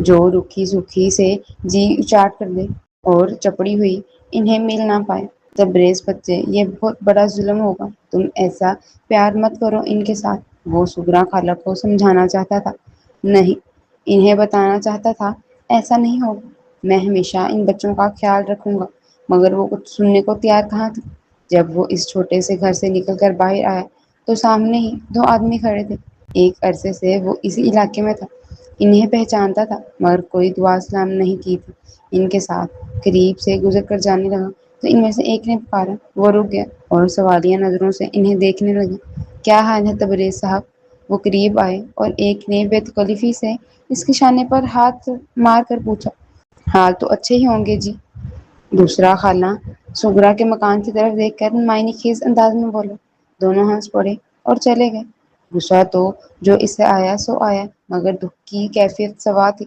جو رکھی سکھی سے جی چاٹ کر دے اور چپڑی ہوئی انہیں مل نہ پائے۔ تبریز بچے، یہ بہت بڑا ظلم ہوگا، تم ایسا پیار مت کرو ان کے ساتھ۔ وہ سغرا خالہ کو سمجھانا چاہتا تھا، نہیں، انہیں بتانا چاہتا تھا ایسا نہیں ہوگا، میں ہمیشہ ان بچوں کا خیال رکھوں گا، مگر وہ کچھ سننے کو تیار کہاں تھا۔ جب وہ اس چھوٹے سے گھر سے نکل کر باہر آیا تو سامنے ہی دو آدمی کھڑے تھے۔ ایک عرصے سے وہ اسی علاقے میں تھا، انہیں پہچانتا تھا، مگر کوئی دعا سلام نہیں کی تھی ان کے ساتھ۔ قریب سے گزر کر جانے لگا تو ان میں سے ایک نے پکارا۔ وہ رک گیا اور سوالیہ نظروں سے انہیں دیکھنے لگا۔ کیا حال ہے تبریز صاحب؟ وہ قریب آئے اور ایک نے بے تکلفی سے اس کے شانے پر ہاتھ مار کر پوچھا۔ حال تو اچھے ہی ہوں گے جی۔ دوسرا خالہ سغرا کے مکان کی طرف دیکھ کر معنی خیز انداز میں بولا۔ دونوں ہنس پڑے اور چلے گئے۔ غصہ تو جو اس سے آیا سو آیا، مگر دکھ کی کیفیت سوا تھی۔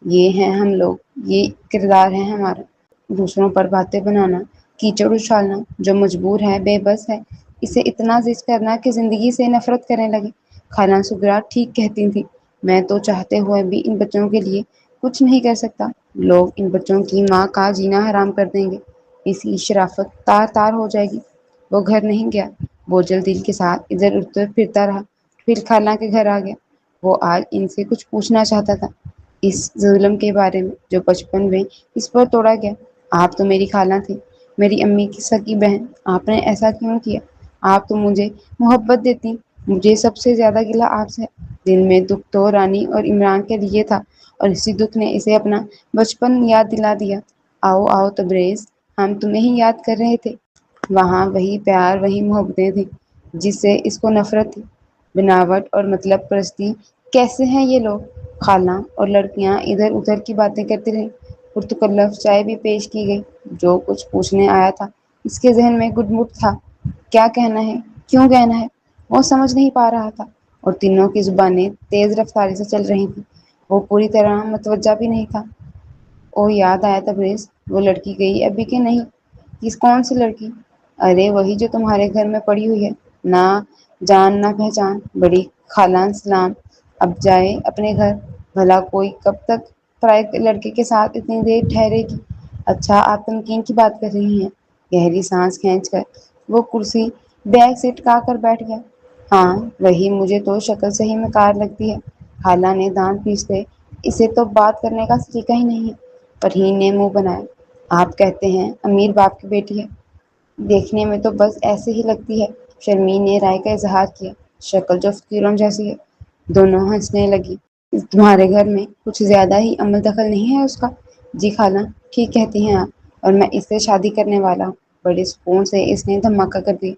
یہ ہیں ہم لوگ، یہ کردار ہے ہمارا، دوسروں پر باتیں بنانا، کیچڑ اچھالنا، جو مجبور ہے، بے بس ہے، اسے اتنا زج کرنا کہ زندگی سے نفرت کرنے لگے۔ خالہ سغرا ٹھیک کہتی تھی، میں تو چاہتے ہوئے بھی ان بچوں کے لیے کچھ نہیں کر سکتا۔ لوگ ان بچوں کی ماں کا جینا حرام کر دیں گے، اس کی شرافت تار تار ہو جائے گی۔ وہ گھر نہیں گیا، بوجھل دل کے ساتھ ادھر ادھر پھرتا رہا، پھر خالہ کے گھر آ گیا۔ وہ آج ان سے کچھ پوچھنا چاہتا تھا، اس ظلم کے بارے میں جو بچپن میں اس پر توڑا گیا۔ آپ تو میری خالہ تھی، میری امی کی سکی بہن، آپ نے ایسا کیوں کیا؟ آپ تو مجھے محبت دیتی، مجھے سب سے زیادہ گلہ آپ سے۔ دل میں دکھ تو رانی اور عمران کے لیے تھا، اور اسی دکھ نے اسے اپنا بچپن یاد دلا دیا۔ آؤ آؤ تبریز، ہم تمہیں ہی یاد کر رہے تھے۔ وہاں وہی پیار، وہی محبتیں تھیں جس سے اس کو نفرت تھی۔ بناوٹ اور مطلب پرستی، کیسے ہیں یہ لوگ؟ خالہ اور لڑکیاں ادھر ادھر کی باتیں کرتی رہیں۔ پرتکلف چائے بھی پیش کی گئی۔ جو کچھ پوچھنے آیا تھا اس کے ذہن میں گڈ مٹ تھا، کیا کہنا ہے، کیوں کہنا ہے، وہ سمجھ نہیں پا رہا تھا، اور تینوں کی زبانیں تیز رفتاری سے چل رہی تھیں۔ وہ پوری طرح متوجہ بھی نہیں تھا۔ او یاد آیا تبریز، وہ لڑکی گئی ابھی کہ نہیں؟ کس کون سی لڑکی؟ ارے وہی جو تمہارے گھر میں پڑی ہوئی ہے، نہ جان نہ پہچان، بڑی خالہ سلام، اب جائے اپنے گھر۔ بھلا کوئی کب تک پرائے لڑکے کے ساتھ اتنی دیر ٹھہرے گی؟ اچھا آپ تمکین کی بات کر رہی ہیں؟ گہری سانس کھینچ کر وہ کرسی بیگ سے ٹکا کر بیٹھ گیا۔ ہاں وہی، مجھے تو شکل سے ہی مکار لگتی ہے۔ خالہ نے دانت پیستے، اسے تو بات کرنے کا سلیقہ ہی نہیں ہے۔ فرحین نے منہ بنایا۔ آپ کہتے ہیں امیر باپ کی بیٹی ہے؟ دیکھنے میں تو بس ایسے ہی لگتی ہے، شرمین نے رائے کا اظہار کیا۔ شکل جو فقیروں جیسی ہے۔ دونوں ہنسنے لگی۔ تمہارے گھر میں کچھ زیادہ ہی عمل دخل نہیں ہے اس کا؟ جی خالہ، ٹھیک کہتی ہیں آپ، اور میں اس سے شادی کرنے والا ہوں۔ بڑے سکون سے اس نے دھماکہ کر دیا۔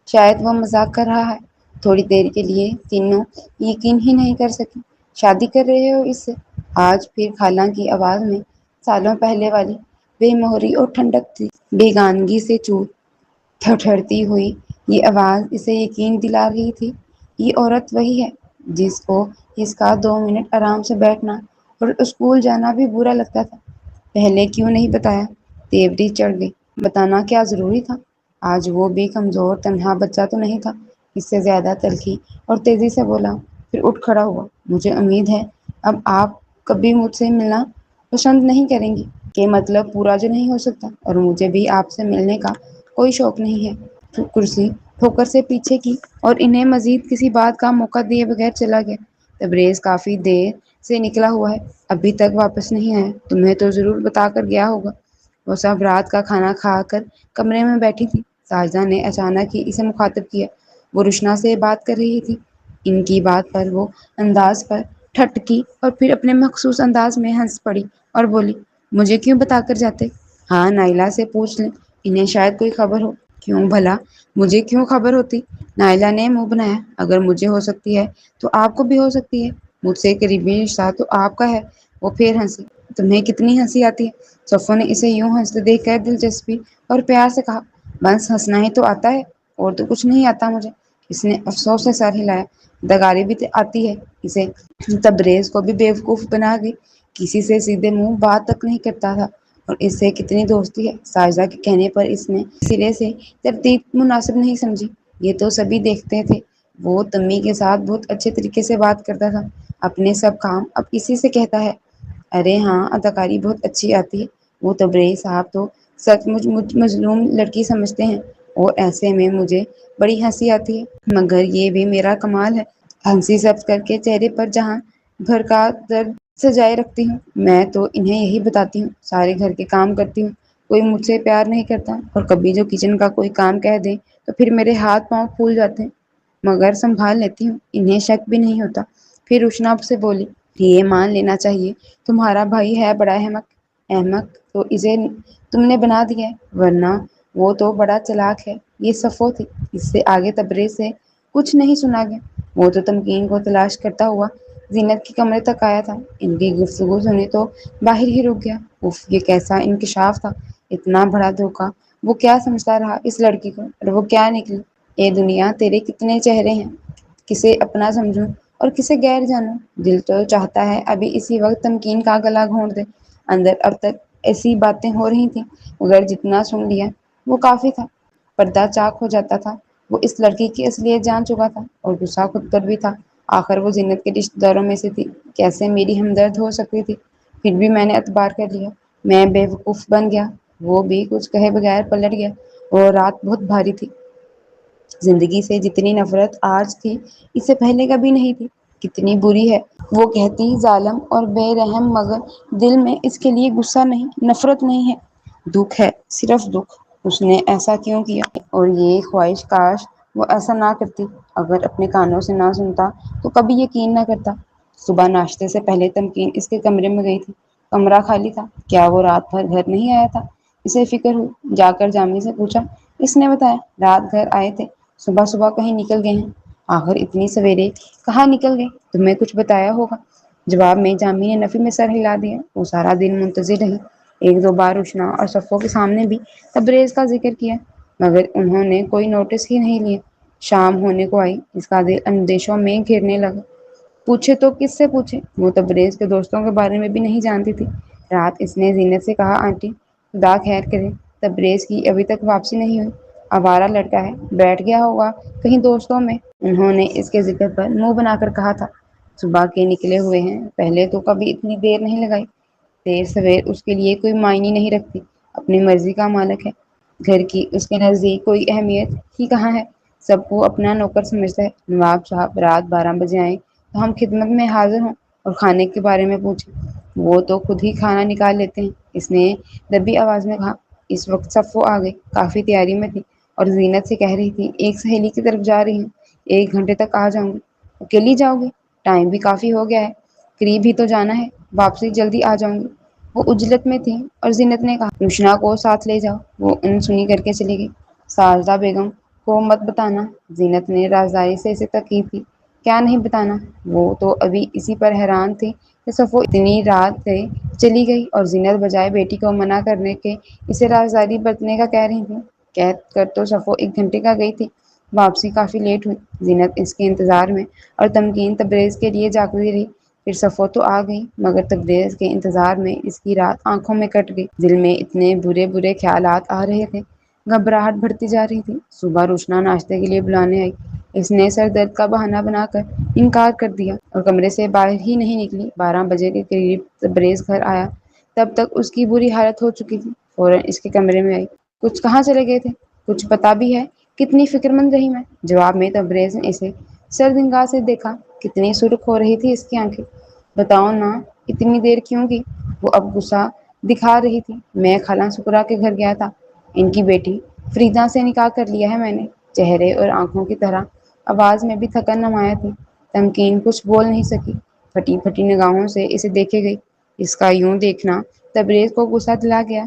شاید وہ مذاق کر رہا ہے۔ تھوڑی دیر کے لیے تینوں یقین ہی نہیں کر سکی۔ شادی کر رہے ہو اس سے؟ آج پھر خالہ کی آواز میں سالوں پہلے والی بے مہری اور ٹھنڈک تھی۔ بیگانگی سے چور ٹھٹھرتی ہوئی یہ آواز اسے یقین دلا رہی تھی، یہ عورت وہی ہے جس کو اس کا 2 منٹ آرام سے بیٹھنا اور اسکول جانا بھی برا لگتا تھا۔ پہلے کیوں نہیں بتایا؟ تیوری چڑھ گئی، بتانا کیا ضروری تھا؟ آج وہ بھی کمزور تنہا بچہ تو نہیں تھا۔ اس سے زیادہ تلخی اور تیزی سے بولا، پھر اٹھ کھڑا ہوا۔ مجھے امید ہے اب آپ کبھی مجھ سے ملنا پسند نہیں کریں گی، کہ مطلب پورا جو نہیں ہو سکتا، اور مجھے بھی آپ سے ملنے کا کوئی شوق نہیں ہے۔ کرسی ٹھوکر سے پیچھے کی اور انہیں مزید کسی بات کا موقع دیے بغیر چلا گیا۔ تبریز کافی دیر سے نکلا ہوا ہے، ابھی تک واپس نہیں آیا، تمہیں تو ضرور بتا کر گیا ہوگا۔ وہ سب رات کا کھانا کھا کر کمرے میں بیٹھی تھی۔ ساجدہ نے اچانک ہی اسے مخاطب کیا۔ وہ روشنا سے بات کر رہی تھی، ان کی بات پر وہ انداز پر ٹھٹکی اور پھر اپنے مخصوص انداز میں ہنس پڑی اور بولی، مجھے کیوں بتا کر جاتے؟ ہاں نائلہ سے پوچھ لیں، انہیں شاید کوئی خبر ہو۔ کیوں بھلا مجھے کیوں خبر ہوتی؟ نائلہ نے منہ بنایا۔ اگر مجھے ہو سکتی ہے تو آپ کو بھی ہو سکتی ہے، مجھ سے قریبی رشتہ تو آپ کا ہے۔ وہ پھر ہنسی۔ تمہیں کتنی ہنسی آتی ہے؟ صفو نے اسے یوں ہنستے دیکھ کر دلچسپی اور پیار سے کہا، بس ہنسنا ہی تو آتا ہے، اور تو کچھ نہیں آتا مجھے۔ اس نے افسوس سے سر ہلایا۔ دگاری بھی آتی ہے اسے۔ تبریز کو بھی بیوقوف بنا گئی، کسی سے سیدھے منہ بات تک نہیں کرتا تھا، اور اس سے کتنی دوستی ہے۔ ساجدہ کے کہنے پر اس نے سرے سے ترتیب مناسب نہیں سمجھی۔ یہ تو سبھی دیکھتے تھے، وہ تمی کے ساتھ بہت اچھے طریقے سے بات کرتا تھا، اپنے سب کام اب اسی سے کہتا ہے۔ ارے ہاں، اداکاری بہت اچھی آتی ہے۔ وہ تبریز صاحب تو سچ مجھ مظلوم لڑکی سمجھتے ہیں، اور ایسے میں مجھے بڑی ہنسی آتی ہے، مگر یہ بھی میرا کمال ہے۔ ہنسی ضبط کر کے چہرے پر جہاں بھر کا درد سجائے رکھتی ہوں۔ میں تو انہیں یہی بتاتی ہوں، سارے گھر کے کام کرتی ہوں، کوئی مجھ سے پیار نہیں کرتا، اور کبھی جو کچن کا کوئی کام کہہ دے تو پھر میرے ہاتھ پاؤں پھول جاتے ہیں، مگر سنبھال لیتی ہوں، انہیں شک بھی نہیں ہوتا۔ پھر روشنا سے بولی، یہ مان لینا چاہیے، تمہارا بھائی ہے بڑا احمق۔ احمق تو اسے تم نے بنا دیا ہے، ورنہ وہ تو بڑا چلاک ہے۔ یہ صفو تھی، اس سے آگے تبریز سے کچھ نہیں سنا گیا۔ وہ تو تمکین کو تلاش کرتا ہوا زینت کے کمرے تک آیا تھا، ان کی گفتگو سنی تو باہر ہی رک گیا۔ اف، یہ کیسا انکشاف تھا، اتنا بڑا دھوکا۔ وہ کیا سمجھتا رہا اس لڑکی کو، اور وہ کیا نکلی۔ اے دنیا، تیرے کتنے چہرے ہیں، کسے اپنا سمجھوں اور کسے غیر جانوں۔ دل تو چاہتا ہے ابھی اسی وقت تمکین کا گلا گھونٹ دے۔ اندر اب تک ایسی باتیں ہو رہی تھیں، مگر جتنا سن لیا وہ کافی تھا۔ پردہ چاک ہو جاتا تھا، وہ اس لڑکی کی اصلیت جان چکا تھا، اور غصہ خود پر بھی تھا۔ آخر وہ زینت کے رشتہ داروں میں سے تھی، کیسے میری ہمدرد ہو سکتی تھی؟ پھر بھی میں نے اعتبار کر لیا، میں بے وقوف بن گیا۔ وہ بھی کچھ کہے بغیر پلٹ گیا۔ وہ رات بہت بھاری تھی، زندگی سے جتنی نفرت آج تھی، اس سے پہلے کبھی نہیں تھی۔ کتنی بری ہے، وہ کہتی ظالم اور بے رحم، مگر دل میں اس کے لیے غصہ نہیں، نفرت نہیں ہے، دکھ ہے، صرف دکھ۔ اس نے ایسا کیوں کیا؟ اور یہ خواہش کاش وہ ایسا نہ کرتی، اگر اپنے کانوں سے نہ سنتا تو کبھی یقین نہ کرتا۔ صبح ناشتے سے پہلے تمکین اس کے کمرے میں گئی تھی، کمرہ خالی تھا۔ کیا وہ رات بھر گھر نہیں آیا تھا؟ اسے فکر ہوئی، جا کر جامی سے پوچھا۔ اس نے بتایا، رات گھر آئے تھے، صبح صبح کہیں نکل گئے ہیں۔ آخر اتنی سویرے کہاں نکل گئے؟ تمہیں کچھ بتایا ہوگا؟ جواب میں جامی نے نفی میں سر ہلا دیا۔ وہ سارا دن منتظر رہی، ایک دو بار روشنا اور صفو کے سامنے بھی تبریز کا ذکر کیا، مگر انہوں نے کوئی نوٹس ہی نہیں لیا۔ شام ہونے کو آئی، اس کا دل اندیشوں میں گھرنے لگا۔ پوچھے تو کس سے پوچھے؟ وہ تبریز کے دوستوں کے بارے میں بھی نہیں جانتی تھی۔ رات اس نے زینت سے کہا، آنٹی خدا خیر کرے، تبریز کی ابھی تک واپسی نہیں ہوئی، آوارہ لڑکا ہے، بیٹھ گیا ہوگا کہیں دوستوں میں۔ انہوں نے اس کے ذکر پر منہ بنا کر کہا تھا۔ صبح کے نکلے ہوئے ہیں، پہلے تو کبھی اتنی دیر نہیں لگائی۔ دیر سویر اس کے لیے کوئی معنی نہیں رکھتی، اپنی مرضی کا مالک ہے، گھر کی اس کے نزدیک کوئی اہمیت ہی کہاں ہے، سب کو اپنا نوکر سمجھتا ہے۔ نواب صاحب رات 12 بجے آئیں تو ہم خدمت میں حاضر ہوں، اور کھانے کے بارے میں پوچھیں، وہ تو خود ہی کھانا نکال لیتے ہیں، اس نے دبی آواز میں کہا۔ اس وقت صفو آ گئی، کافی تیاری میں تھی، اور زینت سے کہہ رہی تھی، ایک سہیلی کی طرف جا رہی ہوں، 1 گھنٹے تک آ جاؤں گی۔ اکیلی جاؤ گی؟ ٹائم بھی کافی ہو گیا ہے، قریب ہی تو جانا ہے، واپسی جلدی آ جاؤں گی۔ وہ عجلت میں تھی، اور زینت نے کہا، روشنا کو ساتھ لے جاؤ۔ وہ انسنی کر کے چلی گئی۔ ساجدہ بیگم کو مت بتانا، زینت نے رازداری سے اسے تاکید کی۔ کیا نہیں بتانا؟ وہ تو ابھی اسی پر حیران تھی کہ صفو اتنی رات سے چلی گئی، اور زینت بجائے بیٹی کو منع کرنے کے اسے رازداری برتنے کا کہہ رہی تھی۔ کہہ کر تو صفو 1 گھنٹے کا گئی تھی، واپسی کافی لیٹ ہوئی۔ زینت اس کے انتظار میں، اور تمکین تبریز کے لیے جاگتی رہی۔ پھر صفو تو آ گئی، مگر تبریز کے انتظار میں اس کی رات آنکھوں میں کٹ گئی۔ دل میں اتنے برے برے خیالات آ رہے تھے، گھبراہٹ بڑھتی جا رہی تھی۔ صبح روشنا ناشتے کے لیے بلانے آئی، اس نے سر درد کا بہانہ بنا کر انکار کر دیا، اور کمرے سے باہر ہی نہیں نکلی۔ 12 بجے کے قریب تبریز گھر آیا، تب تک اس کی بری حالت ہو چکی تھی۔ فوراً اس کے کمرے میں آئی، کچھ کہاں چلے گئے تھے؟ کچھ پتا بھی ہے؟ کتنی فکر مند رہی میں؟ جواب میں تبریز نے اسے سرد نگاہ سے دیکھا، کتنی سرخ ہو رہی تھی اس کی آنکھیں۔ بتاؤ نا، اتنی دیر کیوں کی؟ وہ اب غصہ دکھا رہی تھی۔ میں خالہ سکرا کے گھر گیا تھا، ان کی بیٹی فریدہ سے نکاح کر لیا ہے میں نے۔ چہرے اور آنکھوں کی طرح آواز میں بھی تھکن نمایاں تھی۔ تمکین کچھ بول نہیں سکی، پھٹی پھٹی نگاہوں سے اسے دیکھے گئی۔ اس کا یوں دیکھنا تبریز کو غصہ دلا گیا۔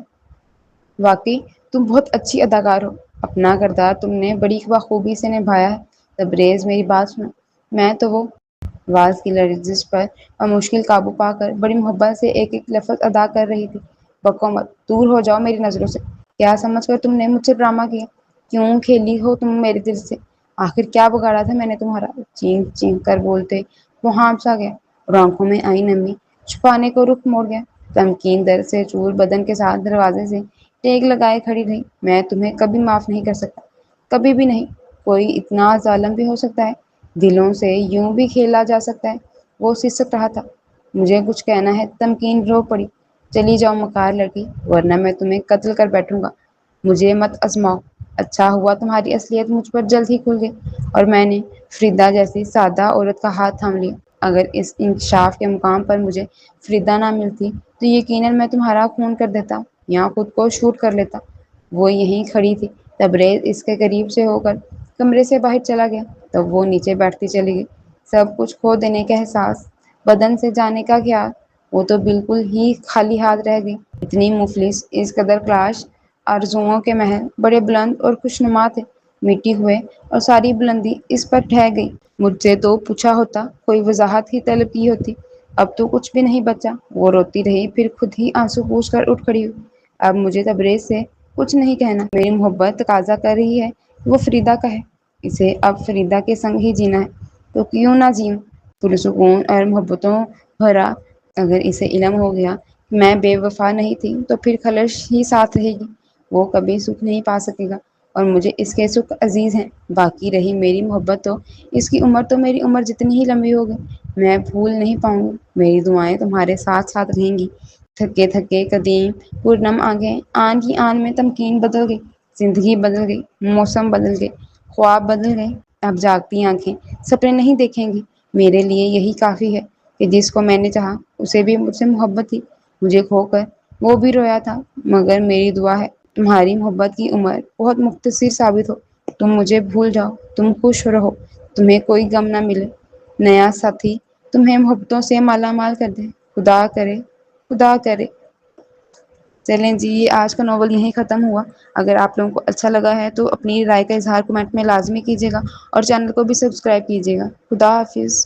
واقعی تم بہت اچھی اداکار ہو، اپنا کردار تم نے بڑی بخوبی سے نبھایا ہے۔ تبریز میری بات سنو، میں تو وہ آواز کی لرزش پر بمشکل قابو پا کر بڑی محبت سے ایک ایک لفظ ادا کر رہی تھی۔ بکو مت، دور ہو جاؤ میری نظروں سے۔ کیا سمجھ کر تم نے مجھ سے ڈرامہ کیا؟ کیوں کھیلی ہو تم میرے دل سے؟ آخر کیا بگاڑا تھا میں نے تمہارا؟ چینک چینک کر بولتے وہ ہانپ سا گیا، اور آنکھوں میں آئی نمی چھپانے کو رخ موڑ گیا۔ تمکین درد سے چور بدن کے ساتھ دروازے سے ٹیک لگائے کھڑی رہی۔ میں تمہیں کبھی معاف نہیں کر سکتا، کبھی بھی نہیں۔ کوئی اتنا ظالم بھی ہو سکتا ہے؟ دلوں سے یوں بھی کھیلا جا سکتا ہے؟ وہ سسک رہا تھا۔ مجھے کچھ کہنا ہے، تمکین رو پڑی۔ چلی جاؤ مکار لڑکی، ورنہ میں تمہیں قتل کر بیٹھوں گا۔ مجھے مت آزماؤ۔ اچھا ہوا تمہاری اصلیت مجھ پر جلد ہی کھل گئی اور میں نے فریدا جیسی سادہ عورت کا ہاتھ تھام لیا۔ اگر اس انکشاف کے مقام پر مجھے فریدا نہ ملتی تو یقیناً میں تمہارا خون کر دیتا یا خود کو شوٹ کر لیتا۔ وہ یہیں کھڑی تھی۔ تبریز اس کے قریب سے ہو کر کمرے سے باہر چلا گیا، تب وہ نیچے بیٹھتی چلی گئی۔ سب کچھ کھو دینے کا احساس، بدن سے جانے کا خیال، وہ تو بالکل ہی خالی ہاتھ رہ گئی۔ اتنی مفلس، اس قدر کلاش آرزوؤں کے محل بڑے بلند اور خوشنما تھے، مٹی ہوئے اور ساری بلندی اس پر ڈھہ گئی۔ مجھ سے تو پوچھا ہوتا، کوئی وضاحت ہی طلب کی ہوتی۔ اب تو کچھ بھی نہیں بچا۔ وہ روتی رہی، پھر خود ہی آنسو پوچھ کر اٹھ کھڑی ہوئی۔ اب مجھے تبریز سے کچھ نہیں کہنا۔ میری محبت تقاضا کر رہی ہے کہ وہ فریدا کا ہے۔ اسے اب فریدا کے سنگ ہی جینا ہے، تو کیوں نہ جیوں، پرسکون اور محبتوں بھرا۔ اگر اسے علم ہو گیا کہ میں بے وفا نہیں تھی تو پھر خلش ہی ساتھ رہے گی۔ وہ کبھی سکھ نہیں پا سکے گا اور مجھے اس کے سکھ عزیز ہیں۔ باقی رہی میری محبت، تو اس کی عمر تو میری عمر جتنی ہی لمبی ہوگی، میں بھول نہیں پاؤں گی۔ میری دعائیں تمہارے ساتھ ساتھ رہیں گی۔ تھکے تھکے قدیم پرنم آنکھیں آن کی آن میں تمکین بدل گئی، زندگی بدل گئی، موسم بدل گئے، خواب بدل گئے۔ اب جاگتی آنکھیں سپنے نہیں دیکھیں گی۔ میرے لیے یہی کافی ہے کہ جس کو میں نے چاہا اسے بھی مجھ سے محبت تھی۔ مجھے کھو کر وہ بھی رویا تھا، مگر میری دعا ہے تمہاری محبت کی عمر بہت مختصر ثابت ہو۔ تم مجھے بھول جاؤ، تم خوش رہو، تمہیں کوئی غم نہ ملے۔ نیا ساتھی تمہیں محبتوں سے مالا مال کر دے، خدا کرے، خدا کرے۔ چلیں جی، یہ آج کا ناول یہیں ختم ہوا۔ اگر آپ لوگوں کو اچھا لگا ہے تو اپنی رائے کا اظہار کمنٹ میں لازمی کیجیے گا اور چینل کو بھی سبسکرائب کیجیے گا۔ خدا حافظ۔